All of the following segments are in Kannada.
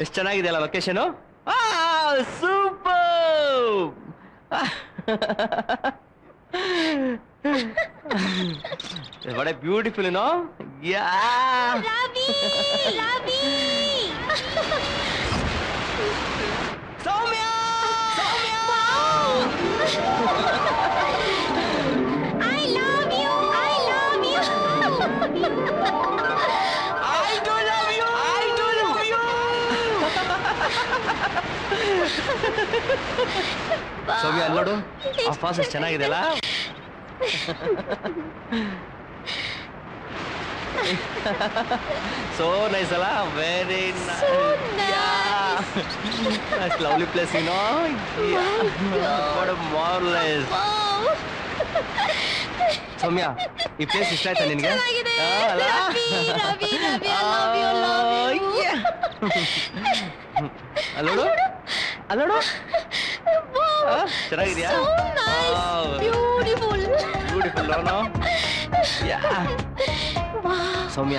ಎಷ್ಟು ಚೆನ್ನಾಗಿದೆಯಲ್ಲ location. Super. What a beautiful, you know? Yeah. Ravi! Ravi! Soumya! Soumya! Wow! I love you! I love you! I do love you! I do love you! ಸೌಮ್ಯ ಅಲ್ಲಿ ನೋಡು, ಆ ಫಾಸ್ ಎಷ್ಟು ಚೆನ್ನಾಗಿದೆಯಲ್ಲ. So nice ಅಲ್ಲ. Very nice. So nice. That's lovely place, you know. Yeah. What a marvelous. Wow! Soumya, ಈ ಪ್ಲೇಸ್ ಇಷ್ಟ ಆಯ್ತಾ ನಿನ್ಗೆ? ಚೆನ್ನಾಗಿದೆ. ಅಲ್ಲ? Ravi, Ravi, Ravi, I love you, love you. ಅಲ್ಲೋಡು, ಅಲ್ಲೋಡು. Wow! ಚೆನ್ನಾಗಿದ್ಯಾ? So nice. Beautiful. ಬ್ಯೂಟಿಫುಲ್ ನೋನು. Wow. ಸೌಮ್ಯ,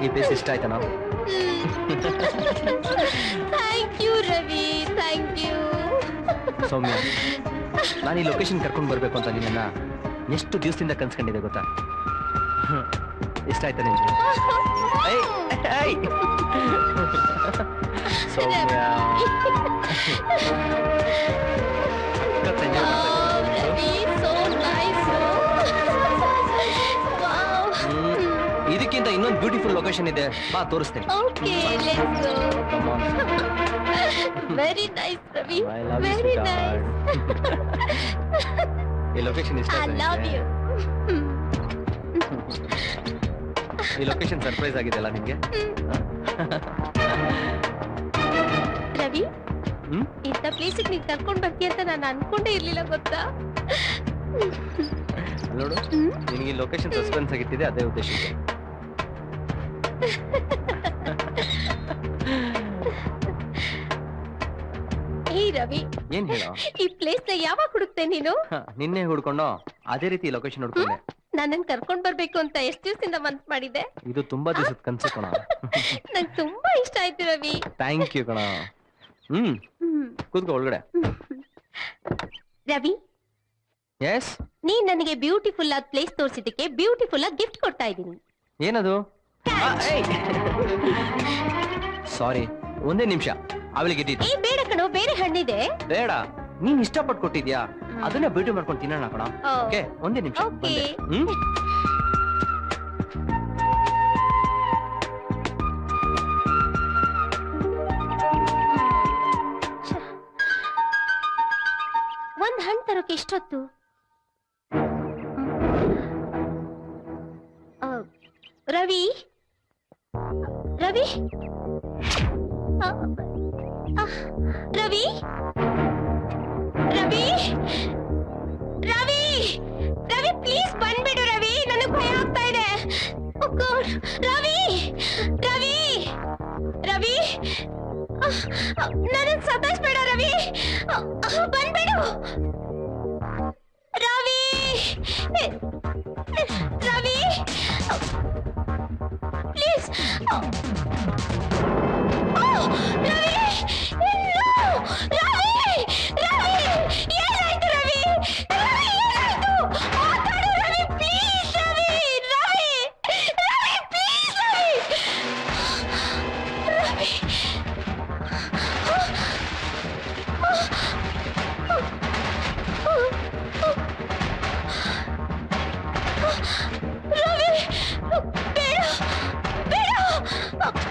ಈ ಪ್ಲೇಸ್ ಇಷ್ಟ ಆಯ್ತಾ ನಾವು? Thank you, Ravi. Thank you. ಸೌಮ್ಯ, ನಾನು ಈ ಲೊಕೇಶನ್ ಕರ್ಕೊಂಡು ಬರ್ಬೇಕು ಅಂತ ನಿನ್ನ ಎಷ್ಟು ದಿವಸದಿಂದ ಕನ್ಸ್ಕೊಂಡಿದೆ ಗೊತ್ತಾ? ಇಷ್ಟ ಆಯ್ತಾ ನಿಮ್ಗೆ? ಸೌಮ್ಯ, ಇದಕ್ಕಿಂತ ಇನ್ನೊಂದು ಬ್ಯೂಟಿಫುಲ್ ಲೊಕೇಶನ್ ಇದೆ, ಬಾ ತೋರಿಸ್ತೇನೆ. Okay, let's go. Come on. Very nice, Ravi. I love you, Very sweetheart. nice. ಈ ಲೊಕೇಶನ್ ಇಷ್ಟ I ಆಯ್ತಾ love ನಿಮ್ಗೆ? you. ಈ ಲೊಕೇಶನ್ ಸರ್ಪ್ರೈಸ್ ಆಗಿದೆಯಲ್ಲ ನಿಮ್ಗೆ? ರವಿ, ಇಂಥ ಪ್ಲೇಸಿಗೆ ನೀನ್ ಕರ್ಕೊಂಡ್ ಬರ್ತೀಯ ಅಂತ ನಾನು ಅನ್ಕೊಂಡೇ ಇರ್ಲಿಲ್ಲ ಗೊತ್ತಾ? ನೋಡು, ನಿನಗೆ ಈ ಲೊಕೇಶನ್ ಸಸ್ಪೆನ್ಸ್ ಆಗಿಟ್ಟಿದೆ, ಅದೇ ಉದ್ದೇಶಕ್ಕೆ. ಹೇ ರವಿ, ಏನ್ ಹೇಳೋ? ಈ ಪ್ಲೇಸ್ ನ ಯಾವಾಗ ಹುಡುಕ್ತೆ ನೀನು? ನಿನ್ನೆ ಹುಡ್ಕೊಂಡು ಅದೇ ರೀತಿ ಲೊಕೇಶನ್ ಹುಡ್ಕೊಂಡೆ. ನನ್ನನ್ ಕರ್ಕೊಂಡ್ ಬರ್ಬೇಕು ಅಂತ ಎಷ್ಟು ದಿವಸದಿಂದ ಮನ್ಸ್ ಮಾಡಿದೆ. ಇದು ತುಂಬಾ ದಿವಸದ ಕನ್ಸು ಕಣ. ನಂಗೆ ತುಂಬಾ ಇಷ್ಟ ಆಯ್ತು ರವಿ. ಥ್ಯಾಂಕ್ ಯು ಕಣ. ಕೂತ್ಕೋ ಒಳಗಡೆ. ರವಿ, ಎಸ್, ನೀನ್ ನನಗೆ ಬ್ಯೂಟಿಫುಲ್ ಆದ ಪ್ಲೇಸ್ ತೋರಿಸಿದ್ದಕ್ಕೆ ಬ್ಯೂಟಿಫುಲ್ ಆಗಿ ಗಿಫ್ಟ್ ಕೊಡ್ತಾ ಇದ್ದೀನಿ. ಏನದು? ಸಾರಿ, ಒಂದೇ ನಿಮಿಷ, ಅವಳಿಗೆ ಏ ಬೇಡ ಕಣೋ, ಬೇರೆ ಹಣ್ಣಿದೆ. ಬೇಡ, ನೀನ್ ಇಷ್ಟಪಟ್ಟು ಕೊಟ್ಟಿದ್ಯಾ, ಅದನ್ನ ಬ್ಯೂಟಿ ಮಾಡ್ಕೊಂಡು ತಿನ್ನೋಣ ಕಣ. ಓಕೆ, ಒಂದೇ ನಿಮಿಷ. ಓಕೆ. ಒಂದ್ ಹಣ್ಣು ತರೋಕೆ ಎಷ್ಟೊತ್ತು? ರವಿ, ರವಿ, ರವಿ, ರವಿ, ರವಿ, ರವಿ ಪ್ಲೀಸ್ ಬಂದ್ಬಿಡು ರವಿ, ನನಗೆ ಭಯ ಆಗ್ತಾ ಇದೆ. ರವಿ, ರವಿ, ರವಿ, ನನ್ನ ಸತಾಯಿಸ್ಬೇಡ ರವಿ, ಬಂದ್ಬಿಡು ರವಿ, ರವಿ ಪ್ಲೀಸ್. ರವಿ, ರವಿ, ರವಿ, ಏನಾಯ್ತು ರವಿ? ರವಿ ಏನಾಯ್ತು? ಮಾತಾಡು ರವಿ ಪ್ಲೀಸ್. ರವಿ, ರವಿ, ರವಿ ಪ್ಲೀಸ್. ರವಿ, ರವಿ, ಬೇಡ, ಬೇಡ, ಬೇಡ, ಬೇಡ.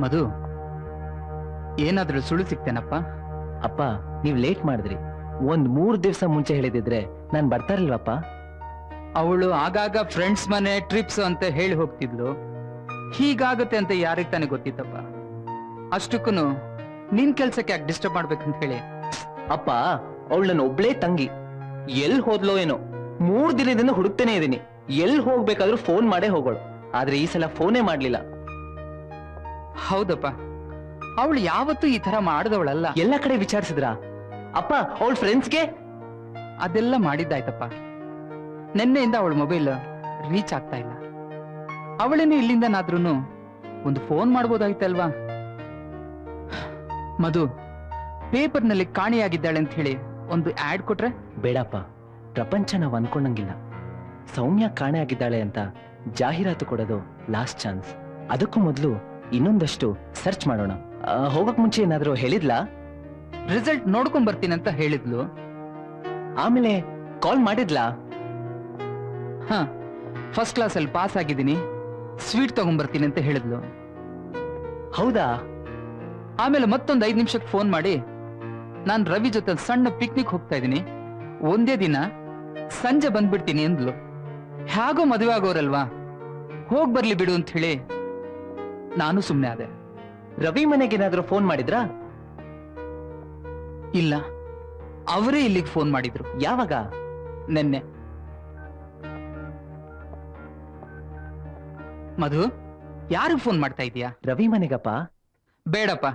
ಮಧು, ಏನಾದ್ರೂ ಸುಳ್ಳು ಸಿಗ್ತೇನಪ್ಪ? ಅಪ್ಪ ನೀವ್ ಲೇಟ್ ಮಾಡಿದ್ರಿ. ಒಂದ್ 3 ದಿವಸ ಮುಂಚೆ ಹೇಳಿದಿದ್ರೆ ನಾನ್ ಬರ್ತಾ ಇರ್ಲಿಲ್ವಪ್ಪ. ಅವಳು ಆಗಾಗ ಫ್ರೆಂಡ್ಸ್ ಮನೆ ಟ್ರಿಪ್ಸ್ ಅಂತ ಹೇಳಿ ಹೋಗ್ತಿದ್ಲು. ಹೀಗಾಗುತ್ತೆ ಅಂತ ಯಾರಿಗೆ ತಾನೇ ಗೊತ್ತಿತ್ತಪ್ಪ? ಅಷ್ಟಕ್ಕೂ ನಿನ್ ಕೆಲ್ಸಕ್ಕೆ ಯಾಕೆ ಡಿಸ್ಟರ್ಬ್ ಮಾಡ್ಬೇಕಂತ ಹೇಳಿ. ಅಪ್ಪ ಅವಳು ನನ್ನ ಒಬ್ಳೇ ತಂಗಿ, ಎಲ್ ಹೋದ್ಲೋ ಏನೋ. 3 ದಿನದಿಂದ ಹುಡುಕ್ತೇನೆ ಇದೀನಿ. ಎಲ್ ಹೋಗ್ಬೇಕಾದ್ರೂ ಫೋನ್ ಮಾಡೇ ಹೋಗೋಳು. ಆದ್ರೆ ಈ ಸಲ ಫೋನೇ ಮಾಡ್ಲಿಲ್ಲ. ಹೌದಪ್ಪ, ಅವಳು ಯಾವತ್ತೂ ಈ ತರ ಮಾಡಿದವಳಲ್ಲ. ಎಲ್ಲ ಕಡೆ ವಿಚಾರಿಸಿದ್ರಾ ಅಪ್ಪ? ಅವಳ ಫ್ರೆಂಡ್ಸ್ಗೆ ಅದೆಲ್ಲ ಮಾಡಿದ್ದಾಯ್ತಪ್ಪ. ನಿನ್ನೆಯಿಂದ ಅವಳ ಮೊಬೈಲ್ ರೀಚ್ ಆಗ್ತಾ ಇಲ್ಲ. ಅವಳೇನೆ ಇಲ್ಲಿಂದನಾದ್ರೂ ಒಂದು ಫೋನ್ ಮಾಡ್ಬೋದಾಗಿತ್ತಲ್ವಾ? ಮಧು, ಪೇಪರ್ನಲ್ಲಿ ಕಾಣೆಯಾಗಿದ್ದಾಳೆ ಅಂತ ಹೇಳಿ ಒಂದು ಆಡ್ ಕೊಟ್ರೆ? ಬೇಡಪ್ಪ, ಪ್ರಪಂಚ ನಾವ್ ಅನ್ಕೊಂಡಂಗಿಲ್ಲ. ಸೌಮ್ಯ ಕಾಣೆ ಆಗಿದ್ದಾಳೆ ಅಂತ ಜಾಹೀರಾತು ಕೊಡೋದು ಲಾಸ್ಟ್ ಚಾನ್ಸ್. ಅದಕ್ಕೂ ಮೊದಲು ಇನ್ನೊಂದಷ್ಟು ಸರ್ಚ್ ಮಾಡೋಣ. ಹೋಗಕ್ ಮುಂಚೆ ಏನಾದ್ರೂ ಹೇಳಿದ್ಲಾ? ರಿಸಲ್ಟ್ ನೋಡ್ಕೊಂಡ್ ಬರ್ತೀನಿ ಅಂತ ಹೇಳಿದ್ಲು. ಆಮೇಲೆ ಕಾಲ್ ಮಾಡಿದ್ಲಾ? ಹಾ, ಫಸ್ಟ್ ಕ್ಲಾಸ್ ಅಲ್ಲಿ ಪಾಸ್ ಆಗಿದ್ದೀನಿ, ಸ್ವೀಟ್ ತಗೊಂಡ್ಬರ್ತೀನಿ ಅಂತ ಹೇಳಿದ್ಲು. ಹೌದಾ? ಆಮೇಲೆ ಮತ್ತೊಂದು 5 ನಿಮಿಷಕ್ಕೆ ಫೋನ್ ಮಾಡಿ, ನಾನ್ ರವಿ ಜೊತೆ ಸಣ್ಣ ಪಿಕ್ನಿಕ್ ಹೋಗ್ತಾ ಇದ್ದೀನಿ, ಒಂದೇ ದಿನ ಸಂಜೆ ಬಂದ್ಬಿಡ್ತೀನಿ ಅಂದ್ಲು. ಹೇಗೋ ಮದುವೆ ಆಗೋರಲ್ವಾ, ಹೋಗ್ ಬರ್ಲಿ ಬಿಡು ಅಂತ ಹೇಳಿ ನಾನು ಸುಮ್ನೆ ಆದೆ. ರವಿ ಮನೆಗೇನಾದ್ರೂ ಫೋನ್ ಮಾಡಿದ್ರಾ? ಇಲ್ಲ, ಅವರೇ ಇಲ್ಲಿಗೆ ಫೋನ್ ಮಾಡಿದ್ರು. ಯಾವಾಗ? ನೆನ್ನೆ. ಮಧು, ಯಾರಿಗೆ ಫೋನ್ ಮಾಡ್ತಾ ಇದೀಯಾ? ರವಿ ಮನೆಗಪ್ಪ. ಬೇಡಪ್ಪ,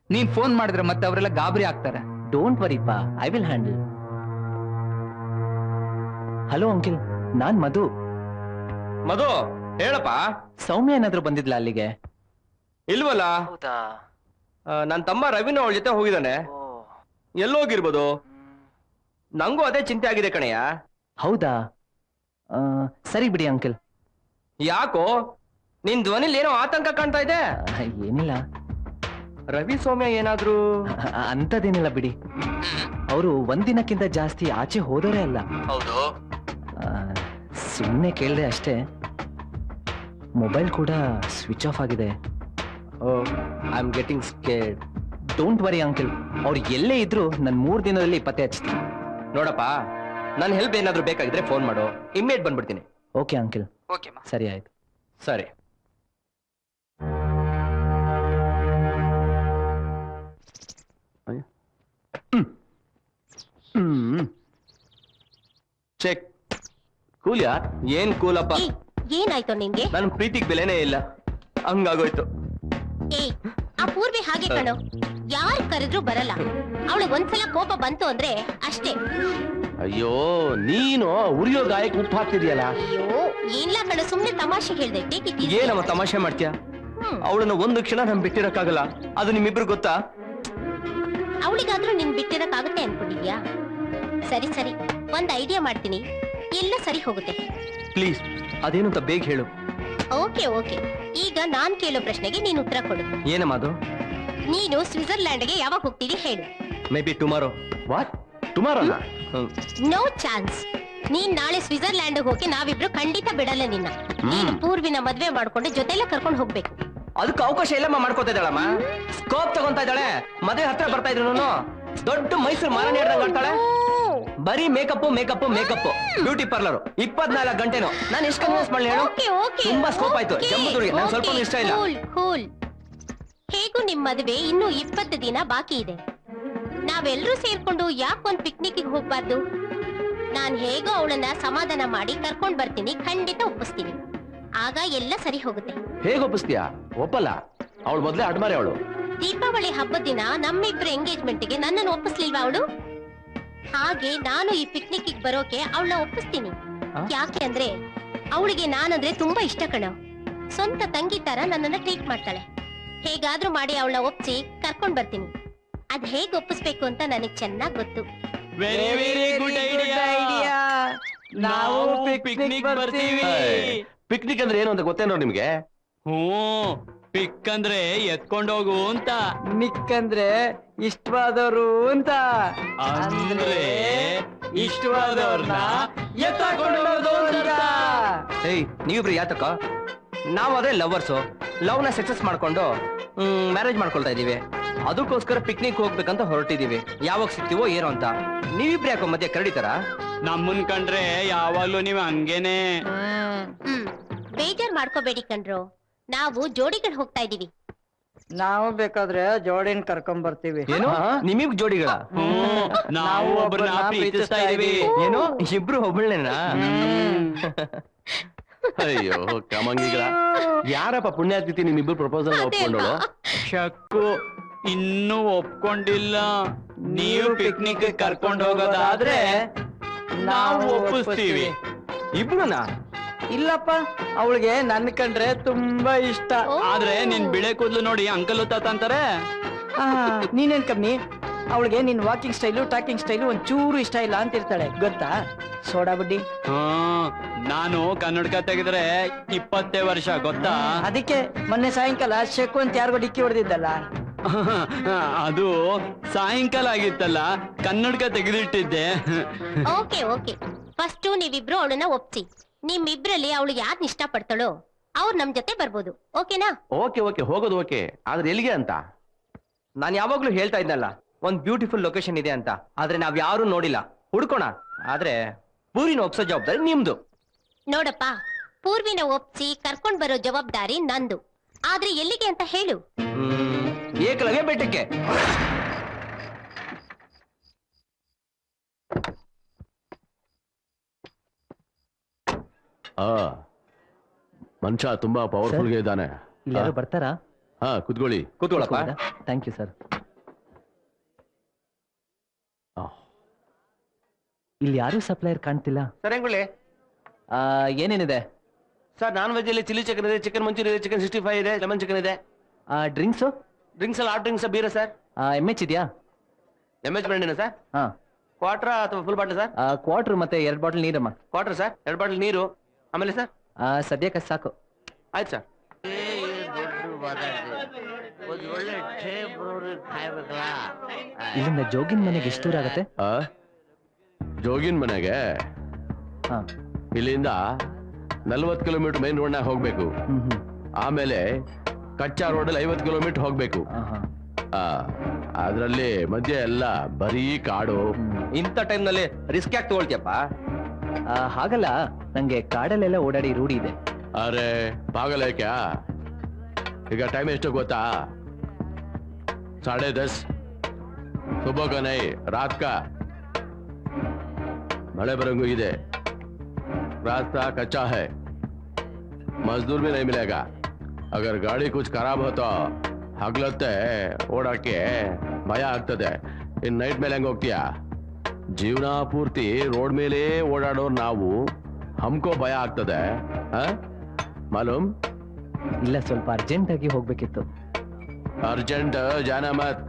ನೀನ್ ಫೋನ್ ಮಾಡಿದ್ರೆ ಮತ್ತೆ ಅವರೆಲ್ಲ ಗಾಬರಿ ಆಗ್ತಾರೆ. ಡೋಂಟ್ ವರಿಪ್ಪ, I will handle. Hello uncle, ನಾನ್ ಮಧು. ಮಧು, ಹೇಳಪ್ಪ. ಸೌಮ್ಯ ಏನಾದ್ರೂ ಬಂದಿದ್ಲಾ ಅಲ್ಲಿಗೆ? ಇಲ್ವಲ್ಲ. ಹೌದಾ? ನನ್ ತಮ್ಮ ರವಿನ ಅವಳ ಜೊತೆ ಹೋಗಿದ್ದಾನೆ. ಎಲ್ಲೋಗಿರ್ಬೋದು? ನಂಗೂ ಅದೇ ಚಿಂತೆ ಆಗಿದೆ ಕಣಯ್ಯ. ಹೌದಾ? ಸರಿ ಬಿಡಿ ಅಂಕಿಲ್. ಯಾಕೋ ನಿನ್ ಧ್ವನಿಲ್ ಏನೋ ಆತಂಕ ಕಾಣ್ತಾ ಇದೆ? ಏನಿಲ್ಲ. ರವಿ ಸೌಮ್ಯ ಏನಾದ್ರೂ? ಅಂತದೇನಿಲ್ಲ ಬಿಡಿ. ಅವರು ಒಂದಿನಕ್ಕಿಂತ ಜಾಸ್ತಿ ಆಚೆ ಹೋದವರೇ ಅಲ್ಲ. ಹೌದು. ಸುಮ್ಮನೆ ಕೇಳಿದೆ ಅಷ್ಟೇ. ಮೊಬೈಲ್ ಕೂಡ ಸ್ವಿಚ್ ಆಫ್ ಆಗಿದೆ. I am getting scared. Don't worry uncle, ಅವ್ರು ಎಲ್ಲೇ ಇದ್ರು ನಾನು 3 ದಿನದಲ್ಲಿ ಪತ್ತೆ ಹಚ್ತೀನಿ. ನೋಡಪ್ಪ, ನನ್ನ ಹೆಲ್ಪ್ ಏನಾದ್ರೂ ಬೇಕಾಗಿದ್ರೆ ಫೋನ್ ಮಾಡು, ಇಮ್ಮಿಡಿಯೇಟ್ ಬಂದ್ಬಿಡ್ತೀನಿ. ಓಕೆ ಅಂಕಿಲ್. ಓಕೆ, ಸರಿ ಆಯ್ತು. ಸರಿ. ಚೆಕ್. ಕೂಲ್ ಯಾರ್? ಏನ್ ಕೂಲಪ್ಪ? ಏನಾಯ್ತು ನಿಂಗೆ? ನನ್ ಪ್ರೀತಿಗ್ ಬೆಲೆನೇ ಇಲ್ಲ, ಹಂಗಾಗೋಯ್ತು. ಏಯ್, ಆ ಪೂರ್ವಿ ಹಾಗೆ ಕಣೋ, ಯಾರು ಕರೆದ್ರೂ ಬರಲ್ಲ. ಅವಳು ಒಂದ್ಸಲ ಕೋಪ ಬಂತು ಅಂದ್ರೆ ಅಷ್ಟೇ. ಅಯ್ಯೋ, ನೀನು ಉರಿಯೋ ಗಾಯಕ್ಕೆ ಉಪ್ಪು ಹಾಕ್ತಿದ್ಯಲ್ಲ. ಅಯ್ಯೋ, ಏನ್ಲಾ ಕಣ, ಸುಮ್ನೆ ತಮಾಷೆ ಹೇಳ್ದೆ. ಏನಮ್ಮ ತಮಾಷೆ ಮಾಡ್ತೀಯ? ಅವಳನ್ನ ಒಂದು ಕ್ಷಣ ನಮ್ ಬಿಟ್ಟಿರಕ್ಕಾಗಲ್ಲ. ಅದು ನಿಮ್ಮಿಬ್ರು ಗೊತ್ತಾ? ಅವಳಿಗಾದ್ರೂ ನಿನ್ ಬಿಟ್ಟಿರಕ್ಕಾಗುತ್ತೆ ಅನ್ಕೊಂಡಿದ್ಯಾ? ಸರಿ ಸರಿ, ಒಂದ್ ಐಡಿಯಾ ಮಾಡ್ತೀನಿ, ಎಲ್ಲ ಸರಿ ಹೋಗುತ್ತೆ. ಪ್ಲೀಸ್, ಅದೇನು ಅಂತ ಬೇಗ ಹೇಳು. ಓಕೆ ಓಕೆ, ಈಗ ನಾನ್ ಕೇಳೋ ಪ್ರಶ್ನೆಗೆ ನೀನು ಉತ್ತರ ಕೊಡು. ಏನಮ್ಮ ಅದು? ನೀನು ಸ್ವಿಟ್ಜರ್ಲ್ಯಾಂಡ್ಗೆ ಯಾವಾಗ ಹೋಗ್ತೀರಿ ಹೇಳು. May be tomorrow. What? Tomorrow? No chance. ನೀನ್ ನಾಳೆ ಸ್ವಿಟ್ಜರ್ಲ್ಯಾಂಡ್ ಹೋಗಿ ನಾವಿಬ್ರು ಖಂಡಿತ ಬಿಡಲ್ಲ ನಿನ್ನ. ನೀನು ಪೂರ್ವಿನ ಮದ್ವೆ ಮಾಡ್ಕೊಂಡು ಜೊತೆಲ್ಲ ಕರ್ಕೊಂಡು ಹೋಗ್ಬೇಕು. ಅದಕ್ಕೆ ಅವಕಾಶ ಎಲ್ಲಮ್ಮ ಮಾಡ್ಕೋತಾ ಇದ್ದಾಳಮ್ಮ. ಸ್ಕೋಪ್ ತಗೊಂತಾ ಇದ್ದಾಳೆ. ಮದುವೆ ಹತ್ರ ಬರ್ತಾ ಇದ್ರು ದೊಡ್ಡ ಮೈಸೂರು ಮಾರಾಣಿ ಹಿಡ್ದಂಗ್ ಆಡ್ತಾಳೆ. ಬರೀ makeup makeup makeup, beauty parlour 24 ಗಂಟೆನು. ನಾನು ಎಷ್ಟು ಕನ್ವಿನ್ಸ್ ಮಾಡ್ಲಿ ಹೇಳು? ತುಂಬಾ ಸ್ಕೋಪ್ ಆಯ್ತು ಜಂಬುದೂರಿಗೆ. ನಾನು ಸ್ವಲ್ಪ ಇಷ್ಟ ಇಲ್ಲ. ಹೇಗೂ ನಿಮ್ ಮದುವೆ ಇನ್ನು 20 ದಿನ ಬಾಕಿ ಇದೆ. ನಾವೆಲ್ಲರೂ ಸೇರ್ಕೊಂಡು ಯಾಕೊಂದ್ ಪಿಕ್ನಿಕ್ ಹೋಗ್ಬಾರ್ದು? ನಾನ್ ಹೇಗೋ ಅವಳನ್ನ ಸಮಾಧಾನ ಮಾಡಿ ಕರ್ಕೊಂಡ್ ಬರ್ತೀನಿ, ಖಂಡಿತ ಒಪ್ಪಿಸ್ತೀನಿ. ಆಗ ಎಲ್ಲ ಸರಿ ಹೋಗುತ್ತೆ. ಹೇಗೆ ಒಪ್ಪಿಸ್ತೀಯಾ? ಒಪ್ಪಲ್ಲ, ಅವಳು ಮೊದ್ಲೇ ಅಡ್ಮಾರಿ. ಅವಳು ದೀಪಾವಳಿ ಹಬ್ಬದ ದಿನ ನಮ್ಮಿಬ್ರು ಎಂಗೇಜ್ಮೆಂಟ್ಗೆ ನನ್ನನ್ನು ಒಪ್ಪಿಸ್ಲಿಲ್ವಾ ಅವಳು? ಹಾಗೆ ನಾನು ಈ ಪಿಕ್ನಿಕ್ ಬರೋಕೆ ಅವಳನ್ನ ಒಪ್ಪಿಸ್ತೀನಿ. ಯಾಕೆ ಅಂದ್ರೆ ಅವಳಿಗೆ ನಾನಂದ್ರೆ ತುಂಬಾ ಇಷ್ಟ ಕಣ. ಸ್ವಂತ ತಂಗಿ ತರ ನನ್ನನ್ನ ಟ್ರೀಟ್ ಮಾಡ್ತಾಳೆ. ಹೇಗಾದ್ರೂ ಮಾಡಿ ಅವಳನ್ನ ಒಪ್ಸಿ ಕರ್ಕೊಂಡ್ ಬರ್ತೀನಿ. ಅದ್ ಹೇಗ್ ಒಪ್ಪಿಸ್ಬೇಕು ಅಂತ ನನಗ್ ಚೆನ್ನಾಗ್ ಗೊತ್ತು. Very very good idea. ನಾವು ಪಿಕ್ನಿಕ್ ಬರ್ತೀವಿ. ಪಿಕ್ನಿಕ್ ಅಂದ್ರೆ ಏನು ಅಂತ ಗೊತ್ತೇನೋ ನಿಮ್ಗೆ? ಪಿಕ್ ಅಂದ್ರೆ ಎತ್ಕೊಂಡೋಗು ಅಂತ, ನಿಕ್ ಅಂದ್ರೆ ಇಷ್ಟವಾದವರು ಅಂತ. ಅಂದ್ರೆ ಇಷ್ಟವಾದವ್ರನ್ನ ಎತ್ಕೊಂಡು ಹೋಗೋದು ಅಂತ. ಏಯ್, ನೀವಿಬ್ರು ಯಾತಕ್ಕ? ನಾವು ಅದೇ ಲವರ್ಸು. ಲವ್ನ ಸಕ್ಸಸ್ ಮಾಡ್ಕೊಂಡು ಮ್ಯಾರೇಜ್ ಮಾಡ್ಕೊಳ್ತಾ ಇದೀವಿ. ಅದಕ್ಕೋಸ್ಕರ ಪಿಕ್ನಿಕ್ ಹೋಗ್ಬೇಕಂತ ಹೊರಟಿದೀವಿ. ಯಾವಾಗ ಸಿಗ್ತೀವೋ ಏನೋ ಅಂತ. ನೀವಿಬ್ರು ಯಾಕೋ ಮಧ್ಯೆ ಕರಡಿತಾರ? ನಮ್ಮನ್ ಕಂಡ್ರೆ ಯಾವಾಗ್ಲೂ ನೀವ್ ಹಂಗೇನೆ. ಬೇಜಾರ್ ಮಾಡ್ಕೋಬೇಡಿ ಕಣ್ರು, ನಾವು ಜೋಡಿಗಳು ಹೋಗ್ತಾ ಇದೀವಿ. ನಾವು ಬೇಕಾದ್ರೆ ಜೋಡಿನ ಕರ್ಕೊಂಡ್ ಬರ್ತೀವಿ. ಏನು ನಿಮಗ್ ಜೋಡಿಗಳ? ನಾವು ಒಬ್ಬರನ್ನ ಪ್ರೀತಿಸ್ತಾ ಇದೀವಿ. ಏನು ಇಬ್ರು ಒಬ್ಬಳೇನಾ? ಅಯ್ಯೋ ಕಮಂಗಿಗಳ, ಯಾರಪ್ಪ ಪುಣ್ಯಾತ್ಕಿತಿ ನಿಮ್ಮಿಬ್ರು ಪ್ರಪೋಸಲ್ ಒಪ್ಕೊಂಡೋಳು? ಶಕ್ಕು ಇನ್ನೂ ಒಪ್ಕೊಂಡಿಲ್ಲ. ನೀವು ಪಿಕ್ನಿಕ್ ಕರ್ಕೊಂಡು ಹೋಗೋದಾದ್ರೆ ನಾವು ಒಪ್ಪಿಸ್ತೀವಿ. ಇಬ್ರುನಾ? ಇಲ್ಲಪ್ಪ, ಅವಳಿಗೆ ನನ್ ಕಂಡ್ರೆ ತುಂಬಾ ಇಷ್ಟ. ಆದ್ರೆ ನಿನ್ ಬಿಳೆ ಕೂದ್ಲು ನೋಡಿ ಅಂಕಲ್ ತಾತ ಅಂತಾರೆ. ನೀನೇನ್ ಕಮ್ಮಿ, ಅವಳಿಗೆ ನಿನ್ ವಾಕಿಂಗ್ ಸ್ಟೈಲು ಟಾಕಿಂಗ್ ಸ್ಟೈಲು ಒಂಚೂರು ಇಷ್ಟ ಇಲ್ಲ ಅಂತ ಇರ್ತಾಳೆ, ಗೊತ್ತಾ ಸೋಡಾ ಬುಡ್ಡಿ? ನಾನು ಕನ್ನಡಕ ತೆಗೆದ್ರೆ 20 ವರ್ಷ ಗೊತ್ತಾ? ಅದಕ್ಕೆ ಮೊನ್ನೆ ಸಾಯಂಕಾಲ ಶೆಕ್ಕು ಅಂತ ಯಾರಿಗೋ ಡಿಕ್ಕಿ ಹೊಡೆದಿದ್ದಲ್ಲ. ಅದು ಸಾಯಂಕಾಲ ಆಗಿತ್ತಲ್ಲ, ಕನ್ನಡಕ ತೆಗೆದಿಟ್ಟಿದ್ದೆ. ಓಕೆ ಓಕೆ, ಫಸ್ಟ್ ನೀವಿಬ್ರು ಅವಳನ್ನ ಒಪ್ಸಿ. ನಿಮ್ಮಿಬ್ರಲ್ಲಿ ಅವಳು ಯಾರನ್ನ ಇಷ್ಟ ಪಡ್ತಾಳೋ ಅವ್ರು ನಮ್ ಜೊತೆ ಬರ್ಬೋದು. ಓಕೆನಾ? ಓಕೆ ಓಕೆ, ಹೋಗೋದು ಓಕೆ, ಆದ್ರೆ ಎಲ್ಲಿಗೆ ಅಂತ? ನಾನು ಯಾವಾಗ್ಲೂ ಹೇಳ್ತಾ ಇದ್ನಲ್ಲ, ಒಂದ್ ಬ್ಯೂಟಿಫುಲ್ ಲೊಕೇಶನ್ ಇದೆ ಅಂತ. ಆದ್ರೆ ನಾವ್ ಯಾರು ನೋಡಿಲ್ಲ, ಹುಡ್ಕೋಣ. ಆದ್ರೆ ಪೂರಿನ ಒಪ್ಸೋ ಜವಾಬ್ದಾರಿ ನಿಮ್ದು. ನೋಡಪ್ಪ, ಪೂರ್ವಿನ ಒಪ್ಸಿ ಕರ್ಕೊಂಡ್ ಬರೋ ಜವಾಬ್ದಾರಿ ನಂದು. ಆದ್ರೆ ಎಲ್ಲಿಗೆ ಅಂತ ಹೇಳು. ಏಕಲವ್ಯ ಬೆಟ್ಟಕ್ಕೆ. ಆ ಮನುಷ್ಯ ತುಂಬಾ ಪವರ್ಫುಲ್ ಗೆ ಇದ್ದಾನೆ. ಇಲ್ಲಿ ಯಾರು ಬರ್ತಾರಾ? ಹಾ ಕುತ್ಕೊಳ್ಳಿ. ಕೂತ್ಕೊಳ್ಳಪ್ಪ. Thank you sir. ಇಲ್ಲಿ ಯಾರು ಸಪ್ಲೈಯರ್ ಕಾಣ್ತಿಲ್ಲ. ಸರಂಗುಳಿ ಏನೇನಿದೆ ಸರ್, ನಾನ್ ವೆಜ್ ಅಲ್ಲಿ ಚಿಲ್ಲಿ ಚಿಕನ್ ಇದೆ, ಚಿಕನ್ ಮಂಚೂರಿ ಇದೆ, ಚಿಕನ್ 65 ಇದೆ, ಲೆಮನ್ ಚಿಕನ್ ಇದೆ. ಡ್ರಿಂಕ್ಸು? ಡ್ರಿಂಕ್ಸ್ ಅಲ್ಲಿ 6 ಡ್ರಿಂಕ್ಸ್ ಬೀರ ಸರ್. MH ಇದೆಯಾ? MH ಬ್ರ್ಯಾಂಡಿನ ಸರ್. ಹಾ, ಕ್ವಾರ್ಟರ್ ಅಥವಾ ಫುಲ್ ಬಾಟಲ್ ಸರ್? ಕ್ವಾರ್ಟರ್ ಮತ್ತೆ 2 ಬಾಟಲ್ ನೀರಮ್ಮ. ಕ್ವಾರ್ಟರ್ ಸರ್, 2 ಬಾಟಲ್ ನೀರು. ಆಮೇಲೆ ಸರ್? ಸದ್ಯಕ್ಕೆ ಸಾಕು. ಆಯ್ತು ಸರ್. ಇಲ್ಲಿಂದ ಜೋಗಿನ್ ಮನೆಗೆ ಎಷ್ಟು ದೂರ ಆಗತ್ತೆ? ಜೋಗಿನ್ ಮನೆಗೆ ಹಾ, ಇಲ್ಲಿಂದ 40 ಕಿಲೋಮೀಟರ್ ಮೈನ್ ರೋಡ್ ನಾಗ ಹೋಗ್ಬೇಕು. ಆಮೇಲೆ ಕಚ್ಚಾ ರೋಡಲ್ಲಿ 50 ಕಿಲೋಮೀಟರ್ ಹೋಗ್ಬೇಕು. ಅದ್ರಲ್ಲಿ ಮಧ್ಯೆ ಎಲ್ಲ ಬರೀ ಕಾಡು. ಇಂಥ ಟೈಮ್ ನಲ್ಲಿ ರಿಸ್ಕ್ ಯಾಕೆ ತಗೊಳ್ತೀಯಪ್ಪ? ಹಾಗಲ್ಲ, ನಂಗೆ ಕಾಡಲ್ಲೆಲ್ಲ ಓಡಾಡಿ ರೂಢಿ ಇದೆ. ಅರೆ ಪಾಗಲ್ ಹೈ ಕ್ಯಾ? ಈಗ ಟೈಮ್ ಎಷ್ಟು ಗೊತ್ತಾ? 10:30 ಸುಬಹ ಕಾ ನೈ, ರಾತ್ ಕಾ. ಮಳೆ ಬರಂಗೂ ಇದೆ. रास्ता कच्चा है, मजदूर भी नहीं मिलेगा. अगर गाड़ी कुछ खराब हो तो हगलತ್ತೆ ಓಡಾಕೆ ಭಯ ಆಗ್ತದೆ. ಇನ್ ನೈಟ್ ಮೇಲೆ ಹೆಂಗ್ ಹೋಗ್ತೀಯಾ? ಜೀವನ ಪೂರ್ತಿ ರೋಡ್ ಮೇಲೆ ಓಡಾಡೋರ್ ನಾವು, ಹಮ್ಕೋ ಭಯ ಆಗ್ತದೆ. ಮಾಲೂಮ್? ಇಲ್ಲ, ಸ್ವಲ್ಪ ಅರ್ಜೆಂಟ್ ಆಗಿ ಹೋಗ್ಬೇಕಿತ್ತು. ಅರ್ಜೆಂಟ್ ಜಾನ ಮತ್.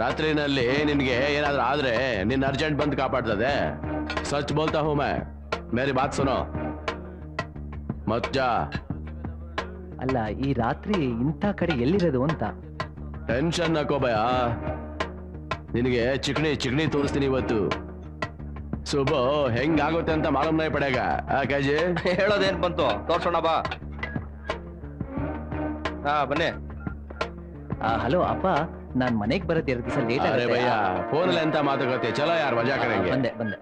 ರಾತ್ರಿನಲ್ಲಿ ನಿನ್ಗೆ ಏನಾದ್ರೂ ಆದ್ರೆ ನಿನ್ ಅರ್ಜೆಂಟ್ ಬಂದು ಕಾಪಾಡ್ತದೆ. ಸಚ್ ಬೋಲ್ತಾ ಹೂ ಮೈ. ಮೇರಿ ಬಾತ್ ಸುನೋ, ಮತ್ ಜಾ. ಅಲ್ಲ, ಈ ರಾತ್ರಿ ಇಂಥ ಕಡೆ ಎಲ್ಲಿರೋದು ಅಂತ. ಟೆನ್ಷನ್ ಹಾಕೋ ಭಯ. ನಿನಗೆ ಚಿಕಣಿ ಚಿಕಣಿ ತೋರಿಸ್ತೀನಿ ಇವತ್ತು. ಸುಬ ಹೆಂಗಾಗುತ್ತೆ ಅಂತ ಮಾಲೂಮ್ ನೈ ಪಡೆಗ. ಕಾಜಿ ಹೇಳೋದೇನ್ ಬಂತು, ತೋರ್ಸೋಣ ಬಾ. ಬನ್ನಿ. ಹಲೋ ಅಪ್ಪ, ನಾನ್ ಮನೆಗ್ ಬರೋದ್ 2 ದಿವಸ ಲೇಟ್ ಅರೆ ಭಯ್ಯ, ಆಗುತ್ತೆ. ಫೋನಲ್ಲಿ ಎಂತ ಮಾತುಕತೆ? ಚಲೋ ಯಾರು ಮಜಾ ಕರೆಂಗೆ. ಬಂದೆ ಬಂದೆ.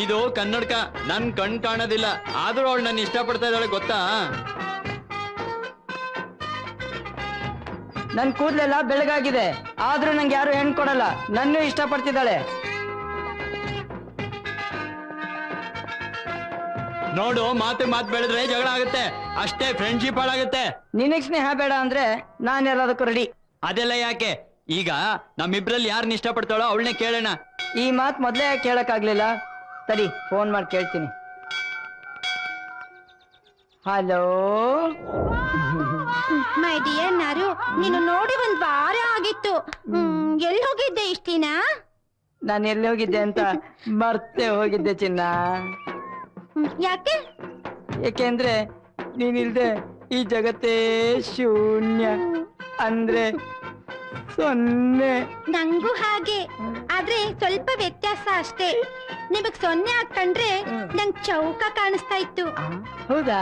ಇದು ಕನ್ನಡಕ. ನನ್ ಕಣ್ ಕಾಣೋದಿಲ್ಲ, ಆದ್ರೂ ಅವಳು ನನ್ನ ಇಷ್ಟಪಡ್ತಾ ಇದ್ದಾಳೆ ಗೊತ್ತಾ? ನನ್ ಕೂದ್ಲೆಲ್ಲ ಬೆಳಗಾಗಿದೆ, ಆದ್ರೂ ನಂಗೆ ಯಾರು ಹೆಣ್ ಕೊಡಲ್ಲ. ನನ್ನೂ ಇಷ್ಟ ಪಡ್ತಿದ್ದಾಳೆ. ನೋಡು, ಮಾತು ಬೆಳೆದ್ರೆ ಜಗಳ ಆಗುತ್ತೆ ಅಷ್ಟೇ, ಫ್ರೆಂಡ್ಶಿಪ್ ಹಾಳಾಗುತ್ತೆ. ನಿನಗ್ ಸ್ನೇಹ ಬೇಡ ಅಂದ್ರೆ ನಾನ್ ಎಲ್ಲದಕ್ಕೂ ರೆಡಿ. ಅದೆಲ್ಲ ಯಾಕೆ? ಈಗ ನಮ್ಮಿಬ್ರಲ್ಲಿ ಯಾರನ್ನ ಇಷ್ಟಪಡ್ತಾಳೋ ಅವಳನ್ನೇ ಕೇಳೋಣ. ಈ ಮಾತ್ ಮೊದ್ಲೇ ಯಾಕೆ ಕೇಳಕ್ಕಾಗ್ಲಿಲ್ಲ? ಸರಿ, ಫೋನ್ ಮಾಡಿ ಕೇಳ್ತೀನಿ. ಹಲೋ ಮೈ ಡಿಯರ್ ನಾರು, ನೀನು ನೋಡಿ 1 ವಾರ ಆಗಿತ್ತು. ಎಲ್ಲಿ ಹೋಗಿದ್ದೆ ಇಷ್ಟ ದಿನ? ನಾನು ಎಲ್ಲಿ ಹೋಗಿದ್ದೆ ಅಂತ ಮರ್ತೆ ಹೋಗಿದ್ದೆ ಚಿನ್ನ. ಯಾಕೆ? ಏಕೆಂದ್ರೆ ನೀನಿಲ್ದೆ ಈ ಜಗತ್ತೇ ಶೂನ್ಯ. ಅಂದ್ರೆ 0. ನಂಗೂ ಹಾಗೆ, ಆದ್ರೆ ಸ್ವಲ್ಪ ವ್ಯತ್ಯಾಸ ಅಷ್ಟೇ. ನಿಮಗ್ 0 ಹಾಕೊಂಡ್ರೆ ನಂಗ್ ಚೌಕ ಕಾಣಿಸ್ತಾ ಇತ್ತು. ಹೌದಾ?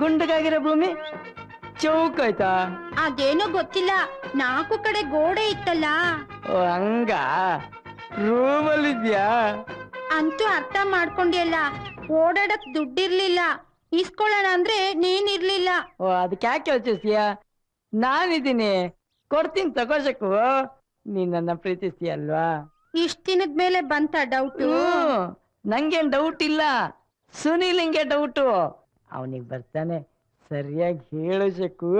ಗುಂಡಗಾಗಿರೋ ಭೂಮಿ ಚೌಕಾಯ್ತಾ? ಅದೇನೋ ಗೊತ್ತಿಲ್ಲ, 4 ಕಡೆ ಗೋಡೆ ಇತ್ತಲ್ಲ. ಓ ಹಂಗ. ರೂಮಲ್ಲಿದ್ಯಾ? ಅಂತೂ ಅರ್ಥ ಮಾಡ್ಕೊಂಡಿಯಲ್ಲ. ಓಡಾಡಕ್ ದುಡ್ಡಿರ್ಲಿಲ್ಲ, ಇಸ್ಕೊಳ್ಳೋಣ ಅಂದ್ರೆ ನೀನಿರ್ಲಿಲ್ಲ. ಓ ಅದಕ್ಕೆ ಯಾಕೆ ಯೋಚಿಸ್ತೀಯ? ನಾನಿದ್ದೀನಿ, ಕೊಡ್ತೀನಿ ತಗೋಸಕ್ಕು. ನೀನ್ ನನ್ನ ಪ್ರೀತಿಸ್ತೀಯ ಅಲ್ವಾ? ಇಷ್ಟ್ ದಿನದ ಮೇಲೆ ಬಂತ ಡೌಟು? ನಂಗೇನ್ ಡೌಟ್ ಇಲ್ಲ, ಸುನೀಲಿಂಗೆ ಡೌಟು. ಅವನಿಗೆ ಬರ್ತಾನೆ, ಸರಿಯಾಗಿ ಹೇಳು ಶಕ್ಕು.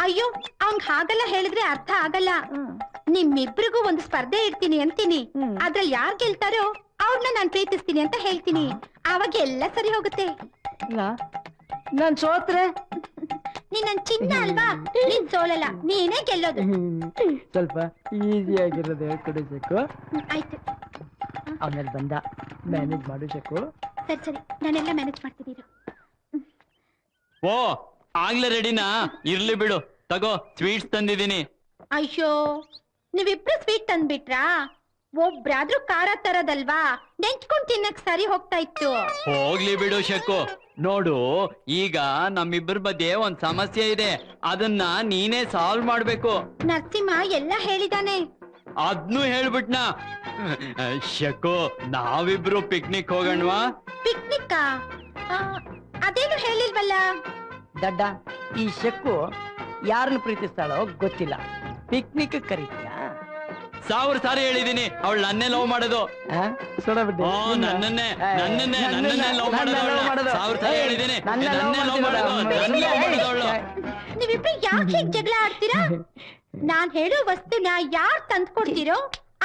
ಅಯ್ಯೋ, ಅವ್ನ್ ಹಾಗೆಲ್ಲ ಹೇಳಿದ್ರೆ ಅರ್ಥ ಆಗಲ್ಲ. ನಿಮ್ಮಿಬ್ರಿಗೂ ಒಂದು ಸ್ಪರ್ಧೆ ಇಡ್ತೀನಿ ಅಂತೀನಿ. ಅದ್ರಲ್ಲಿ ಯಾರ್ ಗೆಲ್ತಾರೋ ಅವ್ರನ್ನ ನಾನ್ ಪ್ರೀತಿಸ್ತೀನಿ ಅಂತ ಹೇಳ್ತೀನಿ. ಅವಾಗ ಎಲ್ಲ ಸರಿ ಹೋಗುತ್ತೆ. ನಾನ್ ಸೋತ್ರೆ? ನೀನ್ ನನ್ ಚಿನ್ನ ಅಲ್ವಾ, ನೀನ್ ಸೋಲಲ್ಲ, ನೀನೇ ಗೆಲ್ಲೋದು. ಸ್ವಲ್ಪ ಈಸಿ ಆಗಿರೋದು ಹೇಳ್ಕೊಡು ಶಕ್ಕು. ಆಯ್ತು, ಅವನಲ್ಲಿ ಬಂದ, ಮ್ಯಾನೇಜ್ ಮಾಡು ಶಕ್ಕು. ಸರಿ ಸರಿ, ನಾನೆಲ್ಲ ಮ್ಯಾನೇಜ್ ಮಾಡ್ತಿದ್ದೀರು. ಓ ಆಗ್ಲೇ ರೆಡಿನಾ? ಇರ್ಲಿ ಬಿಡು, ತಗೋ ಸ್ವೀಟ್ಸ್ ತಂದಿದ್ದೀನಿ. ಅಯ್ಯೋ, ನೀವಿಬ್ರು ಸ್ವೀಟ್ ತಂದ್ಬಿಟ್ರಾ? ಒಬ್ರಾದ್ರೂ ಖಾರ ತರದಲ್ವಾ? ನೆಂಚ್ಕೊಂಡ್ ತಿನ್ನಕ್ ಸರಿ ಹೋಗ್ತಾ ಇತ್ತು. ಹೋಗ್ಲಿ ಬಿಡು ಶಕ್ಕು. ನೋಡು, ಈಗ ನಮ್ಮಿಬ್ಬರ ಮಧ್ಯೆ ಒಂದ್ ಸಮಸ್ಯೆ ಇದೆ, ಅದನ್ನ ನೀನೇ ಸಾಲ್ವ್ ಮಾಡ್ಬೇಕು. ನರಸಿಂಹ ಎಲ್ಲ ಹೇಳಿದಾನೆ. ಅದ್ನು ಹೇಳ್ಬಿಟ್ನಾ? ಶಕ್ಕು, ನಾವಿಬ್ರು ಪಿಕ್ನಿಕ್ ಹೋಗಣ್ವಾ? ಪಿಕ್ನಿಕ್? ಅದೇನು ಹೇಳಿಲ್ವಲ್ಲ. ದಡ್ಡ, ಈ ಶಕ್ಕು ಯಾರನ್ನ ಪ್ರೀತಿಸ್ತಾಳೋ ಗೊತ್ತಿಲ್ಲ, ಪಿಕ್ನಿಕ್ ಕರೀತೀಯಾ? 1000 ಸಾರಿ ಹೇಳಿದೀನಿ, ಅವಳು ನನ್ನೇ ಲವ್ ಮಾಡೋದು. ನನ್ನನ್ನೇ ಲವ್ ಮಾಡೋದು. 1000 ಸಾರಿ ಹೇಳಿದೀನಿ, ನನ್ನೇ ಲವ್ ಮಾಡೋದು ಅವಳು. ನೀವಿಬ್ರು ಯಾಕೆ ಹೀಗ್ ಜಗಳ ಆಡ್ತೀರಾ? ನಾನ್ ಹೇಳೋ ವಸ್ತುನ ಯಾರ್ ತಂದ್ಕೊಡ್ತೀರೋ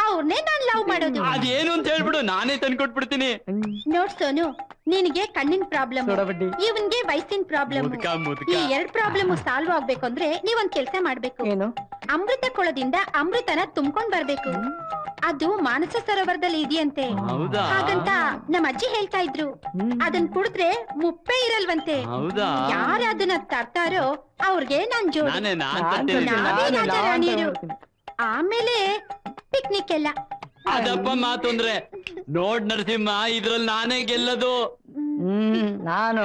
ಅವ್ರನ್ನೇ ನಾನ್ ಲವ್ ಮಾಡೋದು. ಅದೇನು ಅಂತ ಹೇಳ್ಬಿಡು, ನಾನೇ ತಂದ್ಕೊಟ್ಬಿಡ್ತೀನಿ. ನೋಡ್ ಸೋನು, ನಿನಗೆ ಕಣ್ಣಿನ ಪ್ರಾಬ್ಲಮ್, ಸೋಡಬಡ್ಡಿ. ಇವನ್ಗೆ ವಯಸ್ಸಿನ ಪ್ರಾಬ್ಲಮ್. ಮುದ್ಕ. ಈ 2 ಪ್ರಾಬ್ಲಮ್ ಸಾಲ್ವ್ ಆಗ್ಬೇಕು ಅಂದ್ರೆ ನೀವೊಂದ್ ಕೆಲ್ಸ ಮಾಡ್ಬೇಕು. ಏನು? ಅಮೃತ ಕೊಳದಿಂದ ಅಮೃತನ ತುಂಬ್ಕೊಂಡ್ ಬರ್ಬೇಕು. ಅದು ಮಾನಸ ಸರೋವರದಲ್ಲಿ ಇದೆಯಂತೆ. ಹೌದಾ? ಹಾಗಂತ ನಮ್ಮ ಅಜ್ಜಿ ಹೇಳ್ತಾ ಇದ್ರು. ಅದನ್ ಕುಡಿದ್ರೆ ಮುಪ್ಪೇ ಇರಲ್ವಂತೆ. ಹೌದಾ? ಯಾರ ಅದನ್ನ ತರ್ತಾರೋ ಅವ್ರಿಗೆ ನಾನ್ ಜೋಡಿ. ನಾನ್ ತರ್ತೀನಿ. ನಾವೇ ರಾಜರಾಣಿಯರು. ಆಮೇಲೆ ಪಿಕ್ನಿಕ್ ಎಲ್ಲ. ಅದಪ್ಪ ಮಾತು ಅಂದ್ರೆ. ನೋಡ್ ನರಸಿಂಹ, ಇದ್ರಲ್ಲಿ ನಾನೇ ಗೆಲ್ಲದು. ನಾನು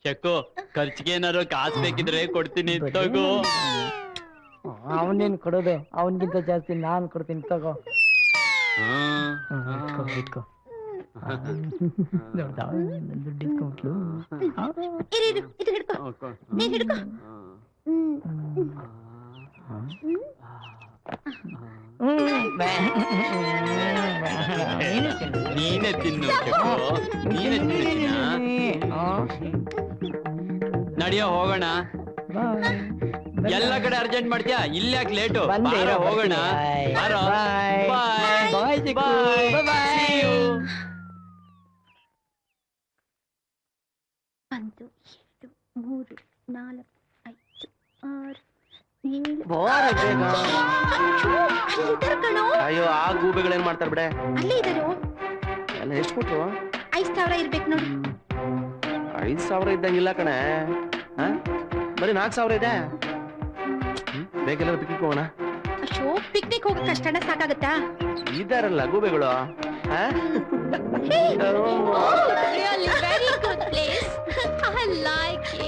ಶಕ್ಕು, ಖರ್ಚಿಗೆ ಏನಾರು ಕಾಸು ಬೇಕಿದ್ರೆ ಕೊಡ್ತೀನಿ, ತಗೋ. ಅವನೇನ್ ಕೊಡೋದು? ಅವನ್ಗಿಂತ ಜಾಸ್ತಿ ನಾನ್ ಕೊಡ್ತೀನಿ, ತಗೋ. ಇಟ್ಕೋ. ದುಡ್ಡು ಇಸ್ಕೊಂಡ್ಲು. ಇರು, ಇದು ಹಿಡ್ಕೊ, ನೀನ್ ಹಿಡ್ಕೊ. ನೀನೇ ತಿನ್ನು ಶಕ್ಕು, ನೀನೇ ತಿನ್ನ. ನಡಿಯೋ, ಹೋಗೋಣ. ಎಲ್ಲ ಕಡೆ ಅರ್ಜೆಂಟ್ ಮಾಡ್ತೀಯಾ? ಇಲ್ಲಿ ಯಾಕೆ ಲೇಟು? ಬಾರೋ, ಹೋಗೋಣ. ಬಾರೋ. ಬಾಯ್. ಬಾಯ್. 1 2 3 4 5 6 7 ಅಯ್ಯೋ, ಆ ಗೂಬೆಗಳೇನ್ ಮಾಡ್ತಾರೆ ಬಿಡೆ. ಅಲ್ಲೇ ಇದರು. ಎಲ್ಲ ಎಷ್ಟು ಕೊಟ್ರು? 5000 ಇರ್ಬೇಕು ನೋಡಿ. 5000 ಇದ್ದಂಗಿಲ್ಲ ಕಣೆ. ಬರೀ 4000 ಇದೆ. ಬೇಕೆಲ್ಲ ಪಿಕ್ನಿಕ್ ಹೋಗೋಣ. ಅಶೋ, ಪಿಕ್ನಿಕ್ ಹೋಗಕ್ ಕಷ್ಟನ ಸಾಕಾಗತ್ತಾ? ಇದಾರಲ್ಲ ಗೂಬೆಗಳು.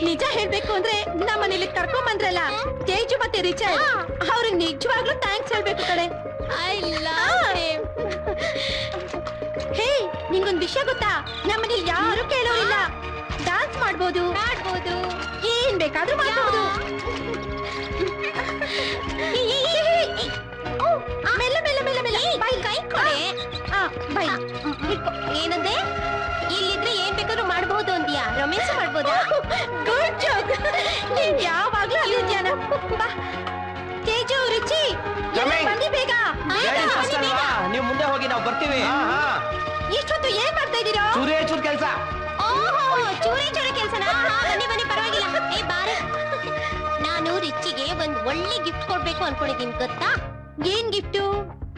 ನಿಜ ಹೇಳ್ಬೇಕು ಅಂದ್ರೆ ನಮ್ಮನೇಲಿ ಕರ್ಕೊಂಡ್ ಬಂದ್ರಲ್ಲ ತೇಜು ಮತ್ತೆ ರಿಚರ್ಡ್, ಅವ್ರಿಗೆ ನಿಜವಾಗ್ಲೂ ಥ್ಯಾಂಕ್ಸ್ ಹೇಳ್ಬೇಕು ಕಡೆ. ಹೇ, ನಿಂಗೊಂದ್ ವಿಷಯ ಗೊತ್ತಾ? ನಮ್ಮನೇಲಿ ಯಾರು ಕೇಳೋರಿಲ್ಲ. ಡಾನ್ಸ್ ಮಾಡ್ಬೋದು, ಏನ್ ಬೇಕಾದ್ರೂ ಮಾಡ್ಬೋದು. ಮೆಲ್ಲ ಮೆಲ್ಲ ಮೆಲ್ಲ ಮೆಲ್ಲ. ಬಾಯ್ ಕೈ ಕೊಡೆ. ಬಾಯ್ ಹಿಡ್ಕೊ. ಏನಂದೆ? ಇಲ್ಲಿದ್ರೆ ಏನ್ ಬೇಕಾದ್ರೂ ಮಾಡ್ಬಹುದು ಅಂದ್ಯಾ? ರೊಮ್ಯಾನ್ಸ್ ಮಾಡ್ಬೋದಾ? Good joke. ನೀನ್ ಯಾವಾಗ್ಲೂ ಅಲ್ಲಿದ್ಯಾನ. ಬಾ ತೇಜು, ರುಚಿ, ಬನ್ನಿ ಬೇಗ. ನೀವು ಮುಂದೆ ಹೋಗಿ, ನಾವು ಬರ್ತೀವಿ. ಇಷ್ಟೊತ್ತು ಏನ್ ಮಾಡ್ತಾ ಇದೀರೋ? ಚೂರು ಕೆಲಸ. ಚೂರಿ ಕೆಲ್ಸನಾ? ಬನ್ನಿ ಪರವಾಗಿಲ್ಲ. ಏ ಬಾರೆ, ನಾನು ರಿಚ್ಚಿಗೆ ಒಂದ್ ಒಳ್ಳೆ ಗಿಫ್ಟ್ ಕೊಡ್ಬೇಕು ಅನ್ಕೊಂಡಿದೀನಿ, ಗೊತ್ತಾ? ಏನ್ ಗಿಫ್ಟು?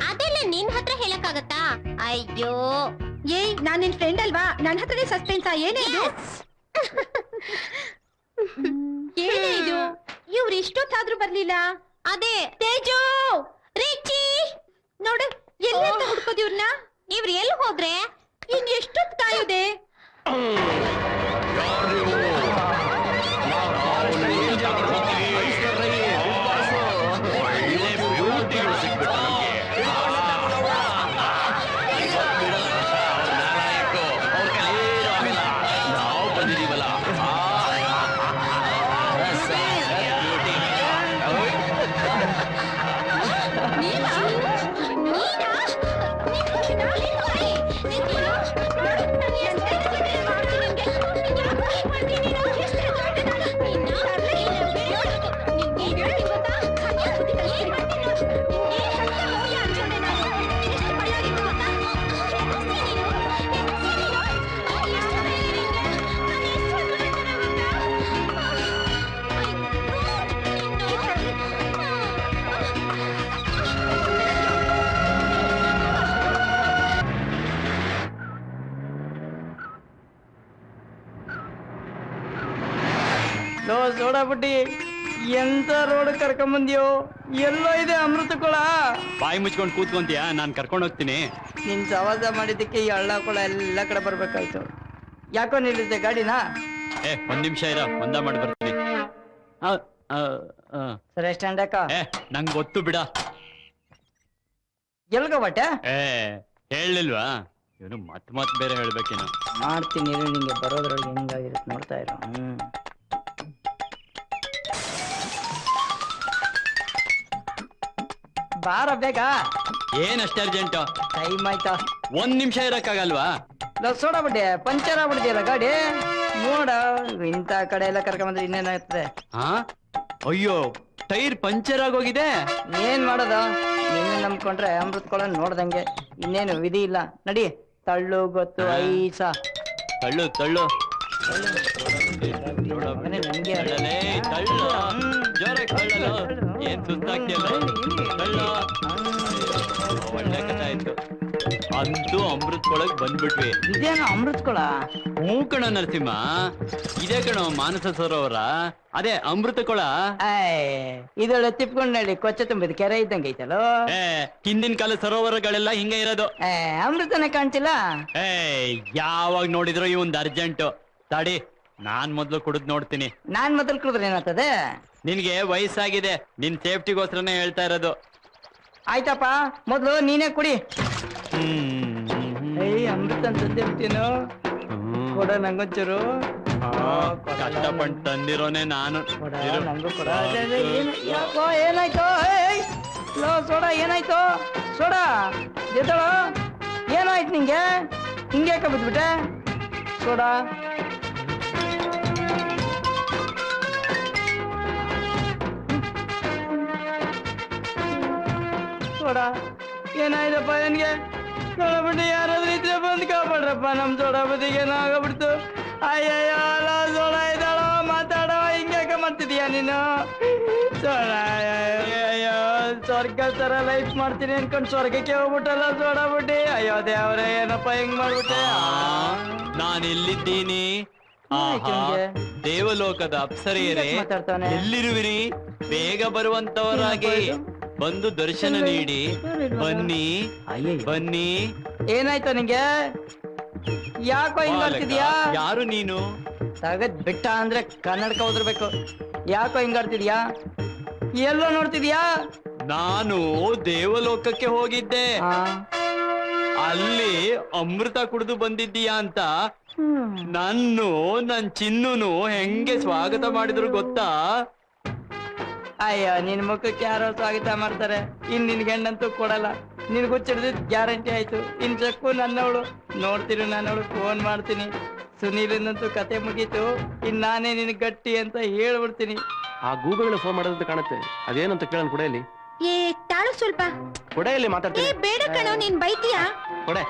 ಅದೆಲ್ಲ ನಿನ್ ಹತ್ರ ಹೇಳಕ್ಕಾಗತ್ತಾ? ಅಯ್ಯೋ, ಏಯ್, ನಾನ್ ನಿನ್ ಫ್ರೆಂಡ್ ಅಲ್ವಾ? ನನ್ ಹತ್ರನೇ ಸಸ್ಪೆನ್ಸಾ? ಏನೇ ಇದು? ಏನೇ ಇದು? ಇವ್ರು ಇಷ್ಟೊತ್ತಾದ್ರೂ ಬರ್ಲಿಲ್ಲ. ಅದೇ ತೇಜು ರಿಚಿ ನೋಡು ಎಲ್ಲ ಹುಡ್ಕೋದು ಇವ್ರನ್ನ. ಇವ್ರು ಎಲ್ಲಿ ಹೋದ್ರೆ ಇನ್ ಎಷ್ಟೊತ್ತು ಕಾಯುದೆ? ಲೋ ಸೋಡಾ ಬುಡ್ಡಿ, ಎಂತ ರೋಡ್ ಕರ್ಕೊಂಬಂದ್ಯೋ? ಎಲ್ಲೋ ಇದೆ ಅಮೃತ ಕೊಳ? ಬಾಯಿ ಮುಚ್ಕೊಂಡು ಕೂತ್ಕೊಂತೀಯ, ನಾನ್ ಕರ್ಕೊಂಡು ಹೋಗ್ತೀನಿ. ನಿನ್ ಸವಾಸ ಮಾಡಿದ್ದಕ್ಕೆ ಈ ಹಳ್ಳ ಕೊಳ ಎಲ್ಲ ಕಡೆ ಬರ್ಬೇಕಾಯ್ತು. ಯಾಕೋ ನಿಲ್ಲಿದೆ ಗಾಡಿನ? ಒಂದ್ ನಿಮಿಷ ಇರ, ಒಂದ ಮಾಡಿ ಬರ್ತೀನಿ. ಸರಿ ಸ್ಟ್ಯಾಂಡ್ ಯಾಕ? ನಂಗ್ ಗೊತ್ತು ಬಿಡ. ಎಲ್ಗ ಬಟ್ಟೆ ಹೇಳಿಲ್ವಾ? ಇವನು ಮತ್ ಬೇರೆ ಹೇಳ್ಬೇಕೇನು. ಮಾಡ್ತೀನಿ ನಿಂಗೆ ಬರೋದ್ರೊಳಗೆ ಹೆಂಗಾಗಿರುತ್ತೆ ನೋಡ್ತಾ ಇರೋ. ಬಾರ ಬೇಗ. ಏನಷ್ಟೇ ಅರ್ಜೆಂಟು? ಟೈಮ್ ಆಯ್ತಾ? 1 ನಿಮಿಷ ಇರಕ್ಕಾಗಲ್ವಾ? ಸೋಡಾ ಬಿಡ್ಡೆ ಪಂಚರ್ ಆಗ್ಬಿಡ್ದಿಯಲ್ಲ ಗಾಡಿ. ನೋಡ ಇಂಥ ಕಡೆ ಎಲ್ಲ ಕರ್ಕೊಂಬಂದ್ರೆ ಇನ್ನೇನಾಗ್ತದೆ? ಅಯ್ಯೋ, ಟೈರ್ ಪಂಚರ್ ಆಗೋಗಿದೆ. ಏನ್ ಮಾಡೋದು? ನಿನ್ನೆ ನಂಬ್ಕೊಂಡ್ರೆ ಅಮೃತ ಕೊಳ ನೋಡ್ದಂಗೆ, ಇನ್ನೇನು ವಿಧಿ ಇಲ್ಲ. ನಡಿ, ತಳ್ಳು ಗೊತ್ತು ಐಸ. ತಳ್ಳು ತಳ್ಳು ನಂಗೆ ಜೋರಾಗಿ ತಳ್ಳಲು. ಏನ್ ಸುಸ್ತಾಗ್ತಿಯಲ್ಲ, ತಳ್ಳು. ಒಳ್ಳೆ ಕಥೆ ಆಯ್ತು. ಅಂತೂ ಅಮೃತ ಕೊಳಗ್ ಬಂದ್ಬಿಟ್ವಿ. ಇದೇನು ಅಮೃತ ಕೊಳ? ಹ್ಞೂ ಕಣ ನರಸಿಂಹ, ಇದೇ ಕಣ ಮಾನಸ ಸರೋವರ, ಅದೇ ಅಮೃತ ಕೊಳ. ಇದೊಳ್ಳೆ ತಿಪ್ಕೊಂಡ್ ನಡಿ, ಕೊಚ್ಚ ತುಂಬಿದ ಕೆರೆ ಇದ್ದಂಗೆ ಐತಲ್ಲೋ. ಹಿಂದಿನ ಕಾಲ ಸರೋವರಗಳೆಲ್ಲ ಹಿಂಗೆ ಇರೋದು. ಅಮೃತನೇ ಕಾಣ್ತಿಲ್ಲ. ಯಾವಾಗ ನೋಡಿದ್ರು ಇವಂದ್ ಅರ್ಜೆಂಟು. ತಡಿ, ನಾನ್ ಮೊದ್ಲು ಕುಡಿದ್ ನೋಡ್ತೀನಿ. ನಾನ್ ಮೊದಲು ಕುಡಿದ್ರೆ ಏನಾಗ್ತದೆ? ನಿನ್ಗೆ ವಯಸ್ಸಾಗಿದೆ, ನಿನ್ ಸೇಫ್ಟಿಗೋಸ್ಕರನೇ ಹೇಳ್ತಾ ಇರೋದು. ಆಯ್ತಪ್ಪ, ಮೊದ್ಲು ನೀನೇ ಕುಡಿ. ಅಮೃತ ಅಂತೇನು ಕೊಡ ನಂಗೊಂಚೂರು. ಕಷ್ಟಪಟ್ಟು ತಂದಿರೋನೆ ನಾನು. ನಂಗೂ ಕೊಡ. ಯಾಕೋ ಏನಾಯ್ತು? ಲೋ ಸೋಡಾ, ಏನಾಯ್ತು? ಸೋಡಾ ಎದ್ದಳು, ಏನಾಯ್ತು ನಿಂಗೆ? ಹಿಂಗೆ ಯಾಕೆ ಬಿದ್ಬಿಟ್ಟೆ ಸೋಡಾ? ಸೋಡಾ ಏನಾಯ್ತಪ್ಪ ಏನ್ಗೆ? ಸೋಡಾಬುಟ್ಟಿ ಯಾರಾದ್ರೂ ಇದ್ರೆ ಬಂದು ಕಾಪಾಡ್ರಪ್ಪ, ನಮ್ ಸೋಡಾಬುಟ್ಟಿಗೆ ಏನಾಗ್ಬಿಡ್ತು. ಅಯ್ಯಯ್ಯೋ, ಅಲ್ಲ ಸೋಡಾ ಇದ್ದಾಳೋ, ಮಾತಾಡೋ, ಹಿಂಗ್ಯಾಕ ಮಾಡ್ತಿದೀಯ ನೀನು? ಸೋಡಾ ಅಯ್ಯೋ, ಸ್ವರ್ಗ ತರ ಲೈಫ್ ಮಾಡ್ತೀನಿ ಅನ್ಕೊಂಡ್ ಸ್ವರ್ಗಕ್ಕೆ ಹೋಗ್ಬಿಟ್ಟಲ್ಲ ಸೋಡಾಬುಟ್ಟಿ. ಅಯ್ಯೋ ದೇವ್ರೆ, ಏನಪ್ಪ ಹೆಂಗ್ ಮಾಡ್ಬಿಟ್ಟೆ? ನಾನು ಎಲ್ಲಿದ್ದೀನಿ? ದೇವಲೋಕದ ಅಪ್ಸರೆಯರೇ, ಎಲ್ಲಿರುವಿರಿ? ಬೇಗ ಬರುವಂತವರಾಗಿ ಬಂದು ದರ್ಶನ ನೀಡಿ. ಬನ್ನಿ ಬನ್ನಿ. ಏನಾಯ್ತು ನಿಂಗೆ? ಯಾಕೋ ಹಿಂಗ್ ಮಾಡ್ತಿದ್ಯಾ? ಯಾರು ನೀನು? ತಗದ್ ಬಿಟ್ಟ ಅಂದ್ರೆ ಕನ್ನಡಕ ಓದಿರ್ಬೇಕು. ಯಾಕೋ ಹಿಂಗ್ ಆಡ್ತಿದ್ಯಾ? ಎಲ್ಲೋ ನೋಡ್ತಿದ್ಯಾ? ನಾನು ದೇವಲೋಕಕ್ಕೆ ಹೋಗಿದ್ದೆ. ಅಲ್ಲಿ ಅಮೃತ ಕುಡಿದು ಬಂದಿದ್ದೀಯಾ ಅಂತ ನನ್ ಚಿನ್ನುನು ಹೆಂಗೆ ಸ್ವಾಗತ ಮಾಡಿದ್ರು ಗೊತ್ತಾ? ಅಯ್ಯೋ, ನಿನ್ ಮುಖಕ್ಕೆ ಯಾರೋ ಸ್ವಾಗತ ಮಾಡ್ತಾರೆ, ಇನ್ ನಿನ್ ಗಂಡಂತೂ ಕೊಡಲ್ಲ. ನಿನ್ ಗುಚ್ಚಿಡ್ದಿದ್ ಗ್ಯಾರಂಟಿ ಆಯ್ತು. ಇನ್ ಚಕ್ಕು ನನ್ನವಳು ನೋಡ್ತೀನಿ, ನನ್ನವಳು ಫೋನ್ ಮಾಡ್ತೀನಿ. ಸುನೀಲಿಂದಂತೂ ಕತೆ ಮುಗೀತು. ಇನ್ ನಾನೇ ನಿನ್ ಗಟ್ಟಿ ಅಂತ ಹೇಳ್ಬಿಡ್ತೀನಿ. ಆ ಗೂಬೆಗಳು ಫೋನ್ ಮಾಡೋದಂತ ಕಾಣುತ್ತೆ. ಅದೇನಂತ ಕೇಳೋಣ ಕೊಡೆಯಲ್ಲಿ. ತಾಳು ಸ್ವಲ್ಪ. ಕೊಡೆಯಲ್ಲಿ ಮಾತಾಡ್ತೀನಿ. ಬೇಡ ಕಣೋ, ನೀನ್ ಬೈತೀಯಾ? ಕೊಡೆ.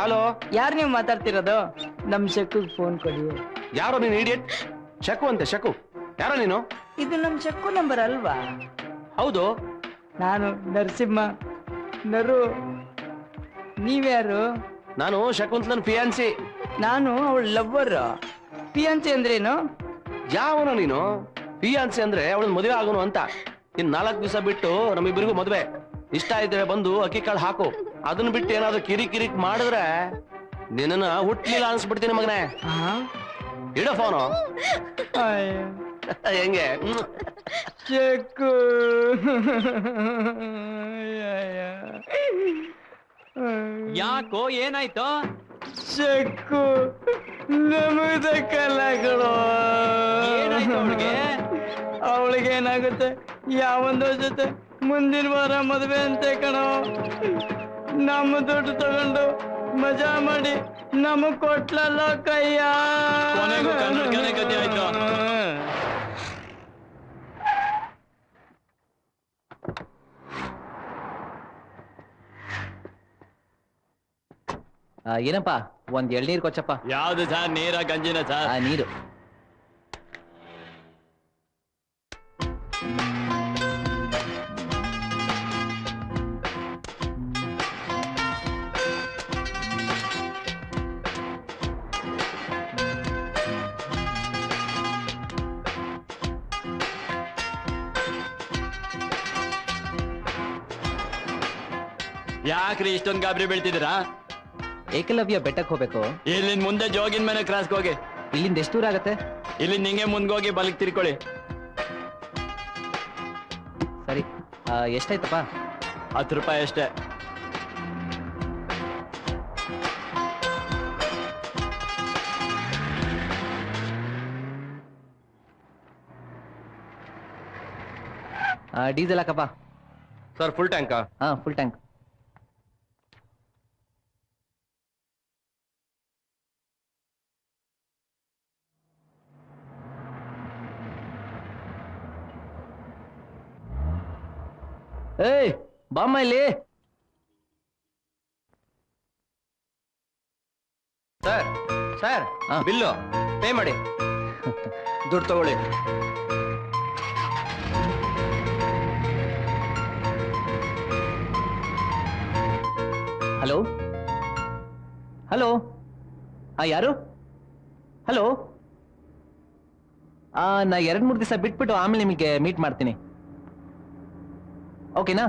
ಹಲೋ, ಯಾರು ನೀವು ಮಾತಾಡ್ತಿರೋದು? ನಮ್ ಶಕ್ಕು ಫೋನ್ ಕೊಡಿ. ಯಾರೋ ನೀನು ಇಡಿಯಟ್? ಶಕು ಅಂತೆ, ಶಕು. ಯಾರೋ ನೀನು? ಇದು ನಮ್ ಶಕ್ಕು ನಂಬರ್ ಅಲ್ವಾ? ಹೌದು. ನಾನು ನರಸಿಂಹ. ನರು, ನೀವ್ಯಾರು? ನಾನು ಶಕುಂತಲನ್ ಫಿಯಾನ್ಸಿ. ನಾನು ಅವಳ ಲವ್ವರ್. ಫಿಯಾನ್ಸಿ ಅಂದ್ರೇನು? ಯಾವನು ನೀನು? ಫಿಯಾನ್ಸಿ ಅಂದ್ರೆ ಅವಳನ್ನ ಮದುವೆ ಆಗೋನು ಅಂತ. ಇನ್ 4 ದಿವಸ ಬಿಟ್ಟು ನಮ್ಮಿಬ್ಬರಿಗೂ ಮದ್ವೆ. ಇಷ್ಟ ಇದ್ರೆ ಬಂದು ಅಕ್ಕಿ ಕಾಳು ಹಾಕು. ಅದನ್ನ ಬಿಟ್ಟು ಏನಾದ್ರು ಕಿರಿಕ್ ಮಾಡಿದ್ರೆ ನಿನ್ನ ಹುಟ್ಲಿಲ್ಲ ಅನ್ಸ್ಬಿಡ್ತೀನಿ ಮಗನೇ. ಇಡೋ ಫೋನು. ಹೆಂಗೆ ಚೆಕ್ಕು ಯಾಕೋ ಏನಾಯ್ತು? ಚೆಕ್ಕು ನಮದ ಕಲಗಳು. ಏನಾಯ್ತು ಅವಳಿಗೆ? ಅವಳಿಗೆ ಏನಾಗುತ್ತೆ, ಯಾವೊಂದೋ ಜೊತೆ ಮುಂದಿನ ವಾರ ಮದುವೆ ಅಂತೆ ಕಣೋ. ನಮ್ಮ ದುಡ್ಡು ತಗೊಂಡು ಮಜಾ ಮಾಡಿ ನಮಗ್ ಕೊಟ್ಲಲ್ಲ ಕಯ್ಯ. ಕೊನೆಗೂ ಕನ್ನಡಕನೇ ಗತಿ ಆಯ್ತು. ಏನಪ್ಪಾ ಒಂದ್ ಎಳ್ನೀರ್ ಕೊಚ್ಚಪ್ಪ. ಯಾವ್ದು ಸರ್? ನೀರ ಗಂಜಿನ ಸರ್? ನೀರು. ಯಾಕ್ರಿ ಇಷ್ಟೊಂದು ಗಾಬರಿ ಬೀಳ್ತಿದ್ದೀರಾ? ಏಕಲವ್ಯ ಬೆಟ್ಟಕ್ಕೆ ಹೋಗ್ಬೇಕು. ಇಲ್ಲಿಂದ ಮುಂದೆ ಜೋಗಿನ ಮನೆ ಕ್ರಾಸ್ಗೆ ಹೋಗಿ. ಇಲ್ಲಿಂದ ಎಷ್ಟು ದೂರ ಆಗತ್ತೆ? ಇಲ್ಲಿಂದ ಹಿಂಗೆ ಮುಂದ್ಗೋಗಿ ಬಲಕ್ ತಿರ್ಕೊಳ್ಳಿ. ಸರಿ. ಎಷ್ಟಾಯ್ತಪ್ಪ? 10 ರೂಪಾಯಿ ಅಷ್ಟೇ. ಡೀಸೆಲ್ ಹಾಕಪ್ಪ. ಸರ್ ಫುಲ್ ಟ್ಯಾಂಕಾ? Full tank. ಏಯ್ ಬಾಮ್ಮ ಇಲ್ಲಿ. ಸರ್ ಸರ್ ಬಿಲ್ಲು ಪೇ ಮಾಡಿ. ದುಡ್ಡು ತಗೊಳ್ಳಿ. Hello hello. ಯಾರು? ಹಲೋ. ನಾ 2-3 ದಿವಸ ಬಿಟ್ಬಿಟ್ಟು ಆಮೇಲೆ ನಿಮಗೆ ಮೀಟ್ ಮಾಡ್ತೀನಿ. ಓಕೆನಾ?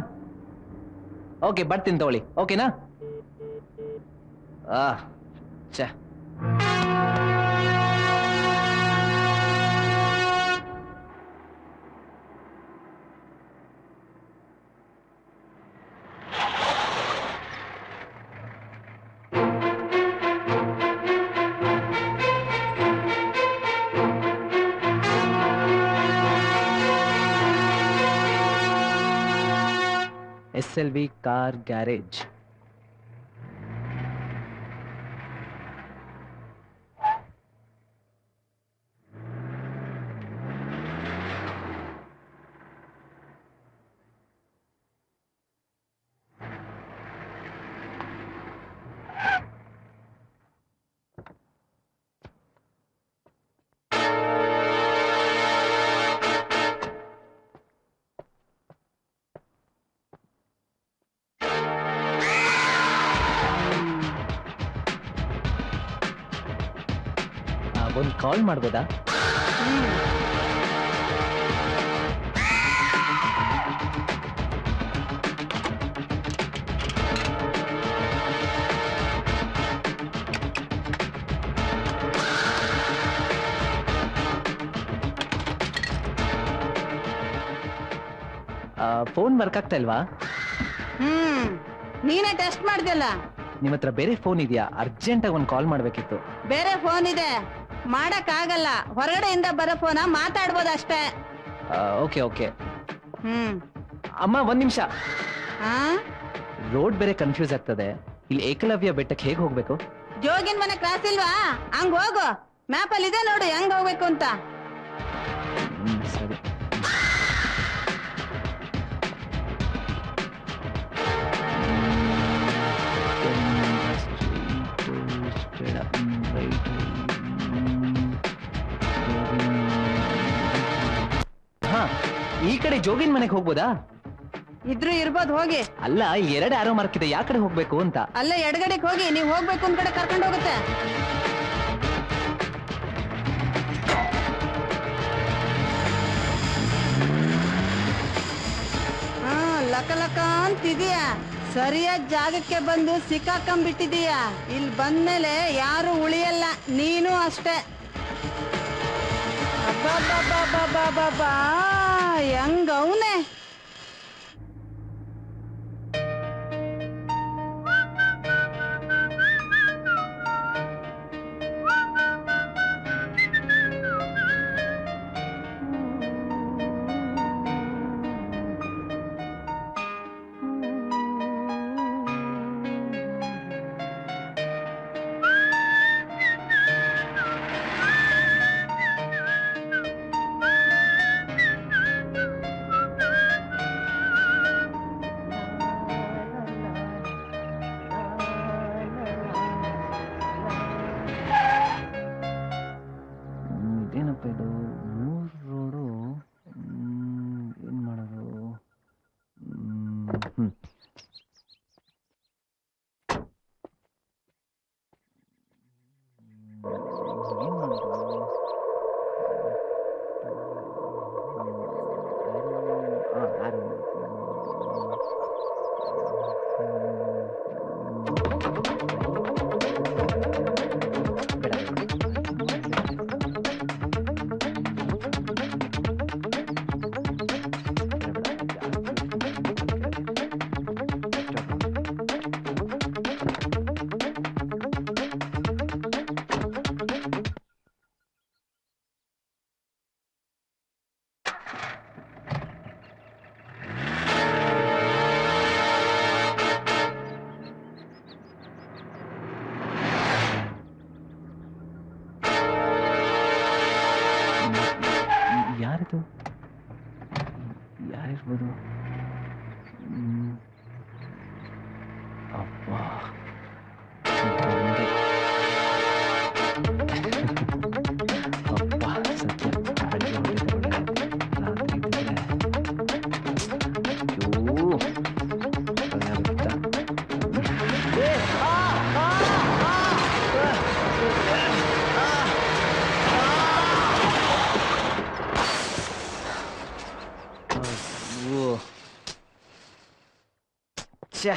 ಓಕೆ ಬರ್ತೀನಿ ತಗೊಳ್ಳಿ. ಓಕೆನಾ? ಛೇ. SLV car garage. ಒಂದು ಕಾಲ್ ಮಾಡ್ಬೋದಾ? ಫೋನ್ ವರ್ಕ್ ಆಗ್ತಾ ಇಲ್ವಾ? ನೀನೇ ಟೆಸ್ಟ್ ಮಾಡ್ದಲ್ಲ. ನಿಮ್ಮ ಹತ್ರ ಬೇರೆ ಫೋನ್ ಇದೆಯಾ? ಅರ್ಜೆಂಟ್ ಆಗಿ ಒಂದು ಕಾಲ್ ಮಾಡ್ಬೇಕಿತ್ತು. ಬೇರೆ ಫೋನ್ ಇದೆ, ಮಾಡಕ್ ಆಗಲ್ಲ. ಹೊರಗಡೆಯಿಂದ ಬರೋ ಫೋನ ಮಾತಾಡ್ಬೋದು ಅಷ್ಟೇ. Okay okay. ಅಮ್ಮ 1 ನಿಮಿಷ. ರೋಡ್ ಬೇರೆ ಕನ್ಫ್ಯೂಸ್ ಆಗ್ತದೆ. ಇಲ್ಲಿ ಏಕಲವ್ಯ ಬೆಟ್ಟಕ್ಕೆ ಹೇಗೆ ಹೋಗ್ಬೇಕು? ಜೋಗಿನ್ ಮನೆ ಕ್ರಾಸ್ ಇಲ್ವಾ? ಹಂಗ ಹೋಗು. ಮ್ಯಾಪ್ ಅಲ್ಲಿ ಇದೆ ನೋಡು ಹೆಂಗ್ ಹೋಗ್ಬೇಕು ಅಂತ. ಸರಿ. ಈ ಕಡೆ ಜೋಗಿನ್ ಮನೆಗೆ ಹೋಗ್ಬೋದಾ? ಇದ್ರು ಇರ್ಬೋದು, ಹೋಗಿ. ಅಲ್ಲ, 2 ಆರೋ ಮಾರ್ಕ್ ಇದೆ, ಯಾ ಕಡೆ ಹೋಗ್ಬೇಕು ಅಂತ. ಅಲ್ಲ, ಎಡಗಡೆಗೆ ಹೋಗಿ. ನೀವ್ ಹೋಗ್ಬೇಕು ಒಂದ್ ಕಡೆ ಕರ್ಕೊಂಡು ಹೋಗುತ್ತೆ. ಲಕ ಅಂತಿದೀಯ, ಸರಿಯಾದ ಜಾಗಕ್ಕೆ ಬಂದು ಸಿಕ್ಕಾಕೊಂಡ್ಬಿಟ್ಟಿದೀಯ. ಇಲ್ಲಿ ಬಂದ್ಮೇಲೆ ಯಾರು ಉಳಿಯಲ್ಲ, ನೀನು ಅಷ್ಟೇ. ಅಬ್ಬಬ್ಬಬ್ಬಬ್ಬಬ್ಬಬ್ಬಾ, ಹೆಂಗವ್ನೆ. ಇದೇನಪ್ಪ ಇದು 3 ರೋಡು. ಏನ್ ಮಾಡೋದು? ಯಾರಿದು? ಯಾರಿರ್ಬೋದು? ಅಪ್ಪ, ಅಪ್ಪ ಸತ್ಯ ಬೆಳಗ್ಗೆ ಹೊರಟಿದ್ದೆ ಒಳ್ಳೆ ರಾತ್ರಿ ಇದ್ದಿದ್ರೆ ಅಯ್ಯೋ ಭಯ ಆಗುತ್ತಾ? ಅಯ್ಯೋ ಛೆ.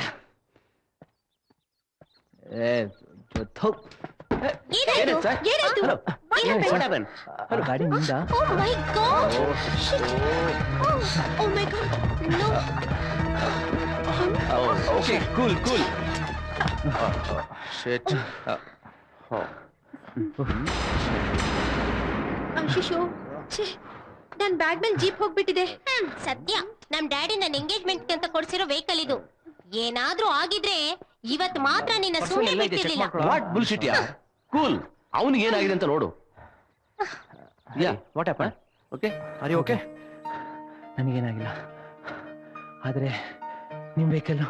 ಥು. ಏನಾಯ್ತು? ಏನಾಯ್ತು ಸರ್? ಏನಾಯ್ತು? ಹಲೋ. ಏನಾಯ್ತು? What happened? ಆ ಗಾಡಿ ನಿಂದ? Oh my God! Shit! Oh my God! No! Okay, cool. Shit. ಅಶಿಶೋ, ಛೇ, ನನ್ ಬ್ಯಾಗ್ ಮೇಲೆ ಜೀಪ್ ಹೋಗ್ಬಿಟ್ಟಿದೆ. ಸದ್ಯ ನಮ್ ಡ್ಯಾಡಿ ನನ್ನ ಎಂಗೇಜ್ಮೆಂಟ್ ಅಂತ ಕೊಡ್ಸಿರೋ ವೆಹಿಕಲ್ ಇದು. ಏನಾದ್ರೂ ಆಗಿದ್ರೆ ಇವತ್ ಮಾತ್ರ ನಿನ್ನ ಸುಮ್ಮನೆ ಬಿಟ್ಟಿರ್ಲಿಲ್ಲ. What bullshit, yeah? Cool. ಅವನಿಗೆ ಏನಾಗಿದೆ ಅಂತ ನೋಡು. Yeah, what happened? Okay? Are you okay? ನನಗೇನಾಗಿಲ್ಲ, ಆದ್ರೆ ನಿಮ್ ವೆಹಿಕಲ್.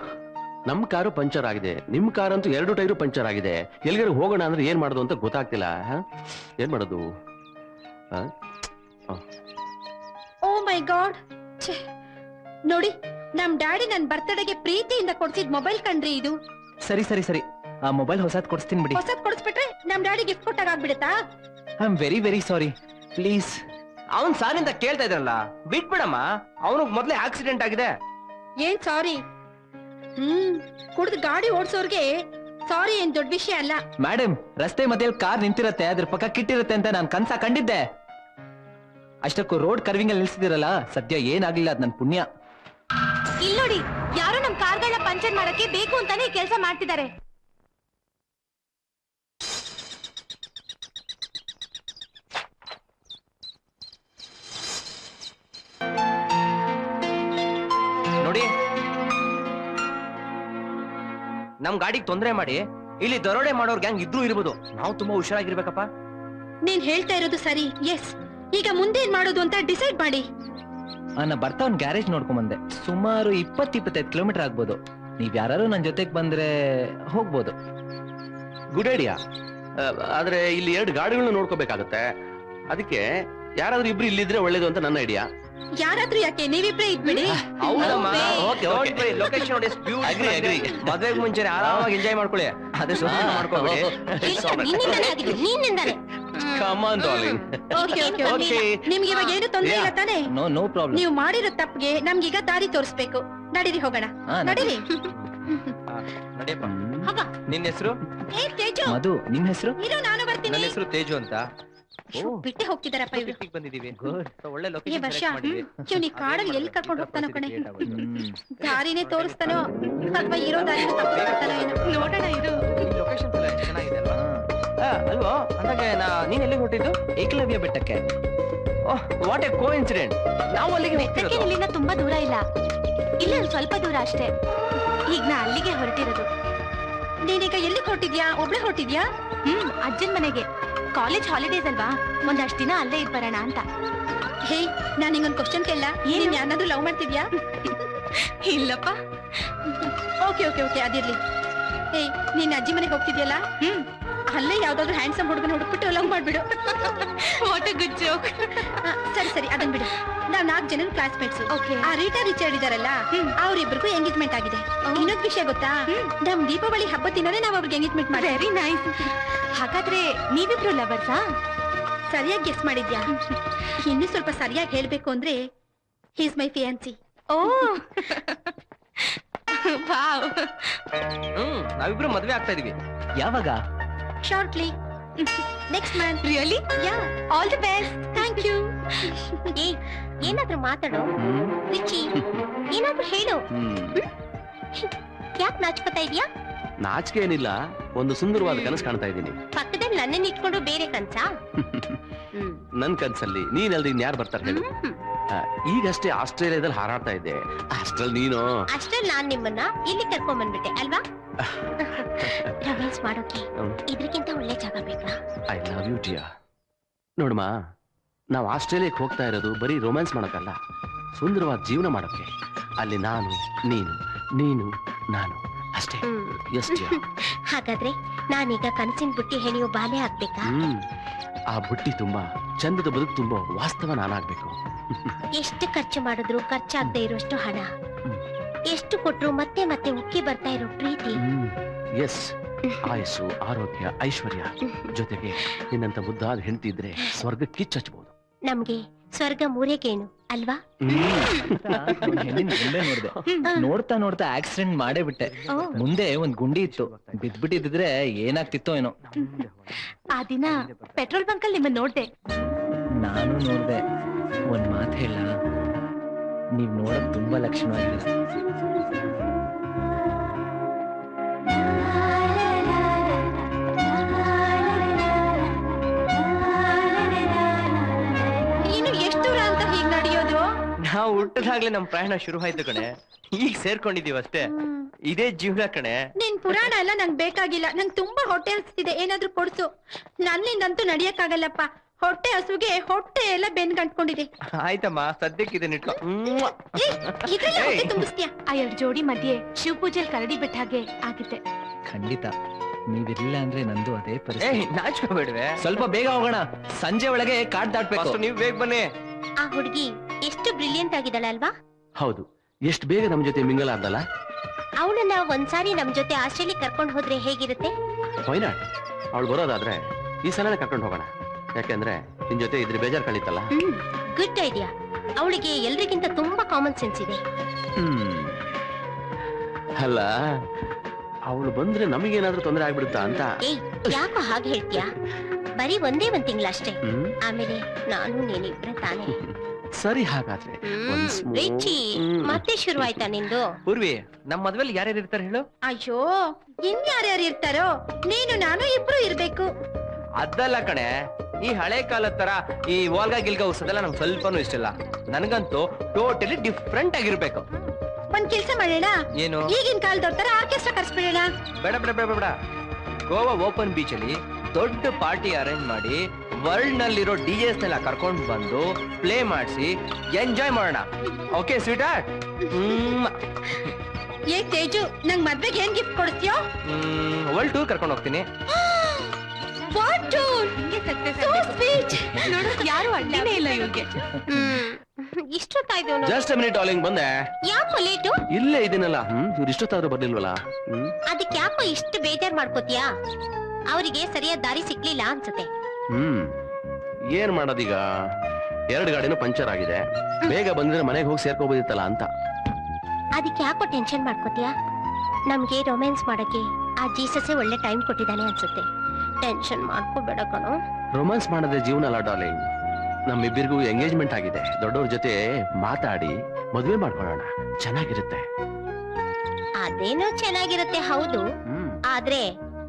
ನಮ್ ಕಾರು ಪಂಚರ್ ಆಗಿದೆ, ನಿಮ್ ಕಾರ್ ಅಂತೂ 2 ಟೈರು ಪಂಚರ್ ಆಗಿದೆ. ಎಲ್ಲಿಗಾರು ಹೋಗೋಣ ಅಂದ್ರೆ ಏನ್ ಮಾಡೋದು ಅಂತ ಗೊತ್ತಾಗ್ತಿಲ್ಲ. ಏನ್ ಮಾಡೋದು? ಓ ಮೈ ಗಾಡ್, ಛೇ, ನೋಡಿ, ನಮ್ ಡ್ಯಾಡಿ ನನ್ ಬರ್ತಡೆಗೆ ಪ್ರೀತಿಯಿಂದ ಕೊಡ್ಸಿದ್ ಮೊಬೈಲ್ ಕಣ್ರಿ ಇದು. ಸರಿ ಆ ಮೊಬೈಲ್ ಹೊಸದ್ ಕೊಡಿಸ್ತೀನಿ ಬಿಡಿ. ಹೊಸದ್ ಕೊಡಿಸ್ಬಿಟ್ರೆ ನಮ್ ಡ್ಯಾಡಿ ಗಿಫ್ಟ್ ಕೊಟ್ಟಾಗ ಆಗ್ಬಿಡುತ್ತಾ? I am very sorry, please. ಅವನ್ ಸಾರಿಯಿಂದ ಕೇಳ್ತಾ ಇದ್ರಲ್ಲ, ಬಿಟ್ಬಿಡಮ್ಮ. ಅವನಿಗೆ ಮೊದ್ಲೇ ಆಕ್ಸಿಡೆಂಟ್ ಆಗಿದೆ. ಏನ್ ಸಾರಿ? ಕುಡ್ದು ಗಾಡಿ ಓಡ್ಸೋರ್ಗೆ ಸಾರಿ ಏನ್ ದೊಡ್ಡ ವಿಷಯ ಅಲ್ಲ. ಮೇಡಮ್, ರಸ್ತೆ ಮಧ್ಯದಲ್ಲಿ ಕಾರ್ ನಿಂತಿರತ್ತೆ, ಅದ್ರ ಪಕ್ಕ ಕಿಟ್ಟಿರುತ್ತೆ ಅಂತ ನಾನು ಕನ್ಸ ಕಂಡಿದ್ದೆ. ಅಷ್ಟಕ್ಕೂ ರೋಡ್ ಕರ್ವಿಂಗ್ ಅಲ್ಲಿ ನಿಲ್ಸಿದಿರಲ್ಲ, ಸದ್ಯ ಏನಾಗ್ಲಿಲ್ಲ, ಅದ್ ನನ್ ಪುಣ್ಯ. ಇಲ್ಲಿ ನೋಡಿ, ಯಾರೋ ನಮ್ ಕಾರ್ಗಳನ್ನ ಪಂಚರ್ ಮಾಡಕ್ಕೆ ಬೇಕು ಅಂತಾನೆ ಕೆಲಸ ಮಾಡ್ತಿದ್ದಾರೆ. ನೋಡಿ, ನಮ್ ಗಾಡಿಗೆ ತೊಂದರೆ ಮಾಡಿ ಇಲ್ಲಿ ದರೋಡೆ ಮಾಡೋರ್ ಗ್ಯಾಂಗ್ ಇದ್ರೂ ಇರ್ಬೋದು. ನಾವು ತುಂಬಾ ಹುಷಾರಾಗಿರ್ಬೇಕಪ್ಪ. ನೀನ್ ಹೇಳ್ತಾ ಇರೋದು ಸರಿ. ಎಸ್, ಈಗ ಮುಂದೇನ್ ಮಾಡೋದು ಅಂತ ಡಿಸೈಡ್ ಮಾಡಿ. ನಾ ಬರ್ತಾ ಒಂದ್ ಗ್ಯಾರೇಜ್ ನೋಡ್ಕೊಂಡ್ ಬಂದೆ. ಸುಮಾರು 20-25 ಕಿಲೋಮೀಟರ್ ಆಗ್ಬೋದು. ನೀವ್ ಯಾರು ನನ್ ಜೊತೆಗ್ ಬಂದ್ರೆ ಹೋಗ್ಬೋದು. Good idea. ಆದ್ರೆ ಇಲ್ಲಿ 2 ಗಾಡಿಗಳನ್ನ ನೋಡ್ಕೋಬೇಕಾಗತ್ತೆ. ಅದಕ್ಕೆ ಯಾರಾದ್ರೂ ಇಬ್ರು ಇಲ್ಲಿದ್ರೆ ಒಳ್ಳೇದು ಅಂತ ನನ್ನ ಐಡಿಯಾ. ಯಾರಾದ್ರೂ ಯಾಕೆ, ನೀವಿಬ್ರೇ ಇದ್ಬಿಡಿ. ಹೌದಮ್ಮ. Okay. ಲೊಕೇಶನ್ ನೋಡಿ, Agree. ಮದ್ವೆಗ್ ಮುಂಚೆ ಆರಾಮಾಗಿ ಎಂಜಾಯ್ ಮಾಡ್ಕೊಳ್ಳಿ. ಅದೇ ಮಾಡ್ಕೊಬೇಡಿ. ನಿನ್ನಿಂದಾನೆ ಆಗಿದೆ, ನಿನ್ನಿಂದಾನೆ. Come on, darling. Okay okay okay Okay. ನಿಮ್ಗೆ ಇವಾಗ ಏನು ತೊಂದ್ರೆ ಇಲ್ಲ ತಾನೇ? No problem. ನೀವು ಮಾಡಿರೋ ತಪ್ಪಿಗೆ ನಮ್ಗೀಗ ದಾರಿ ತೋರಿಸ್ಬೇಕು. ನಡೀರಿ ಹೋಗೋಣ. ನಡೀರಿ. ನಡಿಯಪ್ಪ. ಹೋಗ. ನಿನ್ನ ಹೆಸರು? ಏ ತೇಜು, ಮಧು, ನಿಮ್ ಹೆಸರು? ಇರು ನಾನು ಬರ್ತೀನಿ. ನನ್ನ ಹೆಸರು ತೇಜು ಅಂತ. ಬಿಟ್ಟೆ ಹೋಗ್ತಿದಾರಪ್ಪ ಇವ್ರು. ಪಿಕ್ನಿಕ್ ಬಂದಿದೀವಿ. ಒಳ್ಳೆ ಏ ಲೊಕೇಶನ್ ವರ್ಷ, ಸೆಲೆಕ್ಟ್ ಮಾಡಿದ್ವಿ. ಇವ್ನಿ ಕಾಡಲ್ಲಿ ಎಲ್ಲಿ ಕರ್ಕೊಂಡು ಹೋಗ್ತಾನೋ ಕಣೆ. ಹ್ಮ್. ದಾರಿನೇ ತೋರಿಸ್ತಾನೋ ಅಥವಾ ಇರೋ ದಾರಿನ ತಪ್ಪಿಸ್ತಾನೋ ಏನೋ. ನೋಡೋಣ ಇರು. ಲೊಕೇಶನ್ ಚೆನ್ನಾಗಿದೆ ಅಲ್ವಾ? ಅಲ್ವಾ? ಅಂದಾಗೆ ನೀನ್ ಎಲ್ಲಿಗೆ ಹೊರಟಿದ್ದು? ಏಕಲವ್ಯ ಬೆಟ್ಟಕ್ಕೆ. ಓಹ್, ವಾಟ್ ಎ ಕೋಇನ್ಸಿಡೆಂಟ್. ನಾವು ಅಲ್ಲಿಗೆ ಬೆಟ್ಟಕ್ಕೆ ಹೋಗ್ತಿರೋದು. ಇಲ್ಲಿಂದ ತುಂಬಾ ದೂರ ಇಲ್ಲ, ಇಲ್ಲ ಸ್ವಲ್ಪ ದೂರ ಅಷ್ಟೇ. ಈಗ ನಾ ಅಲ್ಲಿಗೆ ಹೊರಟಿರೋದು. ನೀನೀಗ ಎಲ್ಲಿ ಹೊರಟಿದ್ಯಾ? ಒಬ್ಳೆ ಹೊರಟಿದ್ಯಾ? ಅಜ್ಜನ್ ಮನೆಗೆ. ಕಾಲೇಜ್ ಹಾಲಿಡೇಸ್ ಅಲ್ವಾ, ಒಂದಷ್ಟು ದಿನ ಅಲ್ಲೇ ಇದ್ ಬರೋಣ ಅಂತ. ಹೇ, ನಾನ್ ನಿಂಗೊಂದು ಕ್ವಶನ್ ಕೇಳ. ನೀನ್ ಯಾರನ್ನಾದ್ರೂ ಲವ್ ಮಾಡ್ತಿದ್ಯಾ? ಇಲ್ಲಪ್ಪ. ಓಕೆ ಓಕೆ ಓಕೆ, ಅದಿರ್ಲಿ. ಏ, ನೀನ್ ಅಜ್ಜಿ ಮನೆಗೆ ಹೋಗ್ತಿದ್ಯಲ್ಲ, ಅಲ್ಲೇ ಯಾವ್ದಾದ್ರು ಹ್ಯಾಂಡ್ಸಮ್ ಹುಡುಗನ ಹುಡುಕ್ಬಿಟ್ಟು ಲವ್ ಮಾಡ್ಬಿಡು. What a good joke. ಸರಿ ಸರಿ, ಅದನ್ ಬಿಡು. ನಾವ್ 4 ಜನ ಕ್ಲಾಸ್ಮೇಟ್ಸ್. Okay. ಆ ರೀಟಾ ರಿಚರ್ಡ್ ಇದಾರಲ್ಲ, ಅವ್ರಿಬ್ರಿಗೂ ಎಂಗೇಜ್ಮೆಂಟ್ ಆಗಿದೆ. ಇನ್ನೊಂದ್ ವಿಷಯ ಗೊತ್ತಾ? ನಮ್ ದೀಪಾವಳಿ ಹಬ್ಬದ ದಿನನೇ ನಾವ್ ಅವ್ರಿಗೆ ಎಂಗೇಜ್ಮೆಂಟ್ ಮಾಡಿ. Very nice. ಹಾಗಾದ್ರೆ ನೀವಿಬ್ರು ಲವರ್ಸಾ? ಸರಿಯಾಗಿ ಗೆಸ್ ಮಾಡಿದ್ಯಾ? ಇನ್ನು ಸ್ವಲ್ಪ ಸರಿಯಾಗಿ ಹೇಳ್ಬೇಕು ಅಂದ್ರೆ he's my fiancee. Oh wow. ನಾವಿಬ್ರು ಮದ್ವೆ ಆಗ್ತಾ ಇದೀವಿ. ಯಾವಾಗ? Shortly, next month. Really? Yeah, all the best. Thank you. ಏ, ಏನಾದ್ರೂ ಮಾತಾಡೋ ರಿಚಿ, ಏನಾದ್ರೂ ಹೇಳು. ಯಾಕೆ ನಾಚ್ಕೋತಾ ಇದೀಯಾ? ನಾಚಿಕೆ ಏನಿಲ್ಲ, ಒಂದು ಸುಂದರವಾದ ಕನಸು ಕಾಣ್ತಾ ಇದ್ದೀನಿ. ಪಕ್ಕದಲ್ಲಿ ನನ್ನನ್ನ ಇಟ್ಕೊಂಡು ಬೇರೆ ಕನ್ಸಾ? ನನ್ ಕನ್ಸಲ್ಲಿ ನೀನಲ್ರಿ ಇನ್ಯಾರು ಬರ್ತಾರೆ ಹೇಳು. ಈಗಷ್ಟೇ ಆಸ್ಟ್ರೇಲಿಯಾದಲ್ಲಿ ಹಾರಾಡ್ತಾ ಇದ್ದೆ, ಅಷ್ಟ್ರಲ್ಲಿ ನೀನು. ಅಷ್ಟ್ರಲ್ಲಿ ನಾನ್ ನಿಮ್ಮನ್ನ ಇಲ್ಲಿ ಕರ್ಕೊಂಡ್ ಬಂದ್ಬಿಟ್ಟೆ ಅಲ್ವಾ? ರೊಮ್ಯಾನ್ಸ್ ಮಾಡೋಕೆ ಇದ್ರಕ್ಕಿಂತ ಒಳ್ಳೆ ಜಾಗ ಬೇಕಾ? I love you dear. ನೋಡಮ್ಮ, ನಾವು ಆಸ್ಟ್ರೇಲಿಯಾಕ್ಕೆ ಹೋಗ್ತಾ ಇರೋದು ಬರೀ ರೊಮ್ಯಾನ್ಸ್ ಮಾಡೋಕ್ಕಲ್ಲ, ಸುಂದರವಾದ ಜೀವನ ಮಾಡೋಕೆ. ಅಲ್ಲಿ ನಾನು, ನೀನು, ನೀನು, ನಾನು ಅಷ್ಟೇ. S dear. ಹಾಗಾದ್ರೆ ನಾನೀಗ ಕನಸಿನ ಬುಟ್ಟಿ ಹೆಣೆಯೋ ಬಾಲೆ ಆಗ್ಬೇಕಾ? ಆ ಬುಟ್ಟಿ ತುಂಬಾ ಚಂದದ ಬದುಕು ತುಂಬಾ ವಾಸ್ತವ ನಾನಾಗ್ಬೇಕು. ಎಷ್ಟು ಖರ್ಚು ಮಾಡಿದ್ರು ಖರ್ಚಾಗದೆ ಇರುವಷ್ಟು ಹಣ, ಎಷ್ಟು ಕೊಟ್ರು ಮತ್ತೆ ಮತ್ತೆ ಉಕ್ಕಿ ಬರ್ತಾ ಇರೋ ಪ್ರೀತಿ. ಎಸ್, ಆಯಸ್ಸು, ಆರೋಗ್ಯ, ಐಶ್ವರ್ಯ ಜೊತೆಗೆ ನಿನ್ನಂತ ಮುದ್ದಾದ ಹೆಂಡತಿ ಇದ್ರೆ ಸ್ವರ್ಗ ಕಿಚ್ಚಬಹುದು. ನಮ್ಗೆ ಸ್ವರ್ಗ ಮೂರೇಗೇನು ಅಲ್ವಾ? ನೋಡಿದೆ, ನೋಡ್ತಾ ನೋಡ್ತಾ ಆಕ್ಸಿಡೆಂಟ್ ಮಾಡೇ ಬಿಟ್ಟೆ. ಮುಂದೆ ಒಂದ್ ಗುಂಡಿ ಇತ್ತು, ಬಿದ್ಬಿಟ್ಟಿದ್ರೆ ಏನಾಗ್ತಿತ್ತೋ ಏನೋ. ಆ ದಿನ ಪೆಟ್ರೋಲ್ ಬಂಕ್ ಅಲ್ಲಿ ನಿಮ್ಮನ್ನ ನೋಡ್ದೆ. ನಾನು ನೋಡ್ದೆ. ಒಂದ್ ಮಾತು ಹೇಳ, ನೀವ್ ನೋಡಕ್ ತುಂಬಾ ಲಕ್ಷಣವಾಗಿಲ್ಲ. ಇನ್ನು ಎಷ್ಟು ದೂರ ಅಂತ ಹೀಗ್ ನಡೆಯೋದು? ನಾವು ಹುಟ್ಟದಾಗ್ಲೇ ನಮ್ ಪ್ರಯಾಣ ಶುರು ಆಯ್ತು ಕಣೆ, ಈಗ ಸೇರ್ಕೊಂಡಿದೀವಿ ಅಷ್ಟೇ. ಇದೇ ಜೀವನ ಕಣೆ. ನಿನ್ ಪುರಾಣ ಎಲ್ಲ ನಂಗ್ ಬೇಕಾಗಿಲ್ಲ. ನಂಗ್ ತುಂಬಾ ಹೊಟ್ಟೆ ಹಸ್ತಿದೆ, ಏನಾದ್ರೂ ಕೊಡ್ಸು. ನನ್ನಿಂದಂತೂ ನಡಿಯಕ್ಕಾಗಲ್ಲಪ್ಪ. ಹೊಟ್ಟೆ ಹಸುಗೆ ಹೊಟ್ಟೆ ಎಲ್ಲ ಬೆನ್ ಗಂಟ್ಕೊಂಡಿದೆ. ಆಯ್ತಮ್ಮ, ಸದ್ಯಕ್ಕೆ ಇದನ್ನ ಇಟ್ಕೊ. ಇದ್ರಲ್ಲೇ ಹೊಟ್ಟೆ ತುಂಬಿಸ್ತೀಯ? ಆ 2 ಜೋಡಿ ಮಧ್ಯೆ ಶಿವ ಪೂಜೆಲ್ ಕರಡಿ ಬಿಟ್ಟ ಹಾಗೆ ಆಗಿದೆ. ಖಂಡಿತ ನೀವಿರ್ಲಿಲ್ಲ ಅಂದ್ರೆ ನಂದು ಅದೇ ಪರಿಸ್ಥಿತಿ. ನಾಚ್ಕೋಬೇಡ್ವೆ. ಸ್ವಲ್ಪ ಬೇಗ ಹೋಗೋಣ, ಸಂಜೆ ಒಳಗೆ ಕಾಡ್ ದಾಟ್ಬೇಕು. ನೀವು ಬೇಗ ಬನ್ನಿ. ಆ ಹುಡುಗಿ ಎಷ್ಟು ಬ್ರಿಲಿಯಂಟ್ ಆಗಿದ್ದಾಳೆ ಅಲ್ವಾ? ಹೌದು, ಎಷ್ಟು ಬೇಗ ನಮ್ ಜೊತೆ ಮಿಂಗಲ್ ಆದ್ನಲ್ಲ. ಅವಳನ್ನ ಒಂದ್ಸಾರಿ ನಮ್ ಜೊತೆ ಆಸ್ಟ್ರೇಲಿಯಾ ಕರ್ಕೊಂಡು ಹೋದ್ರೆ ಹೇಗಿರುತ್ತೆ? ವೈನಾಟ್, ಅವಳು ಬರೋದಾದ್ರೆ ಈ ಸಲನೇ ಕರ್ಕೊಂಡು ಹೋಗೋಣ. ಯಾಕೆಂದ್ರೆ ನಿನ್ ಜೊತೆ ಇದ್ರೆ ಬೇಜಾರ್ ಕಳೀತಲ್ಲ. Good idea. ಅವಳಿಗೆ ಎಲ್ರಿಗಿಂತ ತುಂಬಾ ಕಾಮನ್ ಸೆನ್ಸ್ ಇದೆ. ಅಲ್ಲ, ಅವಳು ಬಂದ್ರೆ ನಮಗೇನಾದ್ರೂ ತೊಂದರೆ ಆಗ್ಬಿಡುತ್ತಾ ಅಂತ. ಏಯ್, ಯಾಕೋ ಹಾಗೆ ಹೇಳ್ತೀಯಾ? ಬರೀ ಒಂದೇ 1 ತಿಂಗಳಷ್ಟೇ, ಆಮೇಲೆ ನಾನು ನೀನಿಬ್ರೆ ತಾನೇ. ಸರಿ, ಹಾಗಾದ್ರೆ ರಿಚಿ, ಮತ್ತೆ ಶುರು ಆಯ್ತಾ ನಿಂದು? ಪೂರ್ವಿ, ನಮ್ ಮದ್ವೆಲಿ ಯಾರ್ಯಾರು ಇರ್ತಾರೆ ಹೇಳು? ಅಯ್ಯೋ, ಇನ್ಯಾರ್ಯಾರು ಇರ್ತಾರೋ? ನೀನು ನಾನು ಇಬ್ರು ಇರ್ಬೇಕು. ಅದಲ್ಲ ಕಣೆ, ಈ ಹಳೆ ಕಾಲದ ತರ ಈ ವಾಲ್ಗ ಗಿಲ್ಗ ಉಸದೆಲ್ಲ ನಂಗೆ ಸ್ವಲ್ಪನೂ ಇಷ್ಟ ಇಲ್ಲ. ನನಗಂತೂ ಟೋಟಲಿ ಡಿಫ್ರೆಂಟ್ ಆಗಿರ್ಬೇಕು. ಒಂದ್ ಕೆಲ್ಸ ಮಾಡೋಣ, ಏನು? ಈಗಿನ ಕಾಲದವ್ರ ತರ ಆರ್ಕೆಸ್ಟ್ರಾ ಕರ್ಸ್ಬಿಡೋಣ. ಬೇಡ ಬೇಡ ಬೇಡ ಬೇಡ. ಗೋವಾ ಓಪನ್ ಬೀಚ್ ಅಲ್ಲಿ ದೊಡ್ಡ ಪಾರ್ಟಿ ಅರೇಂಜ್ ಮಾಡಿ ವರ್ಲ್ಡ್ ನಲ್ಲಿರೋ ಡಿಜೆಸ್ ನೆಲ್ಲ ಕರ್ಕೊಂಡು ಬಂದು ಪ್ಲೇ ಮಾಡಿಸಿ ಎಂಜಾಯ್ ಮಾಡೋಣ. Okay sweet heart? ಏ ತೇಜು, ನಂಗ್ ಮದ್ವೆಗೆ ಏನ್ ಗಿಫ್ಟ್ ಕೊಡ್ತೀಯೋ? ವರ್ಲ್ಡ್ ಟೂರ್ ಕರ್ಕೊಂಡು ಹೋಗ್ತೀನಿ. What tour? So sweet. ನೋಡು, ಯಾರು ಅಡ್ಡಿನೇ ಇಲ್ಲ ಇವ್ರಿಗೆ. ಇಷ್ಟೊತ್ತಾಯ್ತು. ಜಸ್ಟ್ ಮಿನಿಟ್ ಡಾರ್ಲಿಂಗ್, ಬಂದೆ. ಯಾಕೋ ಲೇಟು? ಇಲ್ಲೇ ಇದೀನಲ್ಲ. ಇವ್ರು ಇಷ್ಟೊತ್ತಾದ್ರೂ ಬರ್ಲಿಲ್ವಲ್ಲ. ಅದಕ್ಕೆ ಯಾಕೋ ಇಷ್ಟು ಬೇಜಾರ್ ಮಾಡ್ಕೋತೀಯಾ? ಅವರಿಗೆ ಸರಿಯಾದ ದಾರಿ ಸಿಕ್ಲಿಲ್ಲ ಅನ್ಸುತ್ತೆ. ಏನ್ ಮಾಡೋದೀಗ? 2 ಗಾಡಿನೂ ಪಂಚರ್ ಆಗಿದೆ. ಬೇಗ ಬಂದಿದ್ರೆ ಮನೆಗೆ ಹೋಗಿ ಸೇರ್ಕೋಬೋದಿತ್ತಲ್ಲ ಅಂತ. ಅದಕ್ಕೆ ಯಾಕೋ ಟೆನ್ಷನ್ ಮಾಡ್ಕೋತೀಯಾ? ನಮ್ಗೆ ರೊಮ್ಯಾನ್ಸ್ ಮಾಡಕ್ಕೆ ಆ ಜೀಸಸ್ಸೇ ಒಳ್ಳೆ ಟೈಮ್ ಕೊಟ್ಟಿದ್ದಾನೆ ಅನ್ಸುತ್ತೆ. ಟೆನ್ಷನ್ ಮಾಡ್ಕೋಬೇಡ ಕಣೋ. ರೊಮ್ಯಾನ್ಸ್ ಮಾಡೋದೇ ಜೀವನ ಅಲ್ಲ ಡಾರ್ಲಿಂಗ್. ನಮ್ಮಿಬ್ಬರಿಗೂ ಎಂಗೇಜ್ಮೆಂಟ್ ಆಗಿದೆ. ದೊಡ್ಡವ್ರ ಜೊತೆ ಮಾತಾಡಿ ಮದುವೆ ಮಾಡ್ಕೊಳ್ಳೋಣ, ಚೆನ್ನಾಗಿರುತ್ತೆ. ಅದೇನೋ ಚೆನ್ನಾಗಿರುತ್ತೆ, ಹೌದು. ಆದ್ರೆ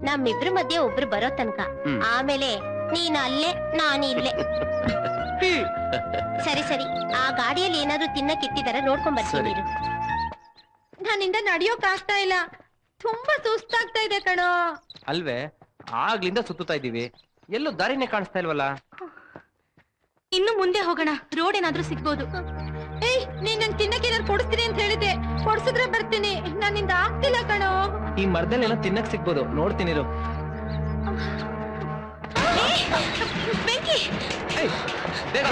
ನಮ್ಮಿಬ್ರ ಮಧ್ಯೆ ಒಬ್ರು ಬರೋ ತನಕ, ಆಮೇಲೆ ನೀನ್ ಅಲ್ಲೇ ನಾನು ಇಲ್ಲೇ. ಸರಿ ಸರಿ, ಆ ಗಾಡಿಯಲ್ಲಿ ಏನಾದ್ರೂ ತಿನ್ನಕ್ಕಿಟ್ಟಿದಾರ ನೋಡ್ಕೊಂಡ್ ಬರ್ತೀನಿ. ನನ್ನಿಂದ ನಡಿಯೋಕ್ ಆಗ್ತಾ ಇಲ್ಲ, ತುಂಬಾ ಸುಸ್ತಾಗ್ತಾ ಇದೆ ಕಣೋ. ಅಲ್ವೇ, ಆಗ್ಲಿಂದ ಸುತ್ತಾ ಇದೀವಿ, ಎಲ್ಲೂ ದಾರಿನೇ ಕಾಣಿಸ್ತಾ ಇಲ್ವಲ್ಲ. ಇನ್ನು ಮುಂದೆ ಹೋಗೋಣ, ರೋಡ್ ಏನಾದ್ರೂ ಸಿಗ್ಬೋದು. ಏಯ್, ನೀನ್ ನಂಗೆ ತಿನ್ನಕ್ಕೆ ಏನಾದ್ರು ಕೊಡಿಸ್ತೀನಿ ಅಂತ ಹೇಳಿದೆ, ಕೊಡ್ಸಿದ್ರೆ ಬರ್ತೀನಿ. ನನ್ನಿಂದ ಆಗ್ತಿಲ್ಲ ಕಣೋ. ಈ ಮರದಲ್ಲಿ ಏನೋ ತಿನ್ನಕ್ ಸಿಗ್ಬೋದು, ನೋಡ್ತೀನಿ. ಬೆಂಕಿ, ಬೇಗ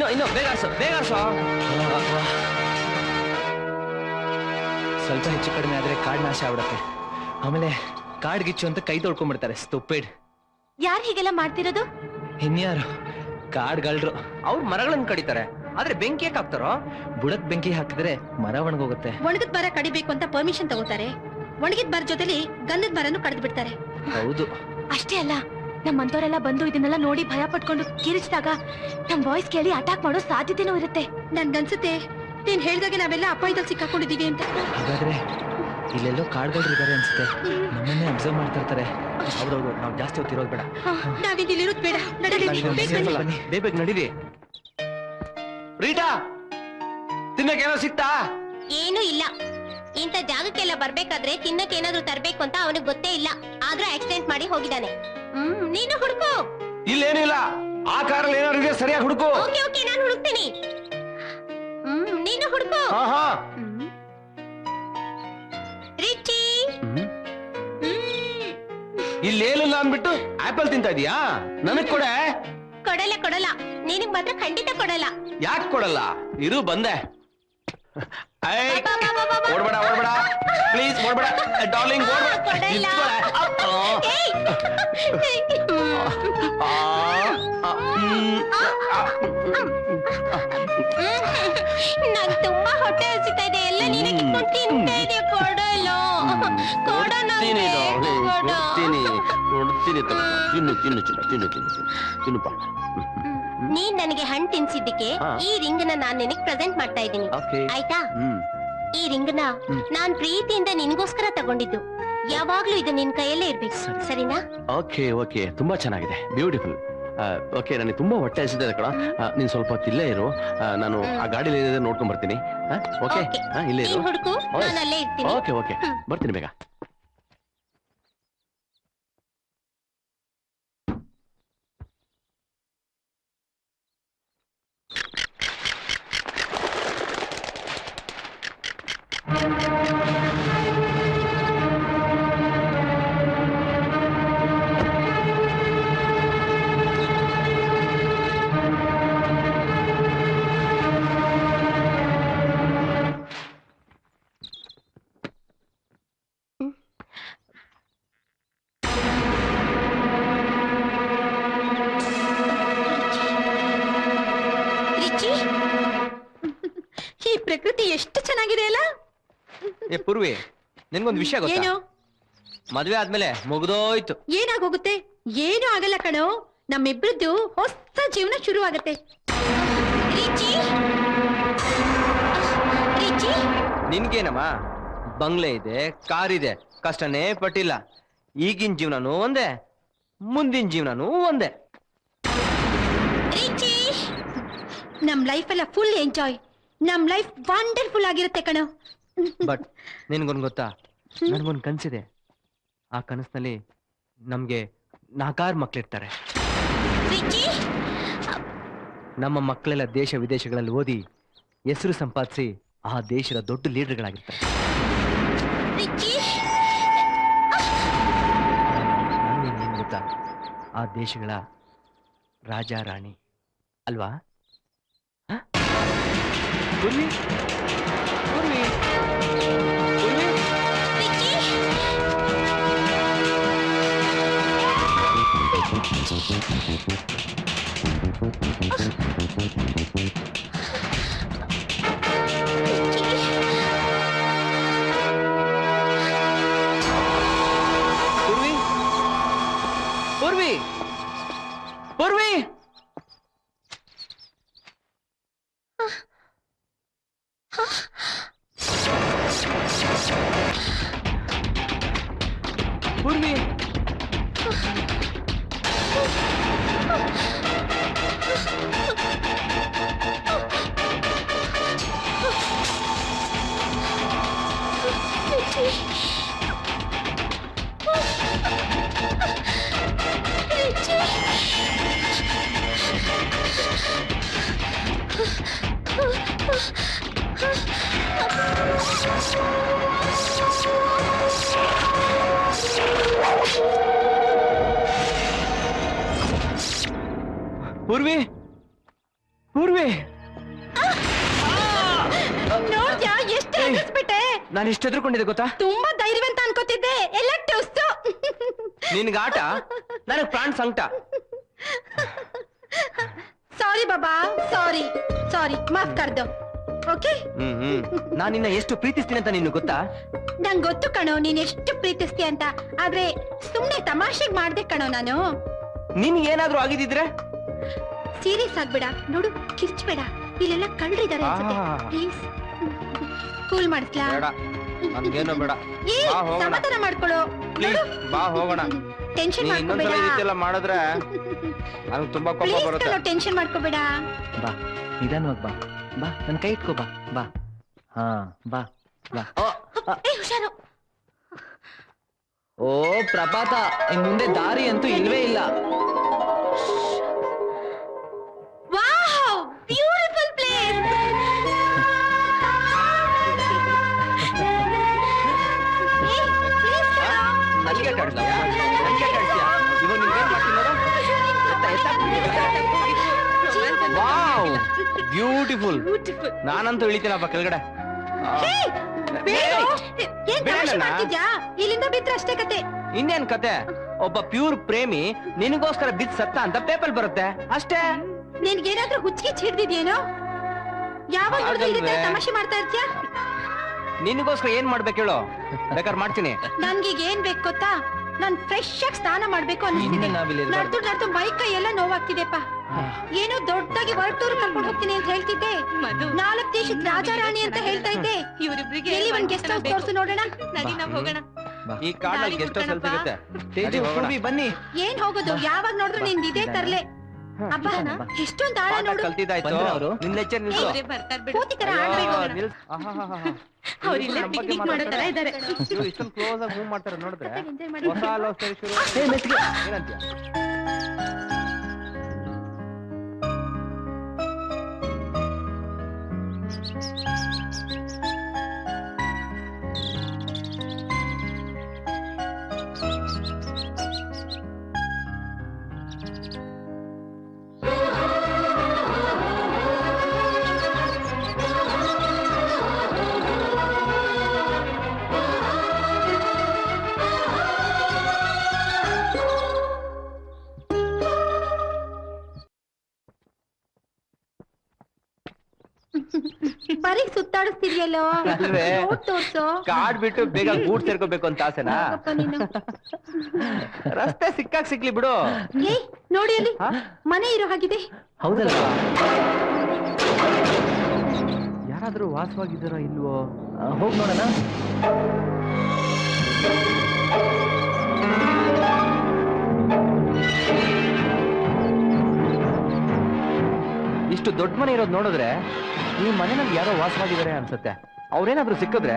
ಇನ್ನು ಬೇಗ ಬೇಗ. ಸ್ವಲ್ಪ ಹೆಚ್ಚು ಕಡಿಮೆ ಆದ್ರೆ ಕಾಡ್ ನಾಶ ಆಗ್ಬಿಡತ್ತೆ. ಆಮೇಲೆ ಕಾಡ್ ಗಿಚ್ಚು ಅಂತ ಕೈ ತೊಳ್ಕೊಂಡ್ಬಿಡ್ತಾರೆ. ಸ್ಟುಪಿಡ್. ಯಾರು ಹೀಗೆಲ್ಲ ಮಾಡ್ತಿರೋದು? ಇನ್ಯಾರು? ಕಾಡ್ಗಳ್ರು. ಅವ್ರು ಮರಗಳನ್ನ ಕಡಿತಾರೆ, ಆದ್ರೆ ಬೆಂಕಿ ಯಾಕೆ ಹಾಕ್ತಾರೋ? ಬುಡಕ್ ಬೆಂಕಿ ಹಾಕಿದ್ರೆ ಮರ ಒಣಗೋಗುತ್ತೆ. ಒಣಗಿದ ಮರ ಕಡಿಬೇಕು ಅಂತ ಪರ್ಮಿಷನ್ ತಗೋತಾರೆ. ಒಣಗಿದ ಮರ ಜೊತೆಲಿ ಗಂಧದ ಮರನು ಕಡಿದು ಬಿಡ್ತಾರೆ. ಹೌದು. ಅಷ್ಟೇ ಅಲ್ಲ, ನಮ್ಮಂತವರೆಲ್ಲ ಬಂದು ಇದನ್ನೆಲ್ಲ ನೋಡಿ ಭಯ ಪಟ್ಕೊಂಡು ಕಿರಿಚಿದಾಗ ನಮ್ ವಾಯ್ಸ್ ಕೇಳಿ ಅಟ್ಯಾಕ್ ಮಾಡೋ ಸಾಧ್ಯತೆನೂ ಇರುತ್ತೆ. ನನ್ಗನ್ಸುತ್ತೆ ನೀನ್ ಹೇಳ್ದಾಗೆ ನಾವೆಲ್ಲ ಅಪಾಯದಲ್ಲಿ ಸಿಕ್ಕಾಕೊಂಡಿದೀವಿ ಅಂತ. ಹಾಗಾದ್ರೆ ಇಲ್ಲೆಲ್ಲೋ ಕಾಡ್ಗಳ್ರು ಇದಾರೆ ಅನ್ಸುತ್ತೆ, ನಮ್ಮನ್ನೇ ಅಬ್ಸರ್ವ್ ಮಾಡ್ತಾ ಇರ್ತಾರೆ. ಹೌದೌದು, ನಾವು ಜಾಸ್ತಿ ಹೊತ್ತಿರೋದು ಬೇಡ. ನಾವಿಲ್ಲಿರೋದು ಬೇಡ, ನಡೀರಿ. ಬೇಗ ನಡೀರಿ. ರೀಟಾ, ತಿನ್ನಕ್ಕೇನೋ ಸಿಕ್ತಾ? ಏನೂ ಇಲ್ಲ. ಇಂಥ ಜಾಗಕ್ಕೆಲ್ಲ ಬರ್ಬೇಕಾದ್ರೆ ತಿನ್ನಕ್ಕೆ ಏನಾದ್ರೂ ತರ್ಬೇಕು ಅಂತ ಅವನಿಗೆ ಗೊತ್ತೇ ಇಲ್ಲ. ಆದ್ರೂ ಆಕ್ಸಿಡೆಂಟ್ ಮಾಡಿ ಹೋಗಿದ್ದಾನೆ. ನೀನು ಹುಡುಕು. ಇಲ್ಲೇನಿಲ್ಲ, ಆ ಕಾರಲ್ಲಿ ಏನಾದ್ರು ಇದೆ, ಸರಿಯಾಗಿ ಹುಡುಕು. ಓಕೆ ಓಕೆ, ನಾನು ಹುಡುಕ್ತೀನಿ. ನೀನು ಹುಡುಕು. ರಿಚಿ, ಇಲ್ಲೇನಿಲ್ಲ ಅಂದ್ಬಿಟ್ಟು ಆಪಲ್ ತಿಂತಾ ಇದೀಯಾ? ನನಗ್ ಕೊಡೆ. ಕೊಡಲ್ಲ ಕೊಡಲ್ಲ, ನಿನಗ್ ಮಾತ್ರ ಖಂಡಿತ ಕೊಡಲ್ಲ. ಯಾಕೆ ಕೊಡಲ್ಲ? ಇರು, ಬಂದೆ. ಓಡ್ಬೇಡ ಓಡ್ಬೇಡ, ಪ್ಲೀಸ್ ಓಡ್ಬೇಡ ಡಾರ್ಲಿಂಗ್, ಕೊಡಲ್ಲ. ನಂಗ್ ತುಂಬಾ ಹೊಟ್ಟೆ ಹಸಿತಾ ಇದೆ, ಎಲ್ಲ ನೀನೇ ಕಿತ್ಕೊಂಡು ತಿಂತಾ ಇದೆ. ಕೊಡಲ್ಲ, ಕೊಡ್ತೀನಿ ತಿನ್ನು ತಿನ್ನು ತಿನ್ನು ತಿನ್ನು ತಿನ್ನುಪ್ಪ. ನೀನ್ ನನಗೆ ಹಣ್ಣು ತಿನ್ಸಿದ್ದಕ್ಕೆ ಈ ರಿಂಗ್ ನ ನಾನ್ ನಿನಗೆ ಪ್ರೆಸೆಂಟ್ ಮಾಡ್ತಾ ಇದ್ದೀನಿ, ಆಯ್ತಾ? ಈ ರಿಂಗ್ ನ ನಾನ್ ಪ್ರೀತಿಯಿಂದ ನಿನ್ಗೋಸ್ಕರ ತಗೊಂಡಿದ್ದು. ಯಾವಾಗ್ಲೂ ಇದು ನಿನ್ ಕೈಯಲ್ಲೇ ಇರ್ಬೇಕು, ಸರಿನಾ? ಓಕೆ ಓಕೆ, ತುಂಬಾ ಚೆನ್ನಾಗಿದೆ, ಬ್ಯೂಟಿಫುಲ್. ಓಕೆ, ನನಗೆ ತುಂಬಾ ಹೊಟ್ಟೆ ಹಸಿದೆ ಕಣ. ನೀನ್ ಸ್ವಲ್ಪ ಹೊತ್ತು ಇಲ್ಲೇ ಇರು, ನಾನು ಆ ಗಾಡಿಲಿ ಏನಿದೆ ನೋಡ್ಕೊಂಡ್ ಬರ್ತೀನಿ. ಓಕೆ, ಇಲ್ಲೇ ಇರು. ಹುಡುಕು, ನಾನು ಅಲ್ಲೇ ಇರ್ತೀನಿ. ಓಕೆ ಓಕೆ, ಬರ್ತೀನಿ ಬೇಗ. ಈ ಪ್ರಕೃತಿ ಎಷ್ಟು ಚೆನ್ನಾಗಿದೆ ಅಲ್ಲ? ಏ ಪೂರ್ವಿ, ನಿನ್ಗೊಂದು ವಿಷಯ ಗೊತ್ತಾ? ಏನು? ಮದ್ವೆ ಆದ್ಮೇಲೆ ಮುಗ್ದೋಯ್ತು. ಏನಾಗೋಗುತ್ತೆ? ಏನು ಆಗಲ್ಲ ಕಣೋ, ನಮ್ಮಿಬ್ರದ್ದು ಹೊಸ ಜೀವನ ಶುರು ಆಗತ್ತೆ. ನಿನ್ಗೇನಮ್ಮ, ಬಂಗ್ಲೆ ಇದೆ, ಕಾರ್ ಇದೆ, ಕಷ್ಟನೇ ಪಟ್ಟಿಲ್ಲ. ಈಗಿನ ಜೀವನನೂ ಒಂದೇ, ಮುಂದಿನ ಜೀವನನೂ ಒಂದೇ. ನಮ್ ಲೈಫ್ ಎಲ್ಲ ಫುಲ್ ಎಂಜಾಯ್, ನಮ್ ಲೈಫ್ ವಂಡರ್ಫುಲ್ ಆಗಿರುತ್ತೆ ಕಣೋ. ಬಟ್ ನಿನ್ಗೊಂದು ಗೊತ್ತಾ, ನನ್ಗೊಂದು ಕನ್ಸಿದೆ. ಆ ಕನಸಿನಲ್ಲಿ ನಮ್ಗೆ 4 ಮಕ್ಳಿರ್ತಾರೆ. ನಮ್ಮ ಮಕ್ಕಳೆಲ್ಲ ದೇಶ ವಿದೇಶಗಳಲ್ಲಿ ಓದಿ ಹೆಸರು ಸಂಪಾದಿಸಿ ಆ ದೇಶದ ದೊಡ್ಡ ಲೀಡರ್ಗಳಾಗಿರ್ತಾರೆ. ಏನ್ ಗೊತ್ತಾ, ಆ ದೇಶಗಳ ರಾಜ ರಾಣಿ ಅಲ್ವಾ? ಪೂರ್ವಿ ಪೂರ್ವಿ ಪೂರ್ವಿ ಪೂರ್ವಿ ಪೂರ್ವಿ ಪೂರ್ವಿ ಪೂರ್ವಿ ಪೂರ್ವಿ ಪೂರ್ವಿ ನೋಡ್ದ್ಯಾ ಎಷ್ಟು ಹೆದರ್ಸ್ಬಿಟ್ಟೆ. ನಾನು ಎಷ್ಟು ಹೆದರ್ಕೊಂಡಿದ್ದೆ ಗೊತ್ತಾ? ತುಂಬಾ ಧೈರ್ಯವಂತ ಅನ್ಕೋತಿದ್ದೆ, ಎಲ್ಲ ಟುಸ್ಸು. ನಿನ್ಗೆ ಆಟ, ನನಗ್ ಪ್ರಾಣ ಸಂಕಟ. ಸಾರಿ ಬಾಬಾ, ಸಾರಿ ಸಾರಿ, ಮಾಫ್ ಕರ್ದು. ಓಕೆ, ನಾನು ನಿನ್ನ ಎಷ್ಟು ಪ್ರೀತಿಸ್ತೀನಿ ಅಂತ ನಿನ್ಗೆ ಗೊತ್ತಾ? ನಂಗ್ ಗೊತ್ತು ಕಣೋ ನೀನ್ ಎಷ್ಟು ಪ್ರೀತಿಸ್ತೀಯ ಅಂತ. ಆದ್ರೆ ಸುಮ್ನೆ ತಮಾಷೆಗ್ ಮಾಡ್ದೆ ಕಣೋ ನಾನು. ನಿನ್ಗೆ ಏನಾದ್ರೂ ಆಗಿದ್ರೆ ಸೀರಿಯಸ್ ಆಗ್ಬೇಡ, ನೋಡು ಕಿರ್ಚ್ಬೇಡ, ಇಲ್ಲೆಲ್ಲ ಕಳ್ರಿದ್ದಾರೆ ಅನ್ಸುತ್ತೆ. Please cool ಮಾಡಿಸ್ಲಾ? ನನ್ಗೇನೋ ಬೇಡ. ಏ, ಬಾ ಹೋಗೋಣ. ಸಮಾಧಾನ ಮಾಡ್ಕೊಳ್ಳೋ. ಪ್ಲೀಸ್ ಬಾ ಹೋಗೋಣ. ಟೆನ್ಷನ್ ಮಾಡ್ಕೋಬೇಡ. ಈ ರೀತಿ ಎಲ್ಲ ಮಾಡಿದ್ರೆ ನನಗೆ ತುಂಬಾ ಕೋಪ ಪ್ಲೀಸ್ ಬರುತ್ತೆ. ಕಣೋ, ಟೆನ್ಷನ್ ಮಾಡ್ಕೋಬೇಡ. ಬಾ ನಿಧಾನವಾಗಿ ಬಾ. ಬಾ ನನ್ ಕೈ ಇಟ್ಕೋ. ಬಾ ಬಾ. ಹಾ ಬಾ ಬಾ. ಏ, ಹುಷಾರು. ಓ ಪ್ರಪಾತ, ಇನ್ ಮುಂದೆ ದಾರಿ ಅಂತೂ ಇಲ್ವೇ ಇಲ್ಲ. Wow, beautiful place. ನನಗೆ ಕಾಡ್ತೀಯ? ನನಗೆ ಕಾಡ್ತೀಯ? ಇವಾಗ ನಿನ್ಗೆ ಏನ್ ಮಾಡ್ತೀನಿ ನೋಡು. Wow, beautiful. ನಾನಂತೂ ಇಳಿತೀನಪ್ಪ ಕೆಳಗಡೆ. ಏನ್ ತಮಾಷೆ ಮಾಡ್ತಿದ್ಯಾ? ಇಲ್ಲಿಂದ ಬಿದ್ರೆ ಅಷ್ಟೇ ಕತೆ. ಇನ್ನೇನ್ ಕತೆ? ಒಬ್ಬ ಪ್ಯೂರ್ ಪ್ರೇಮಿ ನಿನಗೋಸ್ಕರ ಬಿದ್ದು ಸತ್ತ ಅಂತ ಪೇಪರ್ ಬರುತ್ತೆ ಅಷ್ಟೇ. ನಿನ್ಗೇನಾದ್ರೂ ಹುಚ್ಚಿಗೆ ಹಿಡ್ದಿದ್ಯೇನೋ? ಯಾವಾಗ ನೋಡಿದ್ರು ಇದೇ ತರ ತಮಾಷೆ ಮಾಡ್ತಾ ಇರ್ತೀಯಾ? ನಿನಗೋಸ್ಕರ ಏನ್ ಮಾಡ್ಬೇಕು ಹೇಳು, ಬೇಕಾದ್ರೆ ಮಾಡ್ತೀನಿ. ನನ್ಗೀಗ ಏನ್ ಬೇಕು ಗೊತ್ತಾ? ನಾನ್ ಫ್ರೆಶ್ ಆಗಿ ಸ್ನಾನ ಮಾಡ್ಬೇಕು ಅನ್ನಿಸ್ತಿದೆ. ಇನ್ನು ನಾವಿಲ್ಲಿ ಇರ್ಬಾರ್ದು. ನಡ್ದು ಮೈ ಕೈ ಎಲ್ಲ ನೋವಾಗ್ತಿದೆಪ್ಪ. ಏನೋ ದೊಡ್ಡದಾಗಿ ಹೊರಟೂರು ಕರ್ಕೊಂಡು ಹೋಗ್ತೀನಿ ಅಂತ ಹೇಳ್ತಿದ್ದೆ. 4 ದೇಶದ ರಾಜಾರಾಣಿ ಅಂತ ಹೇಳ್ತಾ ಇದ್ದೆ. ಎಲ್ಲಿ ಒಂದ್ ಗೆಸ್ಟ್ ಹೌಸ್ ತೋರ್ಸು ನೋಡೋಣ. ಹೋಗೋಣ. ಈ ಕಾಡಲ್ಲಿ ಗೆಸ್ಟ್ ಹೌಸ್ ಅಲ್ಲಿ ಸಿಗುತ್ತೆ. ತೇಜು, ನಡಿ, ಹೋಗೋಣ. ಪೂರ್ವಿ ಬನ್ನಿ. ಏನ್ ಹೋಗೋದು? ಯಾವಾಗ ನೋಡಿದ್ರು ನಿಂದ ಇದೇ ತರ್ಲೆ. ಅಬ್ಬಾ, ಎಷ್ಟೊಂದ್ ಆಳ ಪಾಠ ನೋಡು. ಕಲ್ತಿದ್ದಾಯ್ತು. ಬಂದ್ರ ಅವ್ರು? ನಿನ್ ಲೆಕ್ಚರ್ ನಿಲ್ಸು. ಕೂತಿ ತರ ಆಡ್ಬೇಕು. ಅವ್ರು ಇಲ್ಲೇ ಪಿಕ್ನಿಕ್ ಮಾಡೋ ತರ ಇದಾರೆ. ಇಷ್ಟೊಂದು ಕ್ಲೋಸ್ ಆಗಿ ಮೂವ್ ಮಾಡ್ತಾರೆ ನೋಡಿದ್ರೆ ಎಂಜಾಯ್ ಮಾಡಿ. ಹೊಸ ಲವ್ ಸ್ಟೋರಿ ಶುರು. ಏ, ಮೆತ್ತಿಗೆ. ಏನಂತೀಯ? ಬರೀ ಸುತ್ತಾಡಿಸ್ತಿದ್ಯಲ್ಲೋ. ಅಲ್ವೇ? ನೋಡ್ ತೋರ್ಸು. ಕಾಡ್ ಬಿಟ್ಟು ಬೇಗ ಗೂಡ್ ಸೇರ್ಕೋಬೇಕು ಅಂತ ಆಸೆನಾ? ಹೋಗಪ್ಪ ನೀನು. ರಸ್ತೆ ಸಿಕ್ಕಾಕ್ ಸಿಕ್ಲಿ ಬಿಡು. ಏಯ್, ನೋಡಿ ಅಲ್ಲಿ ಮನೆ ಇರೋ ಹಾಗಿದೆ. ಹೌದಲ್ವಾ? ಯಾರಾದ್ರೂ ವಾಸವಾಗಿದ್ದಾರೋ ಇಲ್ವೋ? ಹೋಗ್ ನೋಡೋಣ. ಇಷ್ಟು ದೊಡ್ಡ ಮನೆ ಇರೋದು ನೋಡಿದ್ರೆ ಈ ಮನೆನಲ್ಲಿ ಯಾರೋ ವಾಸವಾಗಿದ್ದಾರೆ ಅನ್ಸುತ್ತೆ. ಅವ್ರೇನಾದ್ರೂ ಸಿಕ್ಕಿದ್ರೆ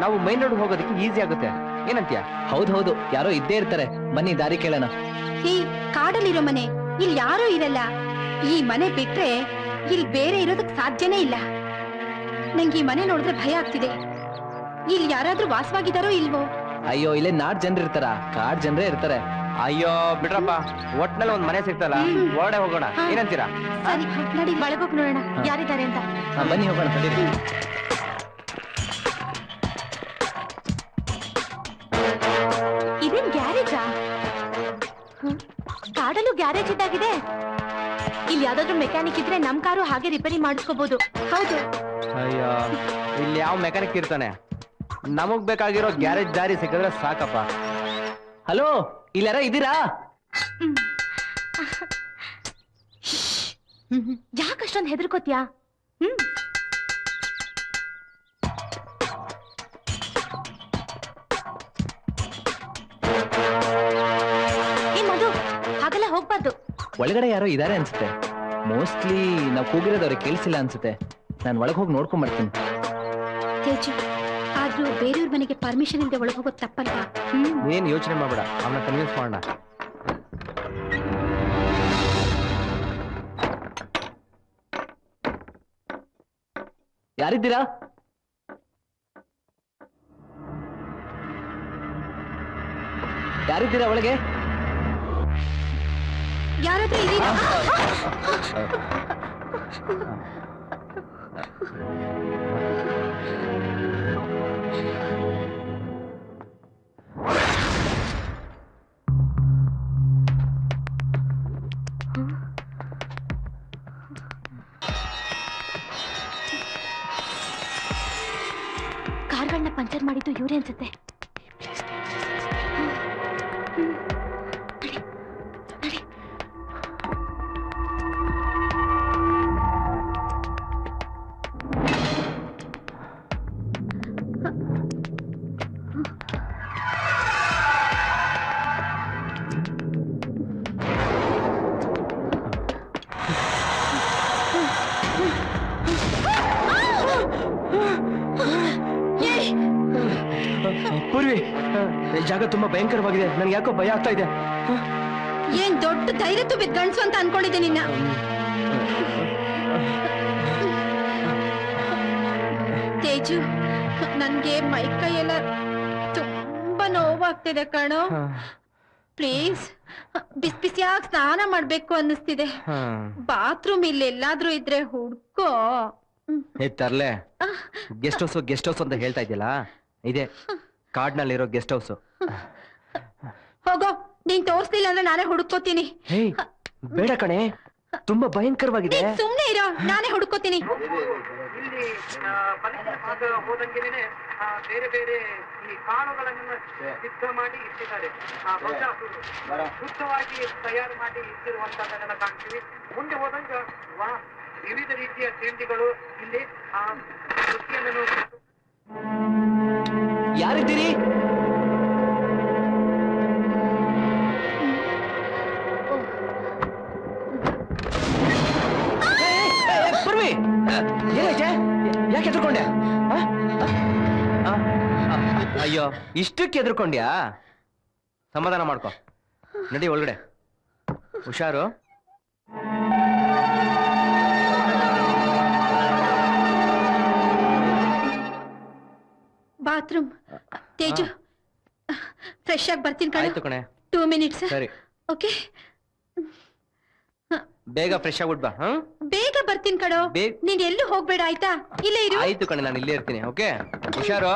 ನಾವು ಮೈನ್ ರೋಡ್ ಹೋಗೋದಕ್ಕೆ ಈಸಿ ಆಗುತ್ತೆ. ಏನಂತೀಯ? ಹೌದು, ಯಾರೋ ಇದ್ದೇ ಇರ್ತಾರೆ. ಬನ್ನಿ ದಾರಿ ಕೇಳೋಣ. ಈ ಕಾಡಲ್ಲಿರೋ ಮನೆ, ಇಲ್ಲಿ ಯಾರೂ ಇರಲ್ಲ. ಈ ಮನೆ ಬಿಟ್ರೆ ಇಲ್ಲಿ ಬೇರೆ ಇರೋದಕ್ ಸಾಧ್ಯನೇ ಇಲ್ಲ. ನಂಗೆ ಈ ಮನೆ ನೋಡಿದ್ರೆ ಭಯ ಆಗ್ತಿದೆ. ಇಲ್ಲಿ ಯಾರಾದ್ರೂ ವಾಸವಾಗಿದ್ದಾರೋ ಇಲ್ವೋ? ಅಯ್ಯೋ, ಇಲ್ಲೇ ನಾಡ್ ಜನರು ಇರ್ತಾರ? ಕಾಡ್ ಜನರೇ ಇರ್ತಾರೆ. ಅಯ್ಯೋ ಬಿಡ್ರಪ್ಪ, ಒಟ್ನಲ್ಲಿ ಒಂದ್ ಮನೆ ಸಿಗ್ತಲ್ಲ, ಹೊರಡೆ ಹೋಗೋಣ. ಏನಂತೀರಾ? ಸರಿ ನಡಿ ಒಳಗೋಗಿ ನೋಡೋಣ ಯಾರಿದ್ದಾರೆ ಅಂತ. ಬನ್ನಿ ಹೋಗೋಣ ತಡೀರಿ. ಇದೇನ್ ಗ್ಯಾರೇಜಾ? ಕಾಡಲ್ಲೂ ಗ್ಯಾರೇಜ್ ಇದ್ದಾಗಿದೆ. ಇಲ್ಲಿ ಯಾವ್ದಾದ್ರು ಮೆಕ್ಯಾನಿಕ್ ಇದ್ರೆ ನಮ್ ಕಾರು ಹಾಗೆ ರಿಪೇರಿ ಮಾಡಿಸ್ಕೋಬಹುದು. ಹೌದು. ಅಯ್ಯೋ, ಇಲ್ಲಿ ಯಾವ ಮೆಕ್ಯಾನಿಕ್ ಇರ್ತಾನೆ? ನಮಗ್ ಬೇಕಾಗಿರೋ ಗ್ಯಾರೇಜ್ ದಾರಿ ಸಿಕ್ಕಿದ್ರೆ ಸಾಕಪ್ಪ. ಹಲೋ, ಇಲ್ಲಾರ ಇದ್ದೀರಾ? ಯಾಕಷ್ಟೊಂದು ಹೆದರ್ಕೋತ್ಯಾ? ಏ ಮಧು, ಹಾಗೆಲ್ಲ ಹೋಗ್ಬಾರ್ದು. ಒಳಗಡೆ ಯಾರೋ ಇದಾರೆ ಅನ್ಸುತ್ತೆ. ಮೋಸ್ಟ್ಲಿ ನಾವು ಕೂಗಿರೋದು ಅವ್ರಿಗೆ ಕೇಳಿಸಿಲ್ಲ ಅನ್ಸುತ್ತೆ. ನಾನು ಒಳಗೆ ಹೋಗಿ ನೋಡ್ಕೊಂಡ್ ಬರ್ತೀನಿ. ತೇಜು, ಆದ್ರೂ ಬೇರೆಯವ್ರ ಮನೆಗೆ ಪರ್ಮಿಷನ್ ಇಲ್ಲದೆ ಒಳಗೆ ಹೋಗೋದು ತಪ್ಪಲ್ವಾ? ಏನ್ ಯೋಚನೆ ಮಾಡ್ಬೇಡ, ಅವನ್ನ ಕನ್ವಿನ್ಸ್ ಮಾಡೋಣ. ಯಾರಿದ್ದೀರಾ? ಯಾರಿದ್ದೀರಾ ಒಳಗೆ? ಯಾರಾದ್ರೂ ಇದೀರಾ? ಕಾರ್ಗಳನ್ನ ಪಂಚರ್ ಮಾಡಿದ್ದು ಇವರೇ ಅನ್ಸುತ್ತೆ. ಪೂರ್ವಿ, ಈ ಜಾಗ ತುಂಬಾ ಭಯಂಕರವಾಗಿದೆ. ನನ್ಗೆ ಯಾಕೋ ಭಯ ಆಗ್ತಾ ಇದೆ. ಏನ್ ದೊಡ್ಡ ಧೈರ್ಯ ತುಂಬಿದ್ ಗಂಡ್ಸು ಅಂತ ಅನ್ಕೊಂಡಿದ್ದೆ ನಿನ್ನ. ತೇಜು, ನನ್ಗೆ ಮೈ ಕೈ ಎಲ್ಲ ತುಂಬಾ ನೋವಾಗ್ತಿದೆ ಕಣೋ. ಪ್ಲೀಸ್, ಬಿಸಿ ಬಿಸಿಯಾಗಿ ಸ್ನಾನ ಮಾಡ್ಬೇಕು ಅನ್ನಿಸ್ತಿದೆ. ಬಾತ್ರೂಮ್ ಇಲ್ಲಿ ಎಲ್ಲಾದ್ರೂ ಇದ್ರೆ ಹುಡ್ಕೋ. ತರ್ಲೆ, ಗೆಸ್ಟ್ ಹೌಸ್ ಅಂತ ಹೇಳ್ತಾ ಇದೆಯಲ್ಲ, ಇದೆ ಕಾಡ್ನಲ್ಲಿರೋ ಗೆಸ್ಟ್ ಹೌಸ್. ಹೋಗೋ, ನೀನ್ ತೋರ್ಸ್ಲಿಲ್ಲ ಅಂದ್ರೆ ನಾನೇ ಹುಡುಕೋತೀನಿ. ಬೇಡ ಕಣೆ, ತುಂಬಾ ಭಯಂಕರವಾಗಿದೆ. ಸುಮ್ನೆ ಇರೋ, ನಾನೇ ಹುಡುಕೋತೀನಿ. ಇಲ್ಲಿ ಹೋದಂಗೆನೆ ಬೇರೆ ಬೇರೆ ಈ ಕಾಳುಗಳನ್ನು ಸಿದ್ಧ ಮಾಡಿ ಇಟ್ಟಿದ್ದಾರೆ. ಶುದ್ಧವಾಗಿ ತಯಾರು ಮಾಡಿ ಇಟ್ಟಿರುವಂತಹದನ್ನೆಲ್ಲ ಕಾಣ್ತೀವಿ. ಮುಂದೆ ಹೋದಂಗ ವಿವಿಧ ರೀತಿಯ ತಿಂಡಿಗಳು ಇಲ್ಲಿ ರುಚಿಯನ್ನು. ಯಾರಿದ್ದೀರಿ? ಪೂರ್ವಿ, ಏನೈತೆ? ಯಾಕೆ ಎದ್ರುಕೊಂಡೆ? ಅಯ್ಯೋ, ಇಷ್ಟಕ್ಕೆ ಎದ್ರುಕೊಂಡ್ಯಾ? ಸಮಾಧಾನ ಮಾಡ್ಕೊ, ನಡಿ ಒಳಗಡೆ. ಹುಷಾರು. ಬಾತ್ರೂಮ್. ತೇಜು, ಫ್ರೆಶ್ ಆಗಿ ಬರ್ತೀನಿ ಕಣೆ. ಆಯ್ತು ಕಣೆ, 2 ಮಿನಿಟ್ಸ್. ಸರಿ. ಓಕೆ, ಬೇಗ ಫ್ರೆಶ್ ಆಗ್ಬಿಟ್ ಬಾ. ಬೇಗ ಬರ್ತೀನಿ ಕಣೋ. ನೀನ್ ಎಲ್ಲೂ ಹೋಗ್ಬೇಡ ಆಯ್ತಾ? ಇಲ್ಲೇ ಇರು. ಆಯ್ತು ಕಣೆ, ನಾನು ಇಲ್ಲೇ ಇರ್ತೀನಿ. ಓಕೆ, ಹುಷಾರು.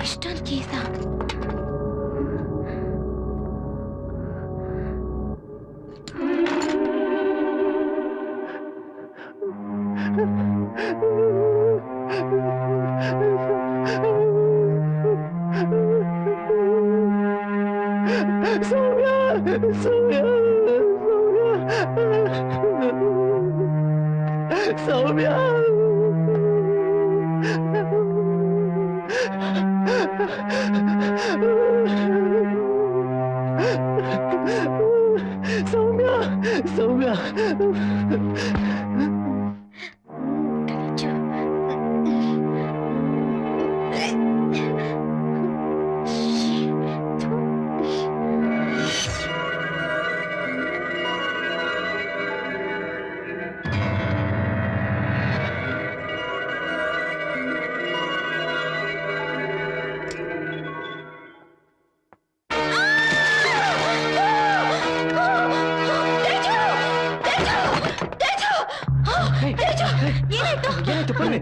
ಇಷ್ಟೊಂದು ಕೇಸ? ಸೌಮ್ಯ, ಸೌಮ್ಯ,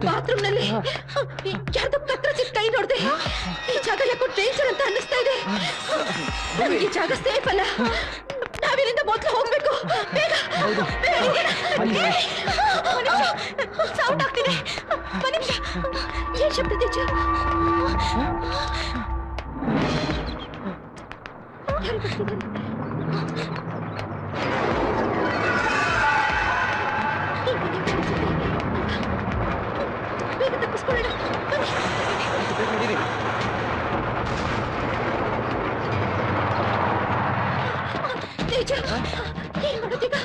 ಬಾತ್ರೂಮ್ ನಲ್ಲಿ ಯಾರ್ದೋ ಕತ್ತರಿಸಿ ಕೈ ನೋಡ್ದೆ. ಈ ಜಾಗ ಯಾಕೋ ಡೇಂಜರ್ ಅಂತ ಅನ್ನಿಸ್ತಾ ಇದೆ. ನಮ್ಗೆ ಈ ಜಾಗ ಸೇಫ್ ಅಲ್ಲ. ನಾವಿಲ್ಲಿಂದ ಮೊದಲು ಹೋಗ್ಬೇಕು. ಬೇಗ ಸೌಂಡ್ ಆಗ್ತಿದೆ. ಒಂದ್ ನಿಮಿಷ. ಏನ್ ಶಬ್ದ ತೇಜು? ಯಾರು ಬರ್ತಿದ್ದಾರೆ? ಬೇಗ ತಪ್ಪಿಸ್ಕೊಳ್ಳೋಣ. ತೇಜ ಏನ್ ಮಾಡೋದೀಗ?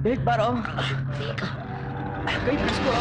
ಬೇಗ ಬಾರೋ, ಕೈ ಬಿಡಿಸ್ಕೋ.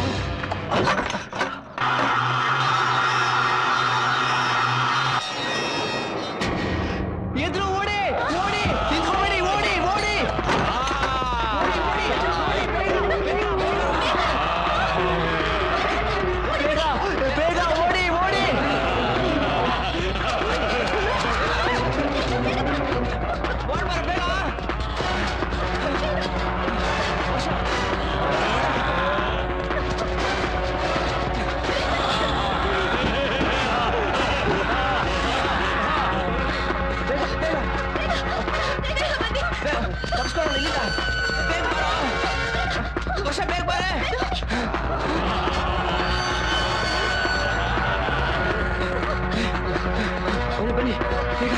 ಬನ್ನಿ ಬೇಗ.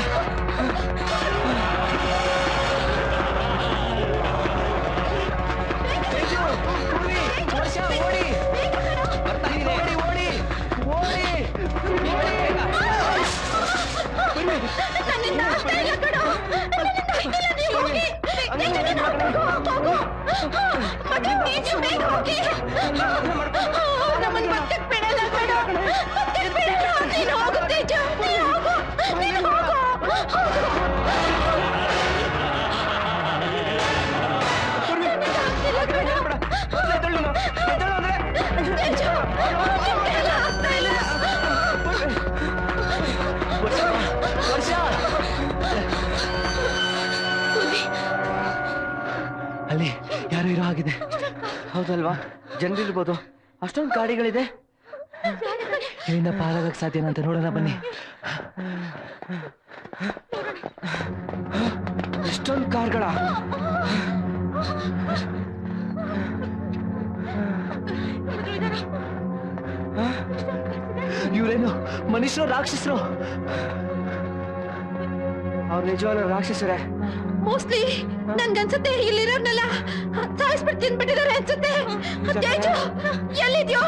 ತೇಜು, ಪೂರ್ವಿ, ವರ್ಷ, ಓಡಿ. ಬರ್ತಾ ಇದ್ದೀನಿ. ಓಡಿ, ಓಡಿ, ಓಡಿ. ನನ್ನಿಂದ ಆಗ್ತಾ ಇಲ್ಲ ಕಣೋ. ನನ್ನಿಂದ ಆಗ್ತಿಲ್ಲ, ನೀವ್ ಹೋಗಿ. ತೇಜು, ನೀನ್ ಹೋಗ್ಬೇಕು, ಹೋಗು. ಮಗ, ತೇಜು, ಬೇಗ ಹೋಗಿ. ನಮ್ಮನ್ನ ಬದುಕಕ್ ಬಿಡಲ್ಲ ಕಣೋ. ಬದುಕಕ್ ಬಿಡಲ್ಲ. ನೀನ್ ಹೋಗು ತೇಜು, ನೀನ್ ಹೋಗು. ನೀನ್ ಹೋಗು. ಆಗ್ತಿಲ್ಲ ಕಣೋ. ತೇಜು, ನಿನ್ನೆಲ್ಲ ಆಗ್ತಾ ಇಲ್ಲ. ವರ್ಷ, ಅಲ್ಲಿ ಯಾರು ಇರೋ ಹಾಗಿದೆ. ಹೌದಲ್ವಾ? ಜನರಿರ್ಬೋದು. ಅಷ್ಟೊಂದು ಗಾಡಿಗಳಿದೆ. ಇಲ್ಲಿಂದ ಪಾರಾಗಕ್ಕೆ ಸಾಧ್ಯನಾ ಅಂತ ನೋಡೋಣ ಬನ್ನಿ. ಎಷ್ಟೊಂದು ಕಾರ್ಗಳ. ಇವರೇನು ಮನುಷ್ಯರು ರಾಕ್ಷಸರು? ಅವ್ರು ನಿಜವಾಗ್ಲೂ ರಾಕ್ಷಸರೇ? ಮೋಸ್ಟ್ಲಿ ನನ್ಗನ್ಸುತ್ತೆ ಇಲ್ಲಿರೋರ್ನೆಲ್ಲ ಸಾಯಿಸ್ಬಿಟ್ಟು ತಿನ್ಬಿಟ್ಟಿದ್ದಾರೆ ಅನ್ಸುತ್ತೆ. ತೇಜು, ಎಲ್ಲಿದ್ಯೋ?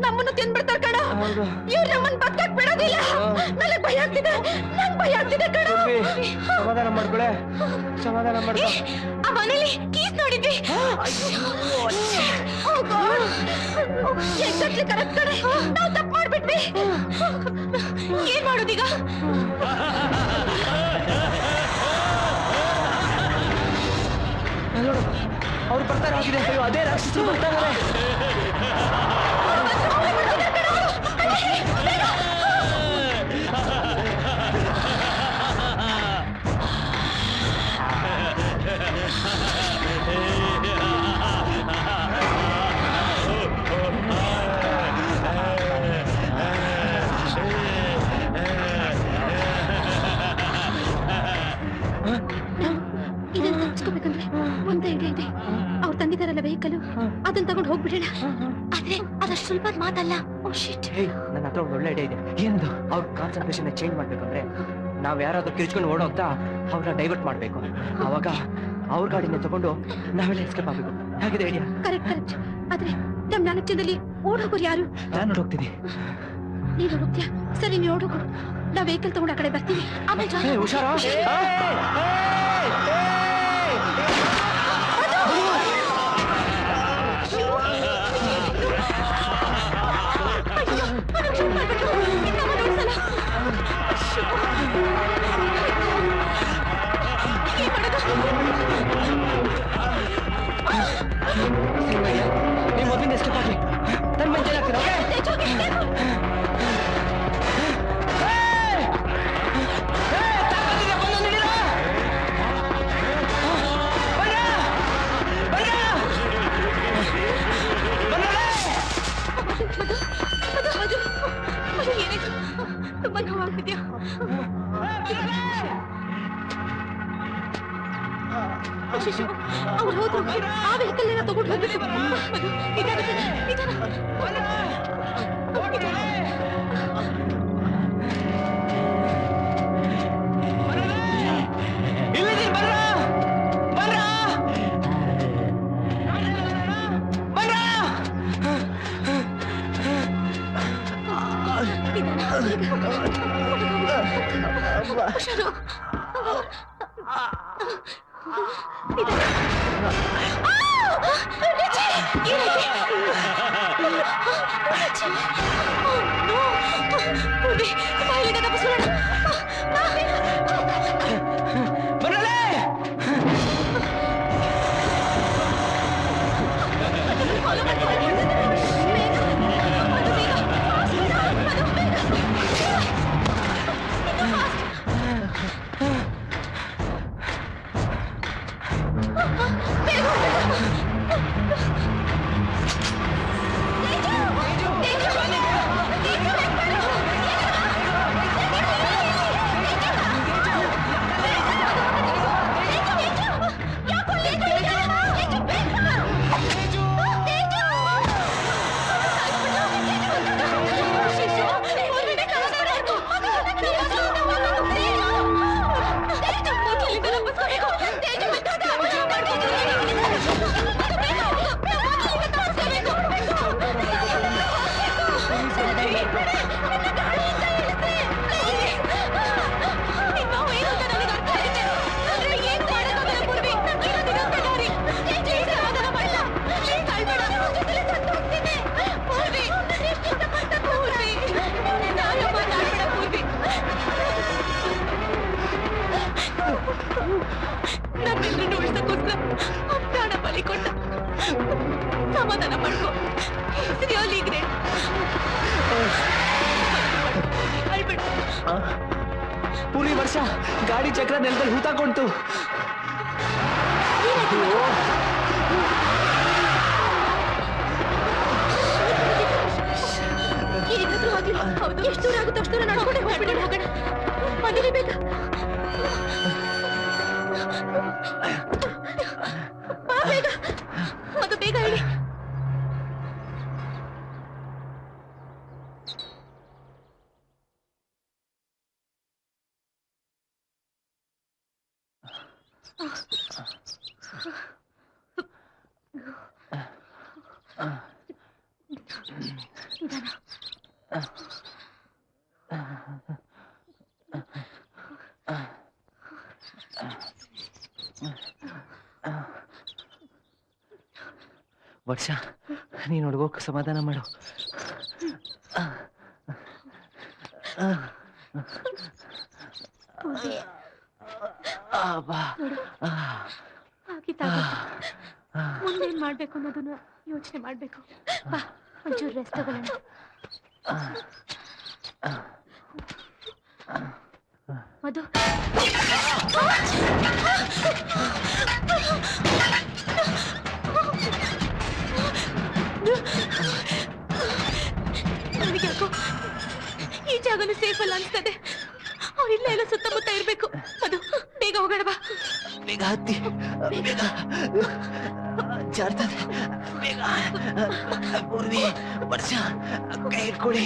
ನಮ್ಮನ್ನು ತಿನ್ಬಿಡ್ತಾರ ಕಣ. ಇವ್ರು ನಮ್ಮನ್ನ ಬದುಕಕ್ ಬಿಡೋದಿಲ್ಲ. ನನಗ್ ಭಯ ಆಗ್ತಿದೆ, ನಂಗ್ ಭಯ ಆಗ್ತಿದೆ ಕಣ. ಸಮಾಧಾನ ಮಾಡ್ಕೊಳೆ, ಸಮಾಧಾನ ಮಾಡ್ಕೊ. ಆ ಮನೇಲಿ ಕೀಸ್ ನೋಡಿದ್ವಿ. ಎಕ್ಸಾಕ್ಟ್ಲಿ ಕರೆಕ್ಟ್ ಕಡೆ. ನಾವು ತಪ್ಪು ಮಾಡ್ಬಿಟ್ವಿ. ಏನ್ ಮಾಡೋದೀಗ? ನೋಡು, ಅವ್ರು ಬರ್ತಾರೆ ಆಗಿದೆ. ಅಯ್ಯೋ, ಅದೇ ರಾಕ್ಷಸರು ಬರ್ತಾ ಇದ್ದಾರೆ. ಇದನ್ನ ತಪ್ಪಿಸ್ಕೋಬೇಕಂದ್ರೆ ಒಂದ್ ಐಡಿಯಾ ಇದೆ. ಅವ್ರು ತಂದಿದಾರಲ್ಲ ವೆಹಿಕಲ್, ಅದನ್ನ ತಗೊಂಡು ಹೋಗ್ಬಿಡೋಣ. ಆದ್ರೆ ಅದಷ್ಟು ಸುಲಭದ ಮಾತಲ್ಲ. ಓ ಶಿಟ್. ನನ್ನ ಹತ್ರ ಒಂದು ಒಳ್ಳೆ ಐಡಿಯಾ ಇದೆ. ಏನದು? ಅವ್ರ ಕಾನ್ಸಂಟ್ರೇಷನ್ ಚೇಂಜ್ ಮಾಡ್ಬೇಕಂದ್ರೆ ನಾವ್ ಯಾರಾದ್ರೂ ಕಿರ್ಚ್ಕೊಂಡು ಓಡೋಗ್ತಾ ಅವ್ರನ್ನ ಡೈವರ್ಟ್ ಮಾಡ್ಬೇಕು. ಅವಾಗ ಅವ್ರ ಗಾಡಿನ ತಗೊಂಡು ನಾವೆಲ್ಲ ಎಸ್ಕೇಪ್ ಆಗ್ಬೇಕು. ಹೇಗಿದೆ ಐಡಿಯಾ? Correct correct. ಆದ್ರೆ ನಮ್ 4 ಜನದಲ್ಲಿ ಓಡೋಗೋರು ಯಾರು? ನಾನು ಹೋಗ್ತೀನಿ. ನೀನು ಹೋಗ್ತೀಯಾ? ಸರಿ, ನೀನು ಓಡೋಗು. ನಾವ್ ವೆಹಿಕಲ್ ತಗೊಂಡು ಆ ಕಡೆ ಬರ್ತೀವಿ. ಆಮೇಲೆ ಹುಷಾರ. ನೀವು ಮೊದಲಿಂದ ಎಸ್ಕೇಪ್ ಆಗಿ ನನ್ನ ಮಂಜೆ ಆಗ್ತೀರಾ? ತುಂಬಾ ನೋವಾಗ್ತಿದ್ಯಾ? ಅವ್ರು ಹೋದ್ರು. ಆ ವೆಹಿಕಲ್ ಎಲ್ಲ ತಗೊಂಡು ಹೋಗ್ಬೇಕು. ಹುಷಾರು. ಪೂರಿ ವರ್ಷ ಗಾಡಿ ಚಕ್ರ ನೆಲದಲ್ಲಿ ಹೂತಾಕೊಂತು. ಏನಾದ್ರೂ ಆಗ್ಲಿ. ಎಷ್ಟು ದೂರ ಆಗುತ್ತೋ ಅಷ್ಟು ದೂರ ನಡ್ಕೊಂಡೆ ಹೋಗ್ಬಿಡೋಣ, ಹೋಗೋಣ. ಮನೇಲಿ ಬೇಗ ಬಾ, ಬೇಗ ಅದು ಬೇಗ ಹೇಳಿ. ವರ್ಷ ನೀನು ಹುಡುಗೋಕೆ ಸಮಾಧಾನ ಮಾಡು. ಮುಂದೇನ್ ಮಾಡ್ಬೇಕು ಅನ್ನೋದನ್ನ ಯೋಚನೆ ಮಾಡ್ಬೇಕು. ಬಾ, ಒಂಚೂರು ರೆಸ್ಟ್ ತಗೊಳ್ಳೋಣ. ಮಧು, ನನಗೆ ಯಾಕೋ ಈ ಜಾಗನು ಸೇಫ್ ಅಲ್ಲ ಅನ್ಸ್ತದೆ. ಅವ್ರಿಲ್ಲ ಎಲ್ಲ ಸುತ್ತಮುತ್ತ ಇರ್ಬೇಕು. ಮಧು, ಬೇಗ ಹೋಗೋಣ ಬಾ. ಬೇಗ ಹತ್ತಿ, ಬೇಗ ಜಾರ್ತದೆ, ಬೇಗ. ಪೂರ್ವಿ, ವರ್ಷ, ಕೈ ಇಟ್ಕೊಳ್ಳಿ,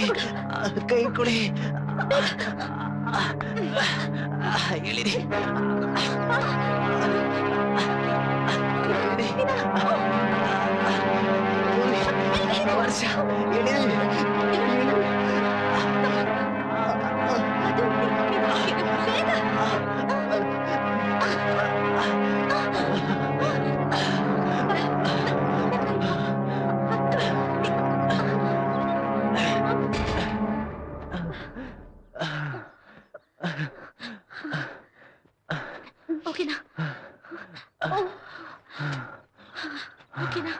ಕೈ ಇಟ್ಕೊಳ್ಳಿ. ಹೇಳಿರಿ ವರ್ಷ, ಹೇಳಿ. ಓಕೆನಾ? ಓಕೆನಾ?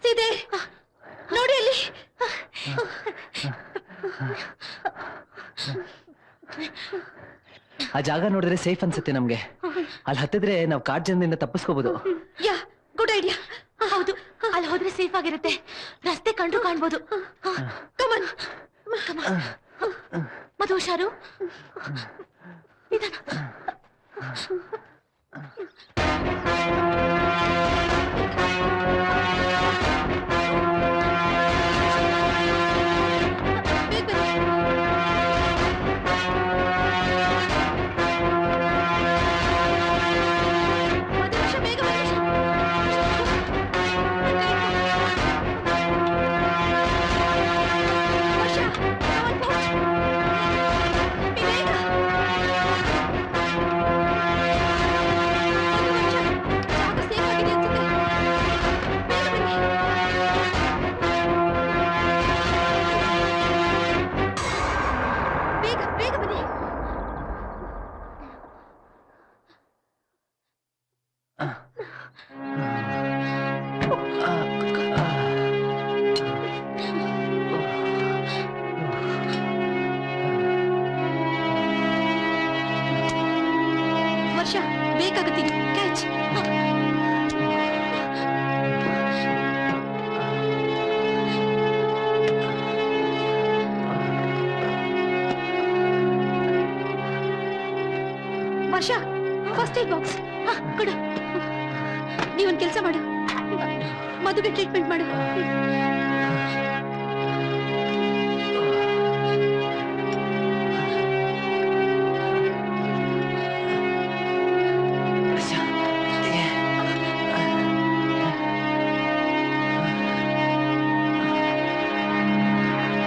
ಸೀದೆ ನೋಡಿ ಅಲ್ಲಿ. ಆ ಜಾಗ ನೋಡಿದ್ರೆ ಸೇಫ್ ಅನ್ಸುತ್ತೆ ನಮ್ಗೆ. ಅಲ್ಲಿ ಹತ್ತಿದ್ರೆ ನಾವು ಕಾಡ್ ಜನದಿಂದ ತಪ್ಪಿಸ್ಕೋಬಹುದು. ಯಾ, ಗುಡ್ ಐಡಿಯಾ. ಹೌದು, ಅಲ್ಲಿ ಹೋದ್ರೆ ಸೇಫ್ ಆಗಿರುತ್ತೆ. ರಸ್ತೆ ಕಂಡು ಕಾಣ್ಬೋದು. Come on, come on. ಮಧು, ಹುಷಾರು. ನಿಧಾನ. ವರ್ಷ, ಬೇಕಾಗುತ್ತೀನಿ. ಕ್ಯಾಚ್. ವರ್ಷ, ಫಸ್ಟ್ ಏಡ್ ಬಾಕ್ಸ್ ಕೊಡು. ನೀವೊಂದು ಕೆಲಸ ಮಾಡು, ಮದುವೆ ಟ್ರೀಟ್ಮೆಂಟ್ ಮಾಡು.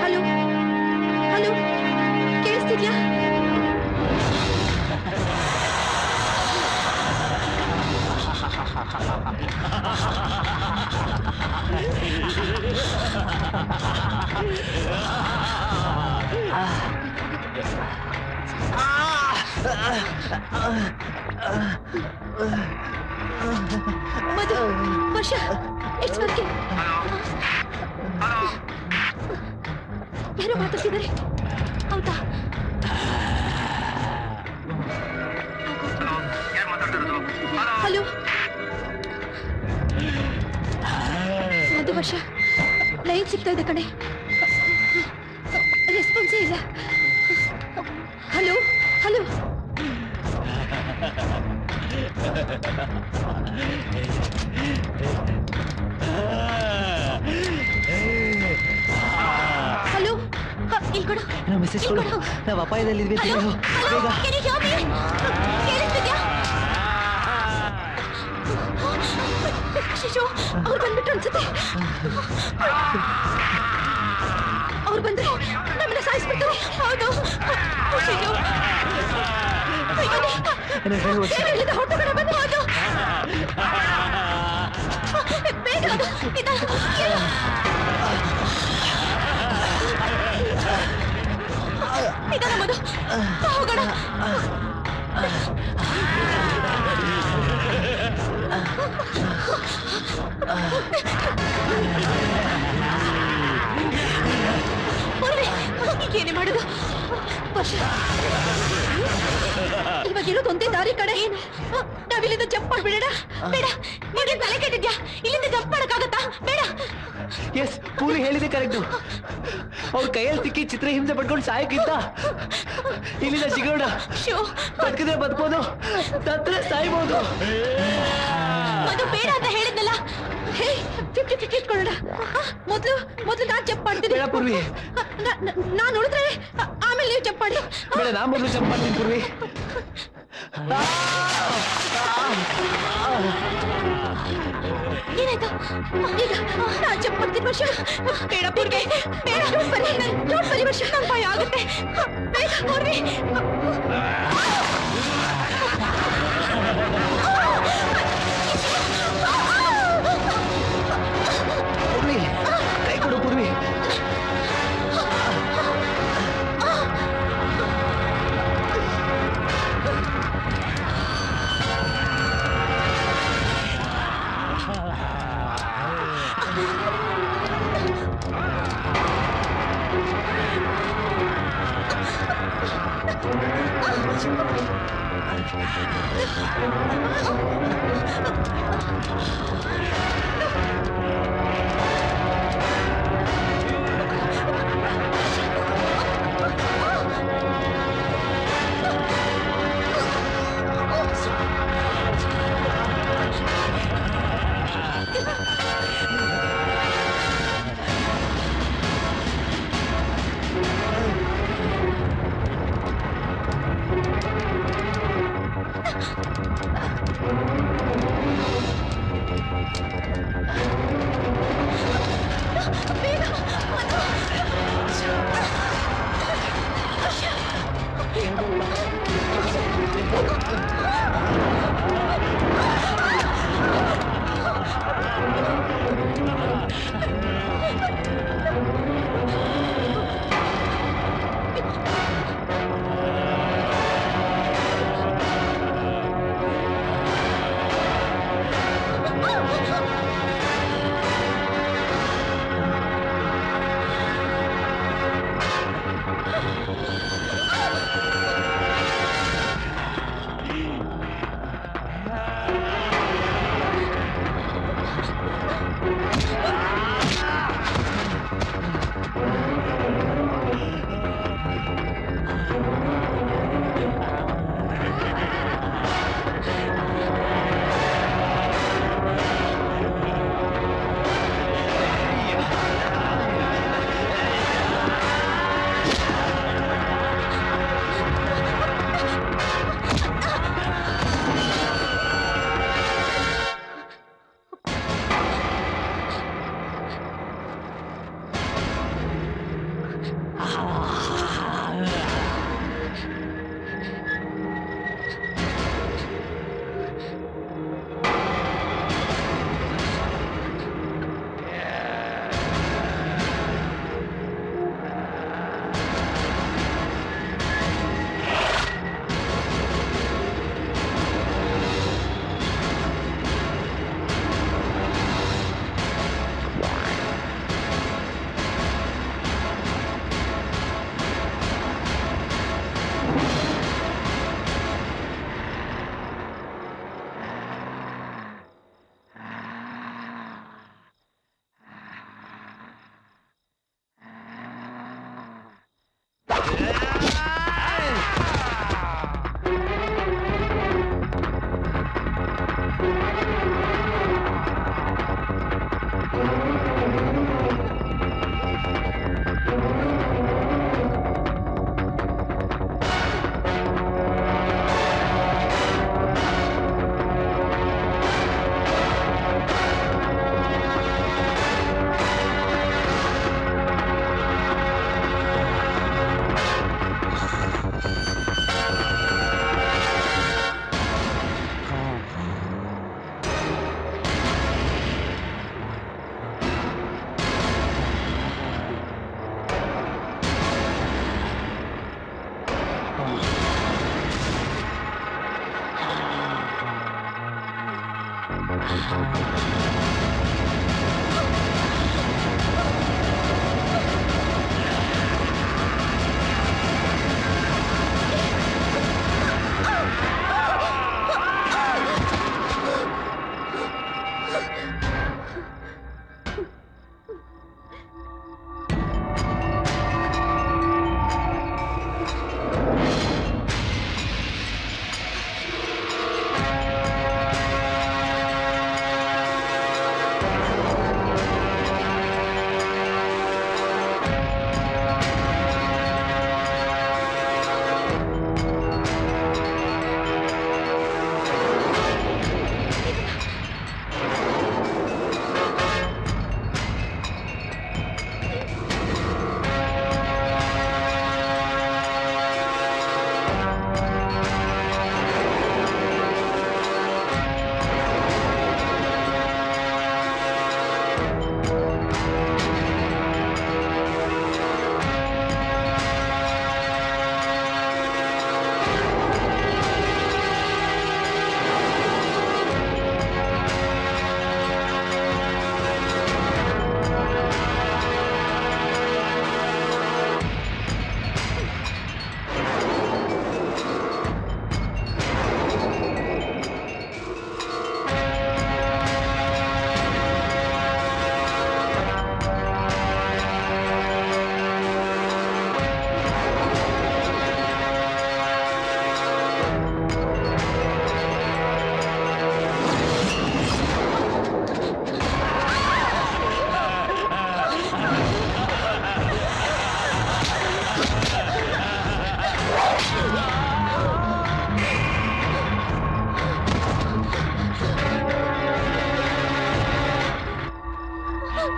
ಹಲೋ ಹಲೋ, ಕೇಳಿಸ್ತಿದ್ಯಾ? ಮಧು ವರ್ಷ ಇಟ್ಸ್ ವರ್ಕಿಂಗ್. ಯಾರೋ ಮಾತಾಡ್ತಿದ್ದಾರೆ. ಹೌದಾ? ಹಲೋ ಮಧು ವರ್ಷ, ಲೈನ್ ಸಿಗ್ತಾ ಇದೆ ಕಣೆ, ರೆಸ್ಪಾನ್ಸೇ ಇಲ್ಲ. ಹಲೋ ಹಲೋ ಹಲೋ, ಇಲ್ಲಿ ಕೊಡು. ಮೆಸೇಜ್ ಕೊಡು, ನಾವು ಅಪಾಯದಲ್ಲಿದ್ವಿ. ಹಲೋ ಬೇಗ. Can you hear me? ಕೇಳಿಸ್ತಿದ್ಯಾ? ಶಿಶು, ಅವ್ರು ಬಂದ್ಬಿಟ್ರು ಅನ್ಸುತ್ತೆ. ಅವ್ರು ಬಂದ್ರೆ ನಮ್ಮನ್ನ ಸಾಯಿಸ್ಬಿಡ್ತಾರೆ. ಹೌದು ಶಿಶು, ಹೇಳಿದ ಹೊಟ್ಟೆ ಬಂದು ಹೌದು. ಬೇಗ ನಿಧಾನ ಮಧು, ಹೋಗೋಣ. ಏನೇ ಮಾಡುದು ವರ್ಷ? ಇವಾಗ ಇರೋದು ಒಂದೇ ದಾರಿ ಕಡೆ. ನಾವಿಲ್ಲಿಂದ ಜಂಪ್ ಮಾಡ್ಬಿಡೋಣ. ಬೇಡ, ನಿಮಗೆ ತಲೆ ಕೆಟ್ಟಿದ್ಯಾ? ಇಲ್ಲಿಂದ ಜಂಪ್ ಮಾಡಕ್ಕಾಗತ್ತಾ? ಬೇಡ. ಎಸ್, ಪೂರಿ ಹೇಳಿದೆ ಕರೆಕ್ಟು. ಅವ್ರ ಕೈಯಲ್ಲಿ ಸಿಕ್ಕಿ ಚಿತ್ರಹಿಂಸೆ ಪಡ್ಕೊಂಡು ಸಾಯಕ್ಕಿಂತ ಇಲ್ಲಿಂದ ಸಿಗೋಣ. ಬದುಕಿದ್ರೆ ಬದುಕೋದು, ಸತ್ರೆ ಸಾಯ್ಬೋದು. ಅದು ಬೇಡ ಅಂತ ಹೇಳಿದ್ನಲ್ಲ. 50-50 ಇಟ್ಕೊಳ್ಳೋಣ. ಮೊದ್ಲು ನಾನ್ ಜಂಪ್ ಮಾಡ್ತೀನಿ. ಬೇಡ ಪೂರ್ವಿ, ನಾನ್ ಉಳಿದ್ರೆ ಆಮೇಲೆ ನೀವು ಜಂಪ್ ಮಾಡಿ. ಬೇಡ, ನಾ ಮೊದಲು ಜಂಪ್ ಮಾಡ್ತೀನಿ ಪೂರ್ವಿ. ಏನಾಯ್ತು ಈಗ? ನಾನ್ ಜಂಪ್ ಮಾಡ್ತೀನಿ ವರ್ಷ. ಬೇಡ ಪೂರ್ವಿ, ಬೇಡ. ಡೋಂಟ್ ಬರಿ ವರ್ಷ, ನಂಗೆ ಭಯ ಆಗುತ್ತೆ. ಬೇಡ ಪೂರ್ವಿ. ಪೂರ್ವಿ, ಕೈ ಕೊಡು ಪೂರ್ವಿ.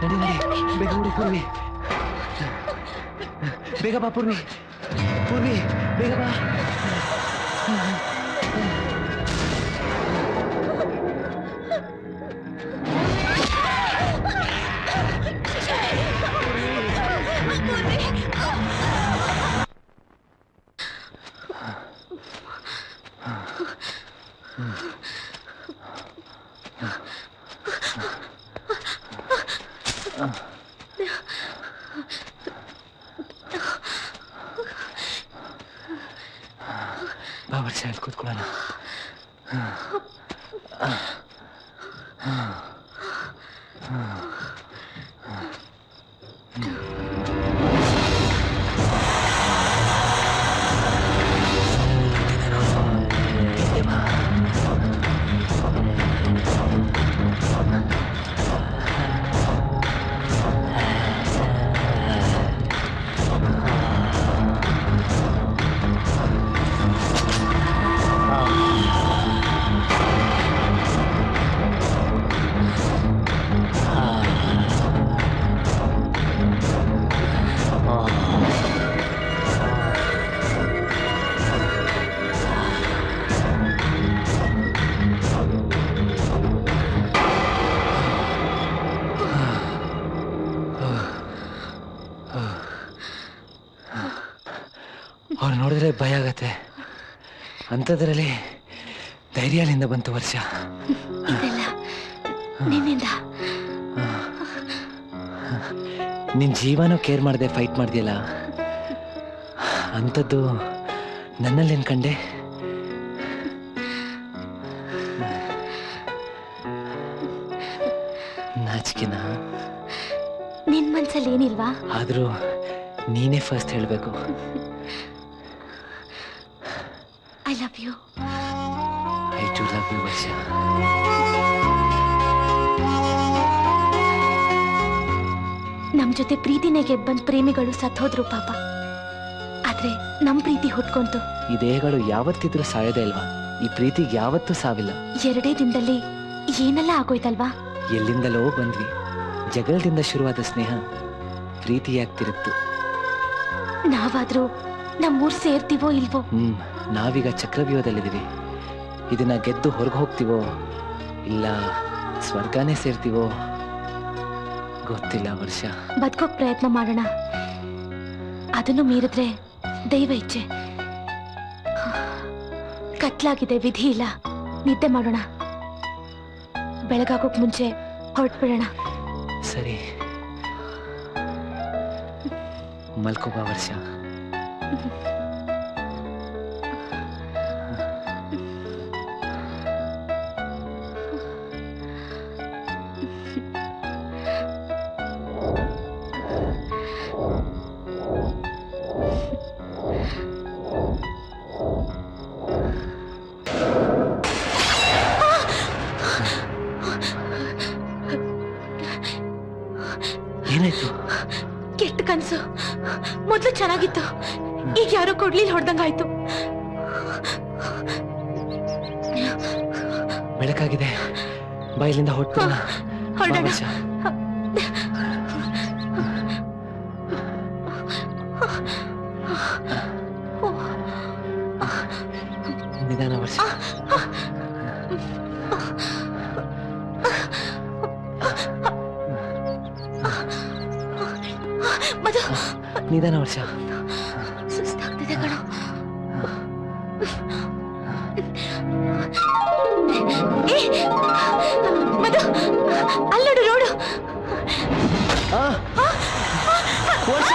ನಡಿ ನಡಿ, ಬೇಗ ಹುಡಿ ಪೂರ್ವಿ. ಬೇಗ ಬಾ ಪೂರ್ವಿ. ಪೂರ್ವಿ ಬೇಗ ಬಾ. ಬಾ ವರ್ಷ ಅಲ್ಲಿ ಕೂತ್ಕೊಳ್ಳೋಣ. ಅವ್ರು ನೋಡಿದ್ರೆ ಭಯ ಆಗತ್ತೆ. ಅಂಥದ್ರಲ್ಲಿ ಧೈರ್ಯದಿಂದ ಬಂತು ವರ್ಷ. ನಿನ್ ಜೀವನೂ ಕೇರ್ ಮಾಡದೆ ಫೈಟ್ ಮಾಡ್ದಿಯಲ್ಲ, ಅಂಥದ್ದು ನನ್ನಲ್ಲಿ ಅನ್ಕಂಡೆ. ನಾಚಿಕೆನ? ನಿನ್ ಮನ್ಸಲ್ಲಿ ಏನಿಲ್ವಾ? ಆದ್ರೂ ನೀನೇ ಫಸ್ಟ್ ಹೇಳ್ಬೇಕು. I love you. I too love you Varsha. ನಮ್ ಜೊತೆ ಪ್ರೀತಿನೇ ಗೆದ್ಬಂದ್ ಪ್ರೇಮಿಗಳು ಸತ್ತೋದ್ರು ಪಾಪ. ಆದ್ರೆ ನಮ್ ಪ್ರೀತಿ ಹುಟ್ಕೊಂತು. ಈ ದೇಹಗಳು ಯಾವತ್ತಿದ್ರೂ ಸಾಯೋದೇ ಅಲ್ವಾ? ಈ ಪ್ರೀತಿಗೆ ಯಾವತ್ತೂ ಸಾವಿಲ್ಲ. 2 ದಿನದಲ್ಲಿ ಏನೆಲ್ಲ ಆಗೋಯ್ತಲ್ವಾ? ಎಲ್ಲಿಂದಲೋ ಬಂದ್ವಿ. ಜಗಳದಿಂದ ಶುರುವಾದ ಸ್ನೇಹ ಪ್ರೀತಿಯಾಗ್ತಿರುತ್ತು. ನಾವಾದ್ರೂ ನಮ್ಮೂರ್ ಸೇರ್ತೀವೋ ಇಲ್ವೋ? ನಾವೀಗ ಚಕ್ರವ್ಯೂಹದಲ್ಲಿದ್ದೀವಿ. ಇದನ್ನ ಗೆದ್ದು ಹೊರಗೆ ಹೋಗ್ತೀವೋ ಇಲ್ಲ ಸ್ವರ್ಗನೇ ಸೇರ್ತೀವೋ ಗೊತ್ತಿಲ್ಲ ವರ್ಷ. ಬದುಕೋಕ್ ಪ್ರಯತ್ನ ಮಾಡೋಣ. ಅದನ್ನು ಮೀರಿದ್ರೆ ದೈವ ಇಚ್ಛೆ. ಕತ್ಲಾಗಿದೆ, ವಿಧಿ ಇಲ್ಲ. ನಿದ್ದೆ ಮಾಡೋಣ ಬೆಳಗಾಗೋಕ್ ಮುಂಚೆ ಹೊರಟ್ಬಿಡೋಣ. ಸರಿ, ಮಲ್ಕೋಬಾ ವರ್ಷ. ಏನಾಯ್ತು? ಕೆಟ್ಟ ಕನ್ಸು. ಮೊದ್ಲು ಚೆನ್ನಾಗಿತ್ತು, ಈಗ ಯಾರೋ ಕೊಡ್ಲಿಲ್ ಹೊಡ್ದಂಗಾಯ್ತು. ಬೆಳಕಾಗಿದೆ, ಬಾಯಿಲಿಂದ ಹೊರಟೋಣ. ಹೊರಡೋಣ. ನಿಧಾನ ವರ್ಷ. ಮಧು, ನಿಧಾನ ವರ್ಷ. ಸುಸ್ತಾಗ್ತಿದೆ ಕಣೋ. ಮಧು, ಅಲ್ಲೋಡು ರೋಡು. ವರ್ಷ,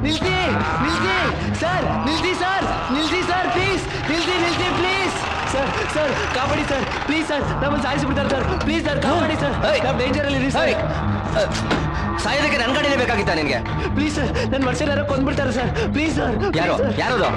ನಿಲ್ಸಿ ನಿಲ್ಸಿ ಸರ್, ನಿಲ್ಸಿ ಸರ್, ನಿಲ್ಸಿ ಸರ್, ಪ್ಲೀಸ್ ನಿಲ್ಸಿ, ನಿಲ್ಸಿ ಪ್ಲೀಸ್ ಸರ್. ಸರ್ ಕಾಪಾಡಿ ಸರ್, ಪ್ಲೀಸ್ ಸರ್, ನಮ್ಮನ್ನು ಸಾಯಿಸಿಬಿಡ್ತಾರೆ ಸರ್, ಪ್ಲೀಸ್ ಸರ್ ಕಾಪಾಡಿ ಸರ್, ನಾವು ಡೇಂಜರ್ ಅಲ್ಲಿ ಸರ್. ಸಾಯೋದಕ್ಕೆ ನನ್ ಗಾಡಿನೇ ಬೇಕಾಗಿತ್ತ ನಿನ್ಗೆ? ಪ್ಲೀಸ್ ಸರ್, ನನ್ನ ವರ್ಷ ಯಾರೋ ಕೊಂದ್ಬಿಡ್ತಾರೆ ಸರ್, ಪ್ಲೀಸ್ ಸರ್. ಯಾರು ಯಾರದು?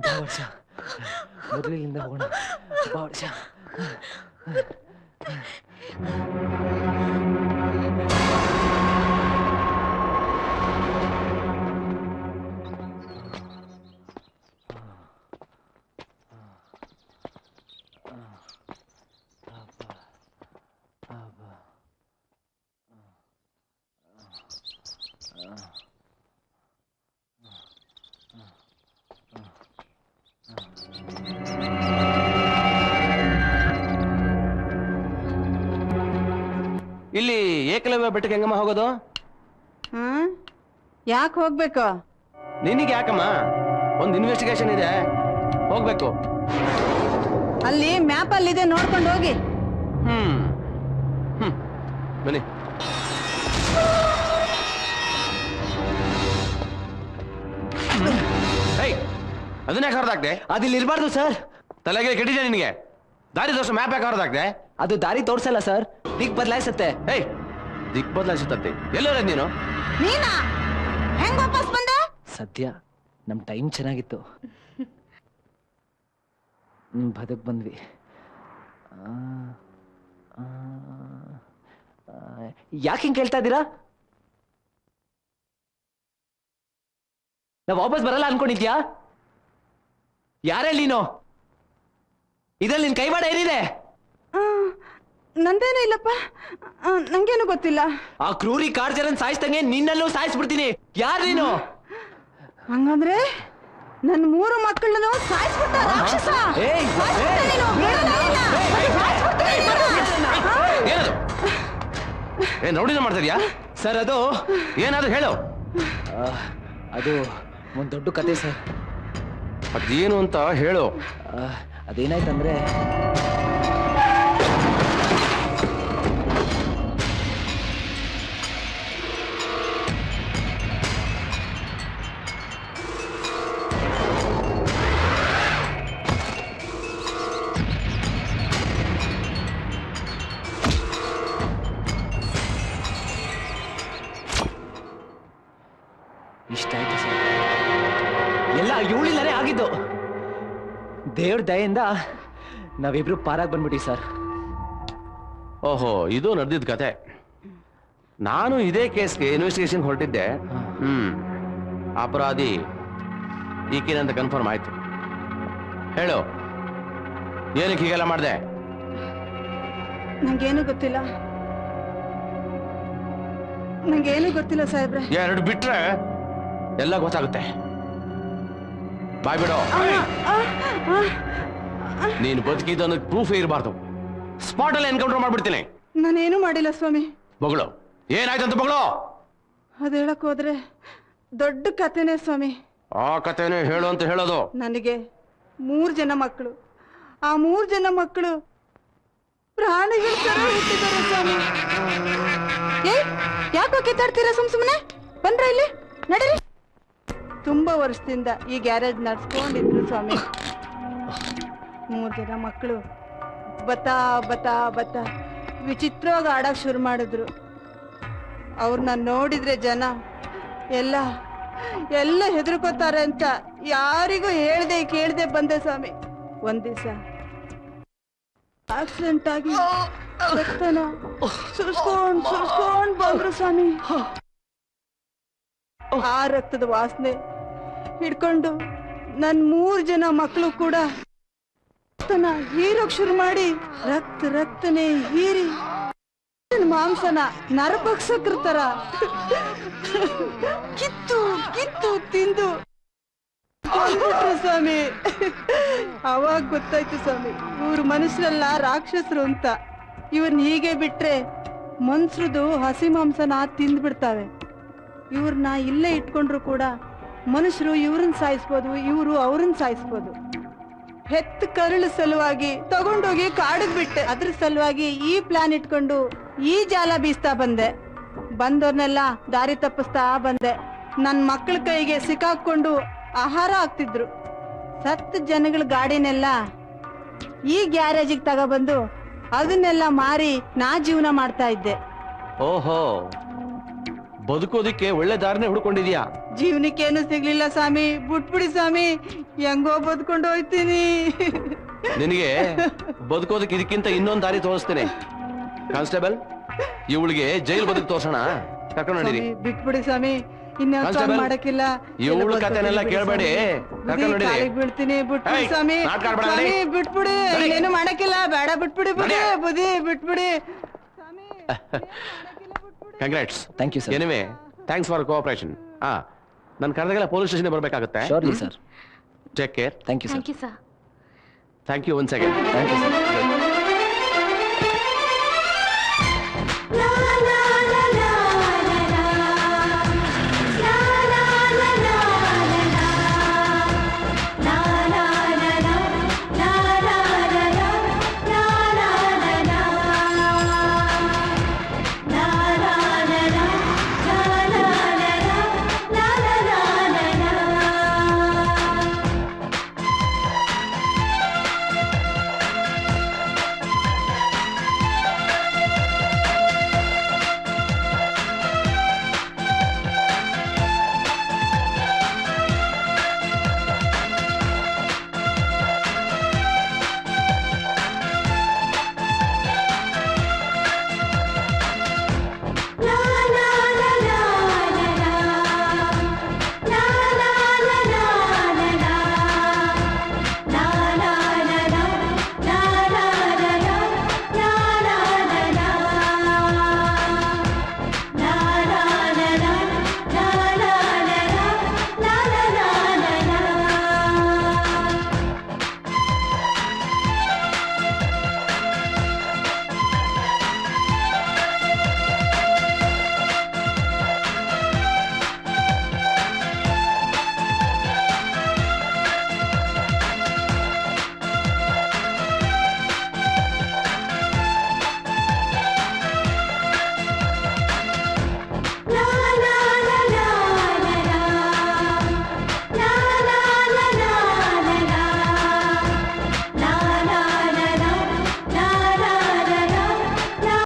ಬಾ ವರ್ಷ, ಮೊದಲಿನಿಂದ ಹೋಗೋಣ. ಬಾ ವರ್ಷ. ಇಲ್ಲಿ ಏಕಲವ್ಯ ಬೆಟ್ಟಕ್ಕೆ ಹೆಂಗಮ್ಮ ಹೋಗೋದು? ಯಾಕೆ ಹೋಗ್ಬೇಕು? ನಿನಗೆ ಯಾಕಮ್ಮ? ಒಂದು ಇನ್ವೆಸ್ಟಿಗೇಷನ್ ಇದೆ, ಹೋಗ್ಬೇಕು. ಅಲ್ಲಿ ಮ್ಯಾಪ್ ಅಲ್ಲಿದೆ, ನೋಡ್ಕೊಂಡು ಹೋಗಿ. ಬನ್ನಿ. ಅದನ್ನ ಯಾಕೆ ಹೊರದಾಗ್ದೆ? ಅದಿಲ್ಲಿ ಇರಬಾರ್ದು ಸರ್. ತಲೆಗೆ ಕೆಟ್ಟಿದೆ ನಿನಗೆ? ದಾರಿ ತೋರಿಸೋ ಮ್ಯಾಪ್ ಯಾಕೆ ಹೊರದಾಗ್ದೆ? ಅದು ದಾರಿ ತೋರ್ಸಲ್ಲ ಸರ್, ದಿಕ್ ಬದಲಾಯಿಸುತ್ತೆ. ದಿಕ್ ಬದಲಾಯಿಸುತ್ತೆ. ಎಲ್ಲೋರ ನೀನು? ನೀನಾ ಹೆಂಗ್ ವಾಪಸ್ ಬಂದೆ? ಸದ್ಯ ನಮ್ ಟೈಮ್ ಚೆನ್ನಾಗಿತ್ತು, ಬದುಕ್ ಬಂದ್ವಿ. ಯಾಕೆ ಹಿಂಗ್ ಕೇಳ್ತಾ ಇದ್ದೀರಾ? ನಾವ್ ವಾಪಸ್ ಬರಲ್ಲ ಅನ್ಕೊಂಡಿದ್ಯಾ? ಯಾರೇ ನೀನು? ಇದ್ರಲ್ಲಿ ನಿನ್ ಕೈವಾಡ ಏನಿದೆ? ನಂದೇನೂ ಇಲ್ಲಪ್ಪ, ನಂಗೇನು ಗೊತ್ತಿಲ್ಲ. ಆ ಕ್ರೂರಿ ಕಾರ್ಜರನ್ ಸಾಯಿಸ್ದಂಗೆ ನಿನ್ನಲ್ಲೂ ಸಾಯಿಸ್ಬಿಡ್ತೀನಿ. ಯಾರು ನೀನು? ಹಂಗಂದ್ರೆ ನನ್ 3 ಮಕ್ಕಳನ್ನು ಸಾಯಿಸ್ಬಿಟ್ಟ ರಾಕ್ಷಸ. ನೋಡಿನ ಮಾಡ್ತಾರಿಯಾ ಸರ್? ಅದು ಏನಾದ್ರು ಹೇಳು. ಅದು ಒಂದ್ ದೊಡ್ಡ ಕತೆ ಸರ್. ಅದೇನು ಅಂತ ಹೇಳು. ಅದೇನಾಯ್ತಂದ್ರೆ, ಇಷ್ಟಾಯ್ತು ಸರ್. ಎಲ್ಲ ಇವಳಿಂದಾನೇ ಆಗಿದ್ದು. ದೇವ್ರ ದಯೆಯಿಂದ ನಾವಿಬ್ರು ಪಾರಾಗ್ ಬಂದ್ಬಿಟ್ಟಿ ಸರ್. ಓಹೋ, ಇದು ನಡೆದಿದ್ದ ಕತೆ. ನಾನು ಇದೇ ಕೇಸ್ಗೆ ಇನ್ವೆಸ್ಟಿಗೇಷನ್ ಹೊರಟಿದ್ದೆ. ಅಪರಾಧಿ ಈಕೇನಂತ ಕನ್ಫರ್ಮ್ ಆಯ್ತು. ಹೇಳು, ಏನಕ್ಕೆ ಹೀಗೆಲ್ಲ ಮಾಡಿದೆ? ನಂಗೇನು ಗೊತ್ತಿಲ್ಲ, ನಂಗೇನು ಗೊತ್ತಿಲ್ಲ ಸಾಹೇಬ್ರೆ. ಎರಡು ಬಿಟ್ರೆ ಎಲ್ಲ ಗೊತ್ತಾಗುತ್ತೆ. ಬಾಯ್ ಬಿಡು. ನೀನು ಬದುಕಿದ್ದು ಅನ್ನೋದು ಪ್ರೂಫ್ ಇರಬಾರ್ದು. ಸ್ಪಾಟ್ ಅಲ್ಲಿ ಎನ್ಕೌಂಟರ್ ಮಾಡ್ಬಿಡ್ತೀನಿ. ನಾನೇನು ಮಾಡಿಲ್ಲ ಸ್ವಾಮಿ. ಬಗಳು, ಏನಾಯ್ತಂತ ಬಗಳು? ಅದ್ ಹೇಳಕ್ ಹೋದ್ರೆ ದೊಡ್ಡ ಕಥೆನೇ ಸ್ವಾಮಿ. ಆ ಕಥೆನೇ ಹೇಳು ಅಂತ ಹೇಳೋದು. ನನಗೆ 3 ಜನ ಮಕ್ಕಳು. ಆ 3 ಜನ ಮಕ್ಕಳು ಪ್ರಾಣಿಗಳ ತರ ಹುಟ್ಟಿದ್ದಾರೆ ಸ್ವಾಮಿ. ಯಾಕೋ ಕಿತ್ತಾಡ್ತೀರಾ ಸುಮ್ನೆ? ಬಂದ್ರ ಇಲ್ಲಿ ನಡೀರಿ. ತುಂಬಾ ವರ್ಷದಿಂದ ಈ ಗ್ಯಾರೇಜ್ ನಡ್ಸ್ಕೊಂಡಿದ್ರು ಸ್ವಾಮಿ. 3 ಜನ ಮಕ್ಕಳು ಬತ್ತಾ ಬತ್ತಾ ಬತ್ತಾ ವಿಚಿತ್ರವಾಗಿ ಆಡಕ್ ಶುರು ಮಾಡಿದ್ರು. ಅವ್ರನ್ನ ನೋಡಿದ್ರೆ ಜನ ಎಲ್ಲ ಹೆದರ್ಕೋತಾರೆ ಅಂತ ಯಾರಿಗೂ ಹೇಳ್ದೆ ಕೇಳ್ದೆ ಬಂದೆ ಸ್ವಾಮಿ. ಒಂದ್ ದಿವಸ ಆಕ್ಸಿಡೆಂಟ್ ಆಗಿ ರಕ್ತನ ಸುರ್ಸ್ಕೊಂಡ್ ಬಂದ್ರು ಸ್ವಾಮಿ. ಆ ರಕ್ತದ ವಾಸನೆ ಹಿಡ್ಕೊಂಡು ನನ್ 3 ಜನ ಮಕ್ಕಳು ಕೂಡ ರಕ್ತನ ಹೀರೋಕ್ ಶುರು ಮಾಡಿ ರಕ್ತನೇ ಹೀರಿ ಮಾಂಸನ ನರಭಕ್ಷಕರ ತರ ಕಿತ್ತು ತಿಂದು ಸ್ವಾಮಿ. ಅವಾಗ ಗೊತ್ತಾಯ್ತು ಸ್ವಾಮಿ, ಇವ್ರು ಮನುಷ್ಯರಲ್ಲ ರಾಕ್ಷಸರು ಅಂತ. ಇವನ್ ಹೀಗೆ ಬಿಟ್ರೆ ಮನ್ಸ್ರದು ಹಸಿ ಮಾಂಸನ ತಿಂದ್ಬಿಡ್ತಾವೆ. ಇವ್ರನ್ನ ಇಲ್ಲೇ ಇಟ್ಕೊಂಡ್ರು ಕೂಡ ಮನುಷ್ಯರು ಇವ್ರನ್ನ ಸಾಯಿಸ್ಬೋದು, ಇವರು ಅವ್ರನ್ನ ಸಾಯಿಸ್ಬೋದು. ಹೆತ್ತ ಕರಳು ಸಲುವಾಗಿ ತಗೊಂಡೋಗಿ ಕಾಡಿಗೆ ಬಿಟ್ಟೆ. ಅದ್ರ ಸಲುವಾಗಿ ಈ ಪ್ಲಾನ್ ಇಟ್ಕೊಂಡು ಈ ಜಾಲ ಬೀಸ್ತಾ ಬಂದೆ. ಬಂದವ್ರನ್ನೆಲ್ಲ ದಾರಿ ತಪ್ಪಿಸ್ತಾ ಬಂದೆ. ನನ್ನ ಮಕ್ಕಳ ಕೈಗೆ ಸಿಕ್ಕಾಕೊಂಡು ಆಹಾರ ಆಗ್ತಿದ್ರು. ಸತ್ತ ಜನಗಳ ಗಾಡಿನೆಲ್ಲ ಈ ಗ್ಯಾರೇಜಿಗೆ ತಗೊಬಂದು ಅದನ್ನೆಲ್ಲ ಮಾರಿ ನಾ ಜೀವನ ಮಾಡ್ತಾ ಇದ್ದೆ. ಓಹೋ, ಬದುಕೋದಿಕ್ಕೆ ಒಳ್ಳೆ ದಾರಿನೇ ಹುಡ್ಕೊಂಡಿದ್ಯಾ. ಜೀವನಕ್ಕೇನು ಸಿಗ್ಲಿಲ್ಲ ಸ್ವಾಮಿ, ಬಿಟ್ಬಿಡಿ ಸ್ವಾಮಿ, ಹೆಂಗೋ ಬದುಕೊಂಡು ಹೋಯ್ತೀನಿ. ನಿನಗೆ ಬದುಕೋದಕ್ಕೆ ಇದಕ್ಕಿಂತ ಇನ್ನೊಂದು ದಾರಿ ತೋರಿಸ್ತೇನೆ. ಕಾನ್ಸ್ಟೇಬಲ್, ಇವಳಿಗೆ ಜೈಲ್ ಬದುಕು ತೋರ್ಸೋಣ, ಕರ್ಕೊಂಡು ನಡೀರಿ. ಸ್ವಾಮಿ, ಬಿಟ್ಬಿಡಿ ಸ್ವಾಮಿ, ಇನ್ನೊಂದು ಕಾನ್ಸ್ಟೇಬಲ್, ಮಾಡಕ್ಕಿಲ್ಲ. ಇವಳು ಕತೆನೆಲ್ಲ ಕೇಳಬೇಡಿ, ಕರ್ಕೊಂಡು ನಡೀರಿ. ಕಾಲಿಗೆ ಬೀಳ್ತೀನಿ, ಬಿಟ್ಬಿಡಿ ಏಯ್, ಸ್ವಾಮಿ. ನಾಟಕ ಆಡ್ಬೇಡ, ಸ್ವಾಮಿ, ನಡಿ. ಬಿಟ್ಬಿಡಿ, ನಡಿ. ಇನ್ನೇನು ಮಾಡಕ್ಕಿಲ್ಲ, ಬೇಡ, ಬಿಟ್ಬಿಡಿ, ಬಿಡಿ, ನಡಿ. ಬುದ್ಧಿ ಬಿಟ್ಬಿಡಿ. Congrats. Thank you sir. Anyway, thanks for cooperation. ನನ್ನ ಕರೆದಾಗೆಲ್ಲ ಪೊಲೀಸ್ ಸ್ಟೇಷನ್ ಬರಬೇಕಾಗುತ್ತೆ. Surely sir. Take care. Thank you sir. Thank you sir. Thank you once again. Thank you sir.